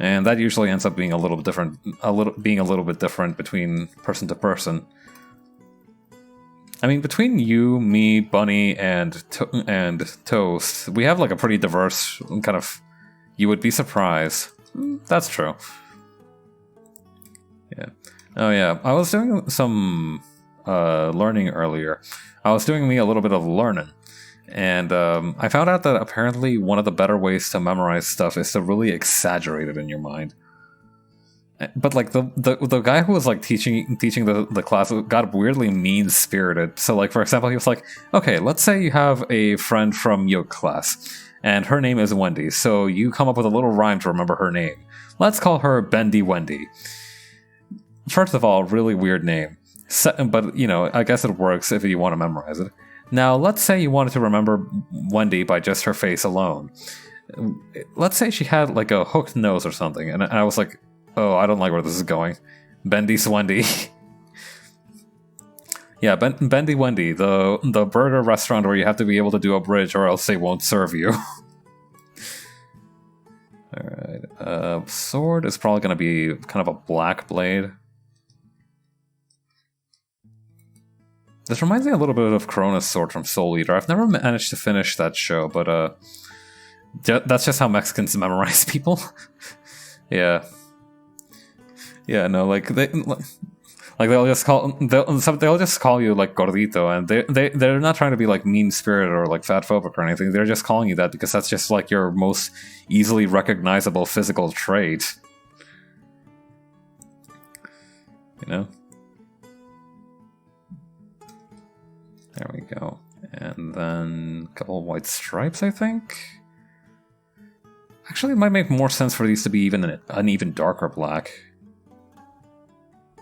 And that usually ends up being a little bit different between person to person. I mean, between you, me, Bunny, and Toast, we have like a pretty diverse kind of. You would be surprised. That's true. Yeah. Oh yeah. I was doing some learning earlier. I was doing me a little bit of learning. And I found out that apparently one of the better ways to memorize stuff is to really exaggerate it in your mind. But like the guy who was like teaching the class got weirdly mean-spirited. So like for example, he was like, okay, let's say you have a friend from your class, and her name is Wendy. So you come up with a little rhyme to remember her name. Let's call her Bendy Wendy. First of all, really weird name. But you know, I guess it works if you want to memorize it. Now, let's say you wanted to remember Wendy by just her face alone. Let's say she had like a hooked nose or something, and I was like, oh, I don't like where this is going. Bendy's Wendy. Yeah, Bendy Wendy, the burger restaurant where you have to be able to do a bridge or else they won't serve you. Alright, sword is probably going to be kind of a black blade. This reminds me a little bit of Corona's sword from Soul Eater. I've never managed to finish that show, but that's just how Mexicans memorize people. Yeah. Yeah, no, like they'll just call you like gordito, and they're not trying to be like mean-spirited or like fatphobic or anything. They're just calling you that because that's just like your most easily recognizable physical trait. You know? There we go. And And then a couple of white stripes, I think. Actually, it might make more sense for these to be even an even darker black.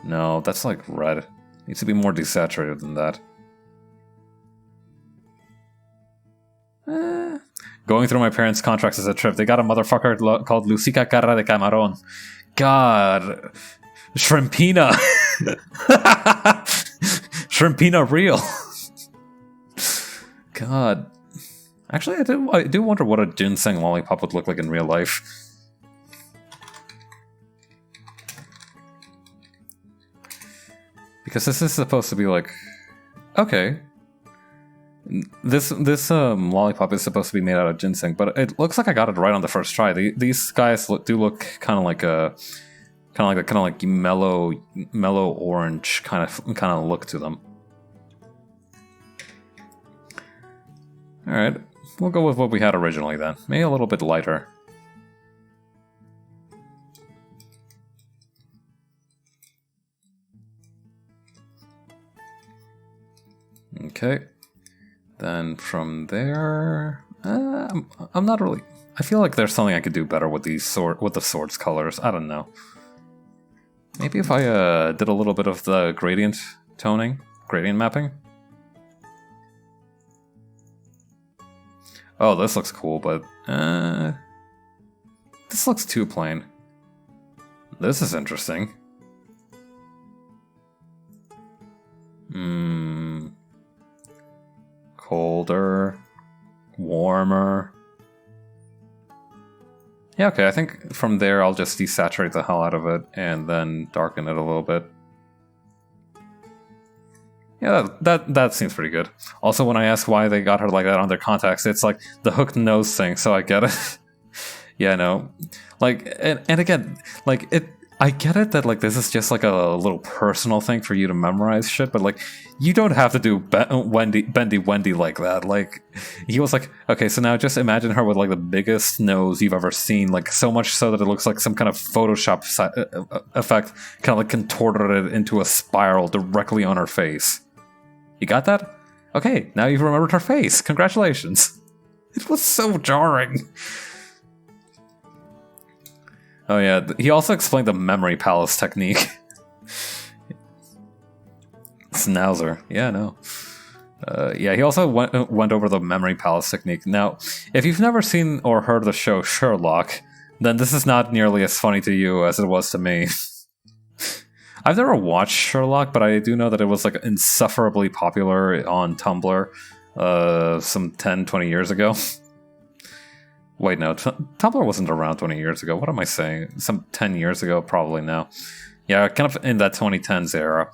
No, that's like red. It needs to be more desaturated than that. Going through my parents' contracts as a trip, they got a motherfucker called Lucica Carra de Camarón. God. Shrimpina. Shrimpina real. God. Actually, I do wonder what a ginseng lollipop would look like in real life. Because this is supposed to be like... Okay. This lollipop is supposed to be made out of ginseng, but it looks like I got it right on the first try. These guys do look kind of like a... Kind of like mellow orange kind of look to them. Alright, we'll go with what we had originally then. Maybe a little bit lighter. Okay. Then from there... I'm not really... I feel like there's something I could do better with the swords colors. I don't know. Maybe if I did a little bit of the gradient toning, gradient mapping. Oh, this looks cool, but this looks too plain. This is interesting. Colder, warmer. Yeah, okay, I think from there I'll just desaturate the hell out of it and then darken it a little bit. Yeah, that seems pretty good. Also, when I ask why they got her like that on their contacts, it's like the hooked nose thing, so I get it. Yeah, no. Like, and again, like, I get it that, like, this is just, like, a little personal thing for you to memorize shit, but, like, you don't have to do Bendy Wendy like that. Like, he was like, okay, so now just imagine her with, like, the biggest nose you've ever seen, like, so much so that it looks like some kind of Photoshop effect kind of, like, contorted it into a spiral directly on her face. You got that? Okay, now you've remembered her face. Congratulations. It was so jarring. Oh yeah, he also explained the memory palace technique. Snauzer. Yeah, no. Yeah, he also went over the memory palace technique. Now, if you've never seen or heard the show Sherlock, then this is not nearly as funny to you as it was to me. I've never watched Sherlock, but I do know that it was like insufferably popular on Tumblr some 10, 20 years ago. Wait, no, Tumblr wasn't around 20 years ago. What am I saying? Some 10 years ago, probably now. Yeah, kind of in that 2010s era.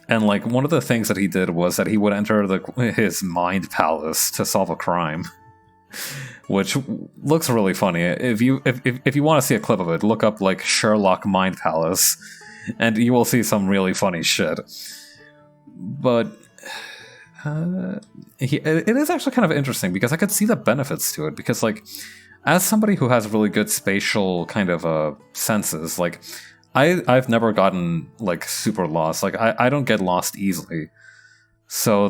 And, like, one of the things that he did was that he would enter his mind palace to solve a crime. Which looks really funny. If you want to see a clip of it, look up, like, Sherlock Mind Palace, and you will see some really funny shit. But... it is actually kind of interesting because I could see the benefits to it because, like, as somebody who has really good spatial kind of senses, like, I've never gotten, like, super lost. Like, I don't get lost easily. So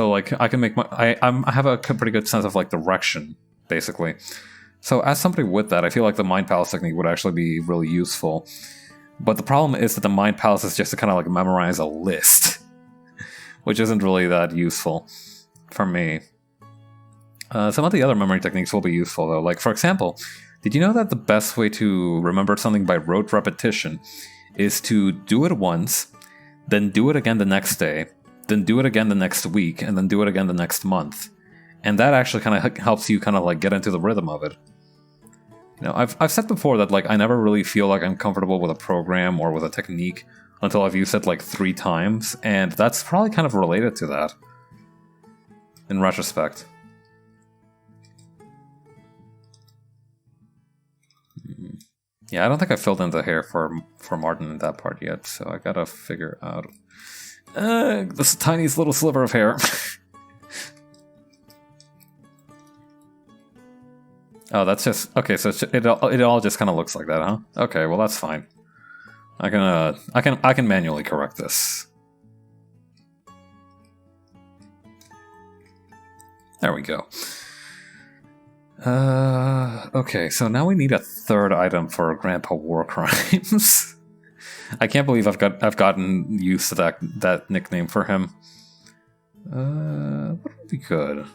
like, I can make I have a pretty good sense of, like, direction, basically. So as somebody with that, I feel like the Mind Palace technique would actually be really useful. But the problem is that the Mind Palace is just to kind of, like, memorize a list. Which isn't really that useful for me. Some of the other memory techniques will be useful, though. Like, for example, did you know that the best way to remember something by rote repetition is to do it once, then do it again the next day, then do it again the next week, and then do it again the next month? And that actually kind of helps you kind of, like, get into the rhythm of it. You know, I've said before that, like, I never really feel like I'm comfortable with a program or with a technique until I've used it like 3 times, and that's probably kind of related to that, in retrospect. Yeah, I don't think I filled in the hair for Martin in that part yet, so I gotta figure out this tiniest little sliver of hair. Oh, that's just okay. So it all just kind of looks like that, huh? Okay, well that's fine. I can manually correct this. There we go. Okay, so now we need a third item for Grandpa War Crimes. I can't believe I've gotten used to that nickname for him. What would be good?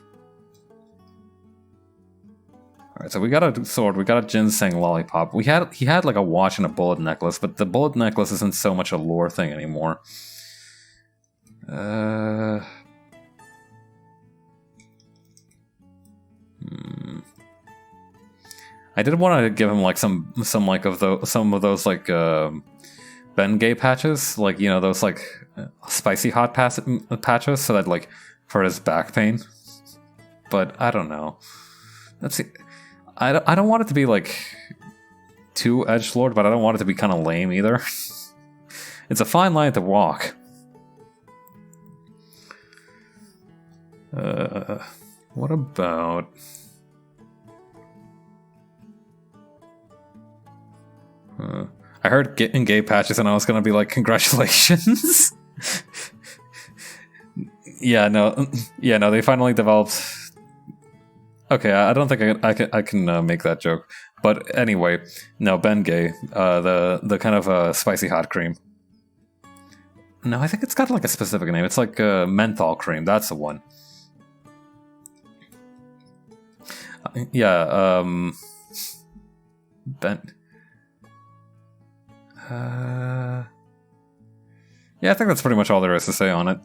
Alright, so we got a sword, we got a ginseng lollipop. He had like a watch and a bullet necklace, but the bullet necklace isn't so much a lore thing anymore. I did want to give him like some of those like Bengay patches, like, you know, those like spicy hot patches, so that like for his back pain. But I don't know. Let's see. I don't want it to be like too edgelord, but I don't want it to be kind of lame either. It's a fine line to walk. What about? I heard getting gay patches and I was gonna be like, congratulations. No, they finally developed. Okay, I don't think I can make that joke, but anyway, no, Bengay, the kind of spicy hot cream. No, I think it's got like a specific name. It's like menthol cream. That's the one. Yeah, yeah, I think that's pretty much all there is to say on it.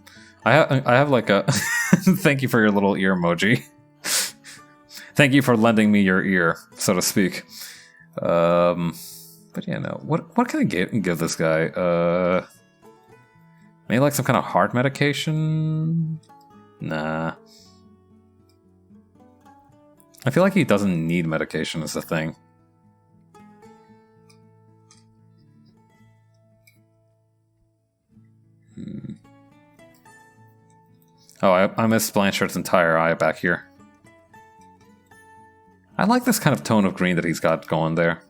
I have like a thank you for your little ear emoji. Thank you for lending me your ear, so to speak. But yeah, no. What can I give this guy? Maybe like some kind of heart medication? Nah. I feel like he doesn't need medication is the thing. Oh, I missed Blanchard's entire eye back here. I like this kind of tone of green that he's got going there.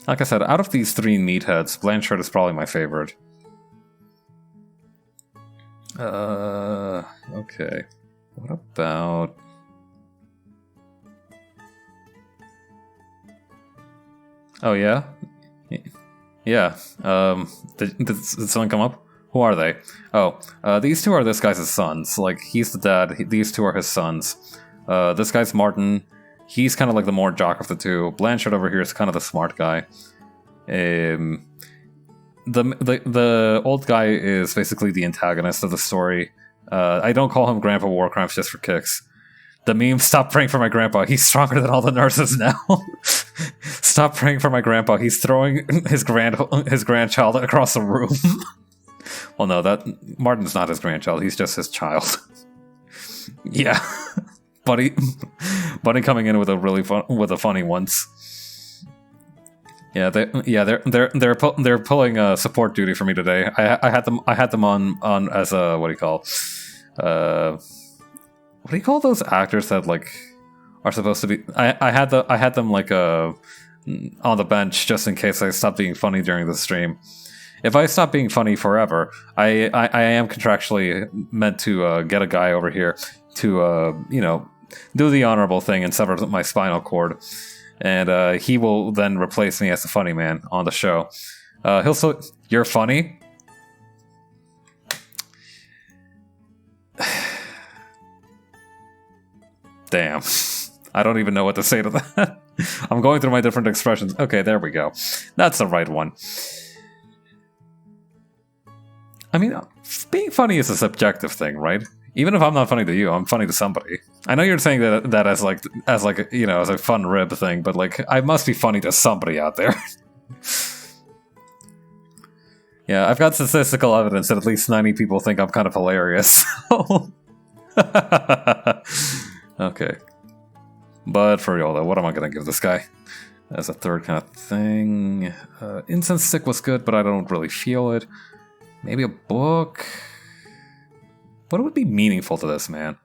Like I said, out of these three meatheads, Blanchard is probably my favorite. Okay. What about... Oh, yeah? Yeah. Did someone come up? Who are they? Oh, these two are this guy's sons. Like, he's the dad, these two are his sons. This guy's Martin. He's kind of like the more jock of the two. Blanchard over here is kind of the smart guy. The old guy is basically the antagonist of the story. I don't call him Grandpa War Crimes just for kicks. The meme, stop praying for my grandpa, he's stronger than all the nurses now. Stop praying for my grandpa, he's throwing his grandchild across the room. Well, no, Martin's not his grandchild, he's just his child. Yeah. Buddy coming in with a funny once. Yeah, they're pulling support duty for me today. I had them on as a what do you call those actors that like are supposed to be? I had them like on the bench just in case I stopped being funny during the stream. If I stop being funny forever, I am contractually meant to get a guy over here to do the honorable thing and sever my spinal cord, and he will then replace me as the funny man on the show. He'll still, you're funny. Damn. I don't even know what to say to that. I'm going through my different expressions. Okay, there we go. That's the right one. I mean, being funny is a subjective thing, right? Even if I'm not funny to you, I'm funny to somebody. I know you're saying that as a fun rib thing, but like, I must be funny to somebody out there. Yeah, I've got statistical evidence that at least 90 people think I'm kind of hilarious. So. Okay. But for real though, what am I gonna give this guy? As a third kind of thing. Incense stick was good, but I don't really feel it. Maybe a book? What would be meaningful to this man?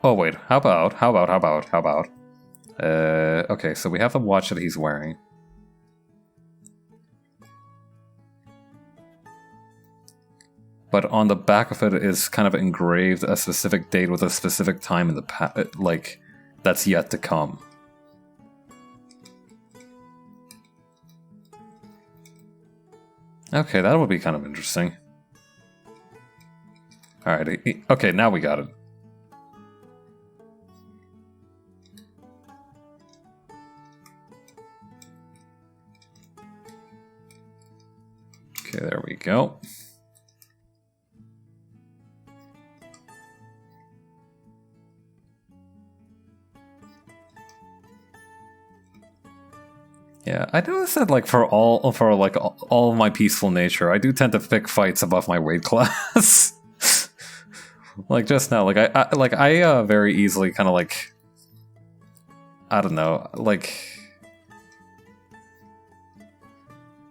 Oh wait, how about Okay, so we have the watch that he's wearing. But on the back of it is kind of engraved a specific date with a specific time in the past, like, that's yet to come. Okay, that would be kind of interesting. Alright, okay, now we got it. Okay, there we go. Yeah, I noticed that like for all of my peaceful nature, I do tend to pick fights above my weight class. Like just now, like I very easily kind of like, I don't know, like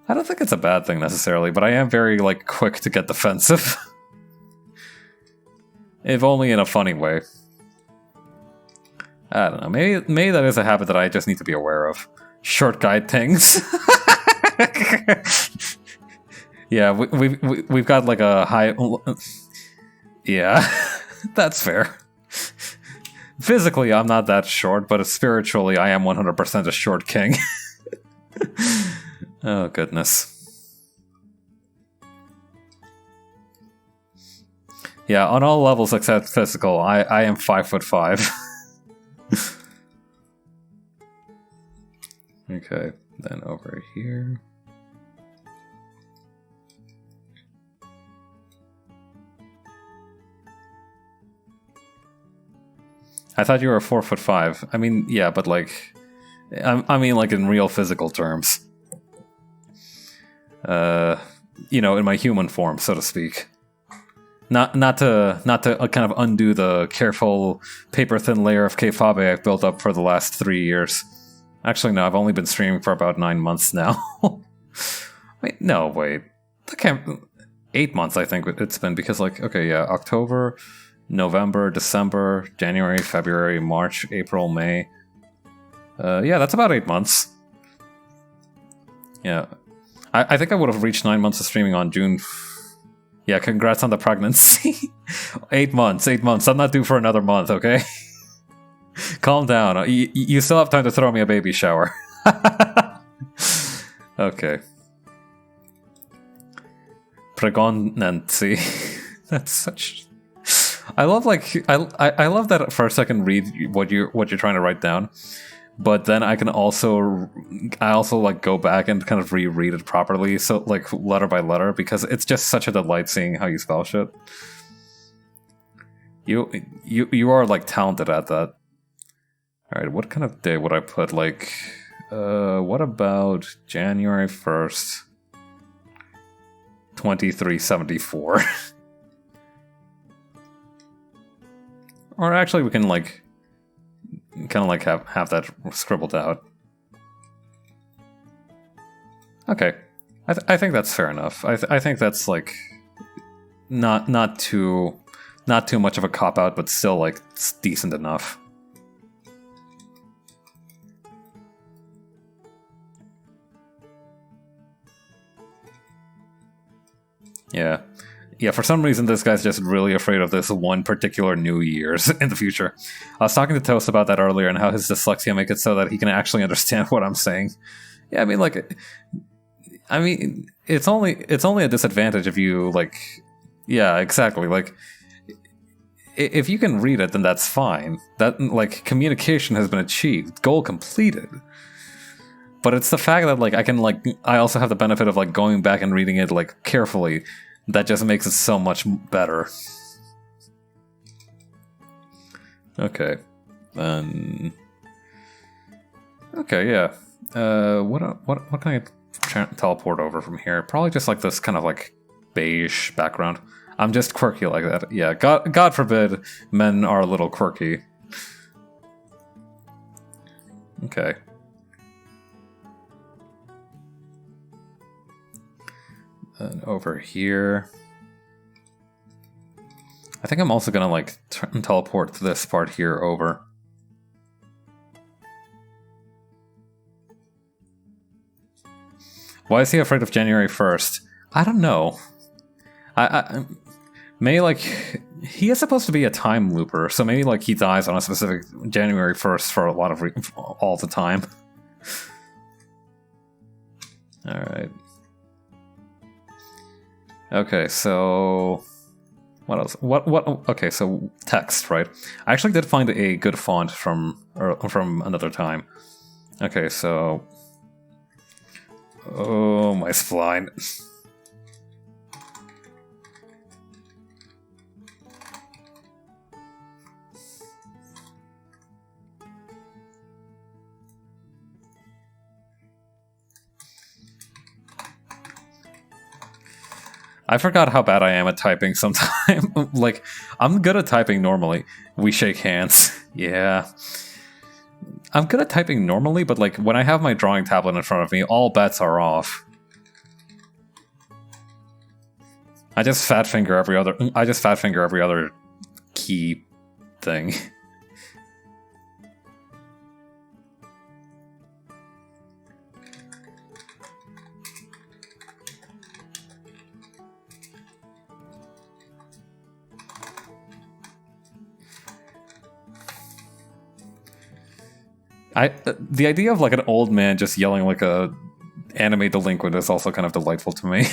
I don't think it's a bad thing necessarily, but I am very like quick to get defensive. If only in a funny way. I don't know, maybe that is a habit that I just need to be aware of. Short guide things. Yeah, we've got like a high. Yeah, that's fair. Physically, I'm not that short, but spiritually, I am 100% a short king. Oh goodness. Yeah, on all levels except physical, I am 5'5". Okay, then over here. I thought you were 4'5". I mean, yeah, but like, I mean, like in real physical terms. You know, in my human form, so to speak. Not to kind of undo the careful paper-thin layer of kayfabe I've built up for the last 3 years. Actually, no, I've only been streaming for about 9 months now. Wait, no, wait. That can't... 8 months, I think it's been, because, like, okay, yeah, October, November, December, January, February, March, April, May. Yeah, that's about 8 months. Yeah. I think I would have reached 9 months of streaming on June... Yeah, congrats on the pregnancy. 8 months, 8 months. I'm not due for another month, okay? Calm down. You still have time to throw me a baby shower. Okay. Pregnancy. That's such... I love like I love that for a second read what you're trying to write down, but then I also like go back and kind of reread it properly, so like letter by letter, because it's just such a delight seeing how you spell shit. You are like talented at that. All right, what kind of day would I put? Like, what about January 1st, 2374? Or actually, we can like, kind of like have that scribbled out. Okay, I think that's fair enough. I think that's like, not too much of a cop out, but still like it's decent enough. Yeah. Yeah, for some reason this guy's just really afraid of this one particular New Year's in the future. I was talking to Toast about that earlier and how his dyslexia makes it so that he can actually understand what I'm saying. Yeah, I mean, it's only a disadvantage if you, like... Yeah, exactly, like... If you can read it, then that's fine. That, like, communication has been achieved. Goal completed. But it's the fact that, like, I also have the benefit of, like, going back and reading it, like, carefully. That just makes it so much better. Okay. Then... Okay, yeah. What can I teleport over from here? Probably just, like, this kind of, like, beige background. I'm just quirky like that. Yeah, God forbid men are a little quirky. Okay. And over here... I think I'm also gonna, like, teleport this part here over. Why is he afraid of January 1st? I don't know. I maybe like he is supposed to be a time looper, so maybe like he dies on a specific January 1st for a lot of all the time. All right. Okay, so what else? What? Okay, so text, right? I actually did find a good font from another time. Okay, so oh, my spline. I forgot how bad I am at typing sometimes. Like, I'm good at typing normally. We shake hands. Yeah. I'm good at typing normally, but like when I have my drawing tablet in front of me, all bets are off. I just fat finger every other key thing. The idea of like an old man just yelling like a anime delinquent is also kind of delightful to me.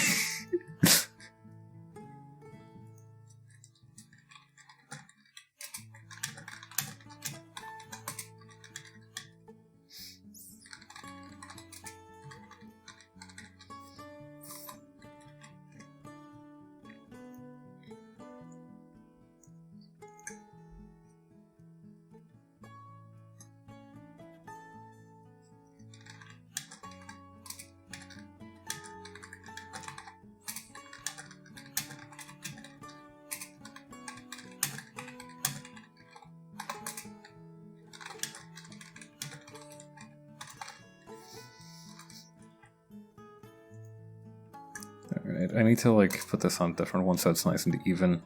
Alright, I need to like put this on a different one so it's nice and even.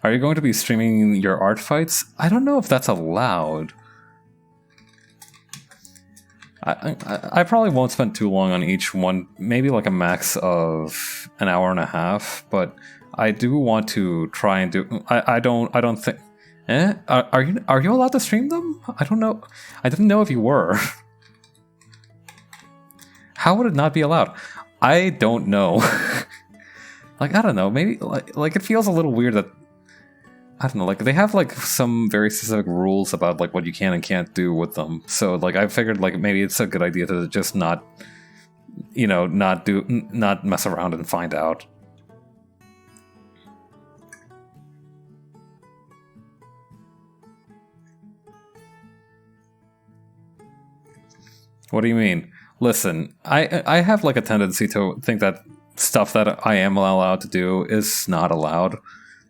Are you going to be streaming your art fights? I don't know if that's allowed. I probably won't spend too long on each one, maybe like a max of an hour and a half, but I do want to try and do. I don't think. Are you allowed to stream them? I don't know. I didn't know if you were. How would it not be allowed? I don't know. Like, I don't know. Maybe like it feels a little weird that I don't know. Like they have like some very specific rules about like what you can and can't do with them. So like I figured like maybe it's a good idea to just not, you know, not mess around and find out. What do you mean? Listen, I have like a tendency to think that stuff that I am allowed to do is not allowed.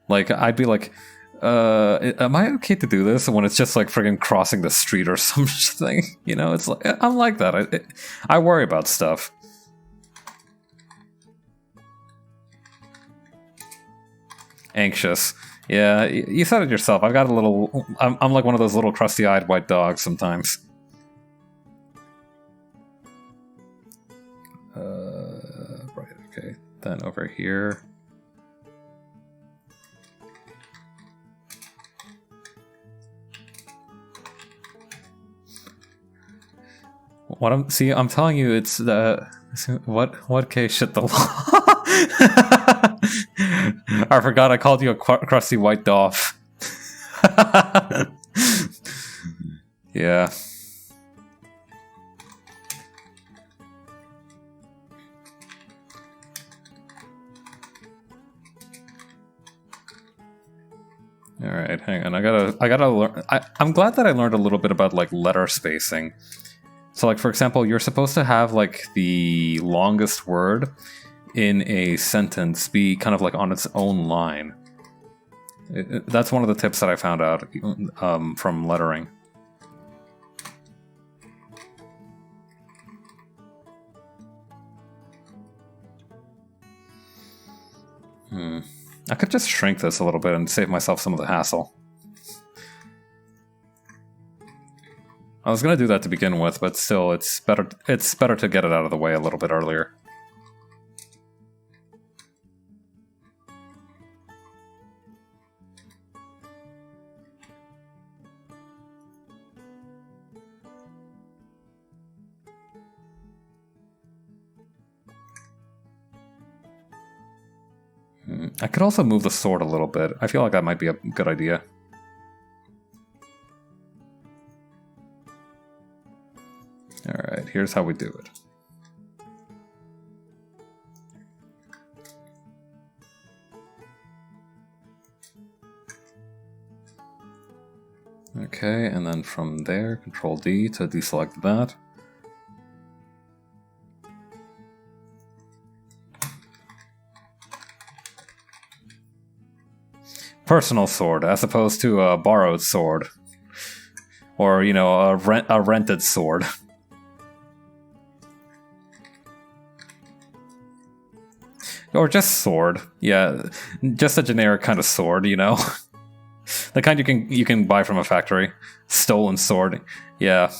Like I'd be like, am I okay to do this when it's just like friggin' crossing the street or something? You know, it's like I'm like that. I worry about stuff. Anxious. Yeah, you said it yourself. I've got a little. I'm like one of those little crusty-eyed white dogs sometimes. Right, okay. Then over here. I'm telling you, it's the what case shit the law. I forgot I called you a crusty white doff. Yeah. All right, hang on. I gotta learn. I'm glad that I learned a little bit about like letter spacing. So, like for example, you're supposed to have like the longest word in a sentence be kind of like on its own line. That's one of the tips that I found out from lettering. I could just shrink this a little bit and save myself some of the hassle. I was gonna do that to begin with, but still, it's better to get it out of the way a little bit earlier. I could also move the sword a little bit. I feel like that might be a good idea. Alright, here's how we do it. Okay, and then from there, Control D to deselect that. Personal sword, as opposed to a borrowed sword. Or, you know, a rented sword. Or just sword. Yeah, just a generic kind of sword, you know? The kind you can buy from a factory. Stolen sword. Yeah.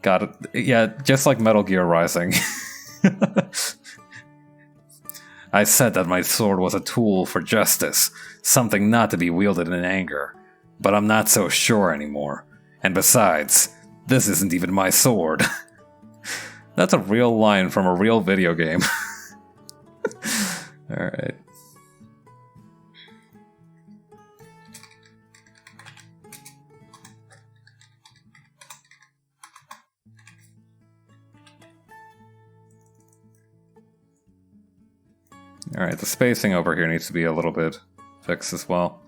Got it. Yeah, just like Metal Gear Rising. I said that my sword was a tool for justice, something not to be wielded in anger. But I'm not so sure anymore. And besides, this isn't even my sword. That's a real line from a real video game. Alright. Alright, the spacing over here needs to be a little bit fixed as well.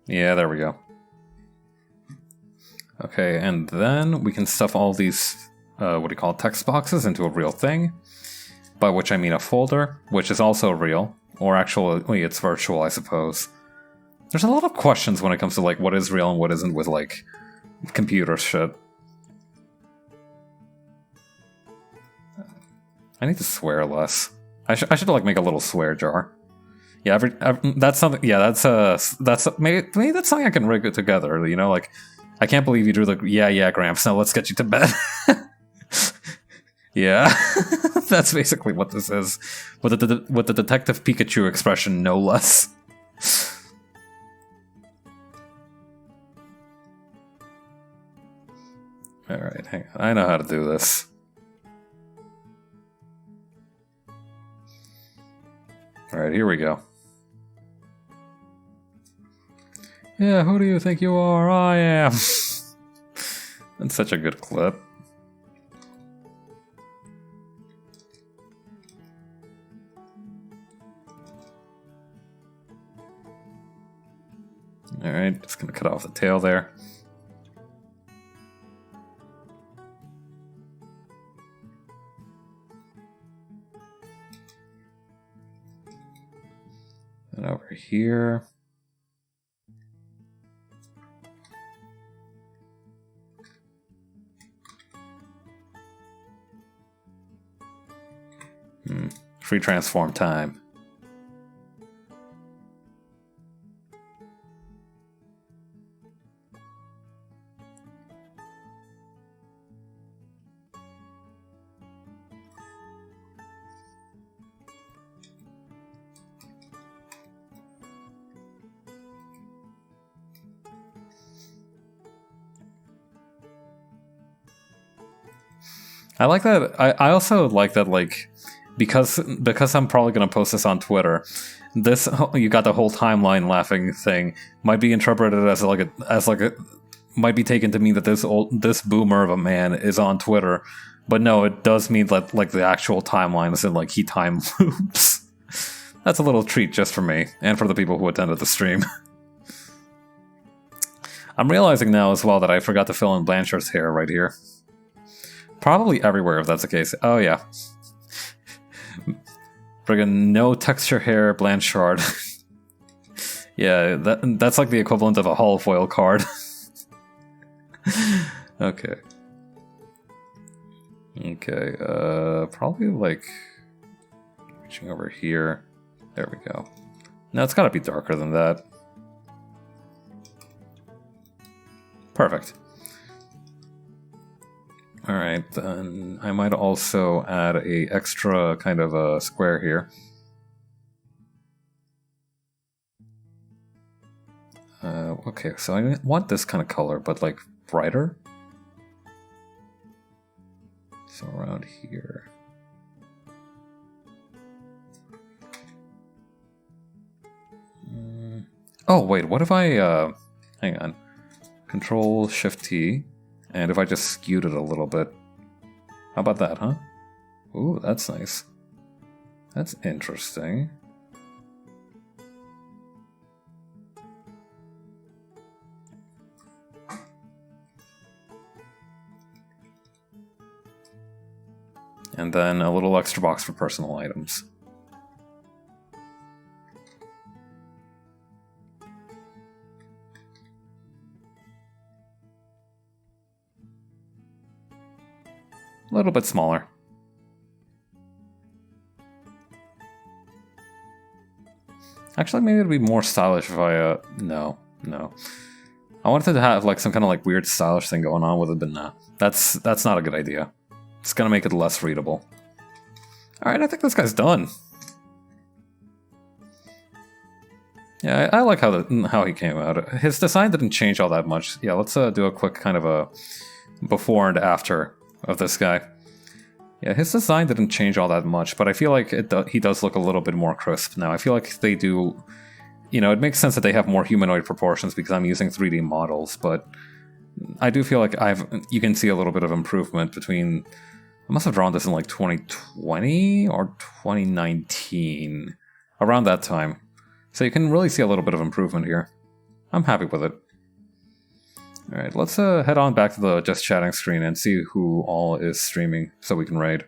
Yeah, there we go. Okay, and then we can stuff all these, what do you call it, text boxes into a real thing. By which I mean a folder, which is also real. Or actually, it's virtual, I suppose. There's a lot of questions when it comes to, like, what is real and what isn't with, like, computer shit. I need to swear less. I should like make a little swear jar. Yeah, that's something. Yeah, maybe that's something I can rig it together. You know, like I can't believe you drew the yeah Gramps. Now let's get you to bed. Yeah, that's basically what this is, with the Detective Pikachu expression, no less. All right, hang on. I know how to do this. Alright, here we go. Yeah, who do you think you are? I am. That's such a good clip. Alright, just gonna cut off the tail there. And over here. Free transform time. I like that. I also like that, like, because I'm probably gonna post this on Twitter. This, you got the whole timeline laughing thing, might be interpreted as might be taken to mean that this boomer of a man is on Twitter, but no, it does mean that like the actual timeline is in like he time loops. That's a little treat just for me and for the people who attended the stream. I'm realizing now as well that I forgot to fill in Blanchard's hair right here. Probably everywhere if that's the case. Oh yeah. Friggin' no texture hair Blanchard. Yeah, that's like the equivalent of a holofoil card. Okay. Okay, probably like reaching over here. There we go. Now it's gotta be darker than that. Perfect. Alright, then I might also add a extra kind of a square here. Okay, so I want this kind of color, but like brighter. So around here. Oh wait, what if I, hang on. Control Shift T, and if I just skewed it a little bit. How about that, huh? Ooh, that's nice. That's interesting. And then a little extra box for personal items. A little bit smaller. Actually, maybe it'd be more stylish if I, no. I wanted to have like some kind of like weird stylish thing going on with it, but nah. That's not a good idea. It's gonna make it less readable. Alright, I think this guy's done. Yeah, I like how he came out. His design didn't change all that much. Yeah, let's do a quick kind of a before and after of this guy. Yeah, his design didn't change all that much, but I feel like he does look a little bit more crisp now. I feel like they do... You know, it makes sense that they have more humanoid proportions because I'm using 3D models, but I do feel like you can see a little bit of improvement between... I must have drawn this in like 2020 or 2019. Around that time. So you can really see a little bit of improvement here. I'm happy with it. Alright, let's head on back to the just chatting screen and see who all is streaming so we can raid.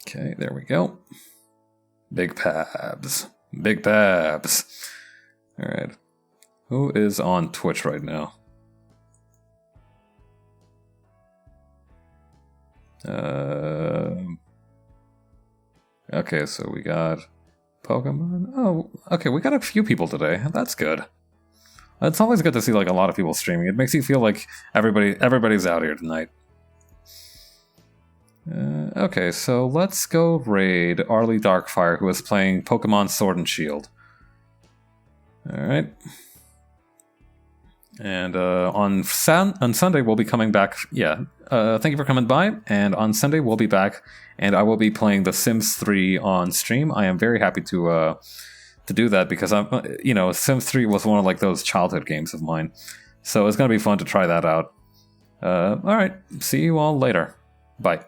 Okay, there we go. Big Pabs. Big Pabs. Alright. Who is on Twitch right now? Okay, so we got Pokemon. Oh, okay, we got a few people today. That's good. It's always good to see like a lot of people streaming. It makes you feel like everybody's out here tonight. Okay, so let's go raid Arlie Darkfire, who is playing Pokemon Sword and Shield. Alright. And on Sunday we'll be coming back. Yeah, thank you for coming by. And on Sunday we'll be back, and I will be playing The Sims 3 on stream. I am very happy to do that because Sims 3 was one of like those childhood games of mine, so it's gonna be fun to try that out. All right, see you all later. Bye.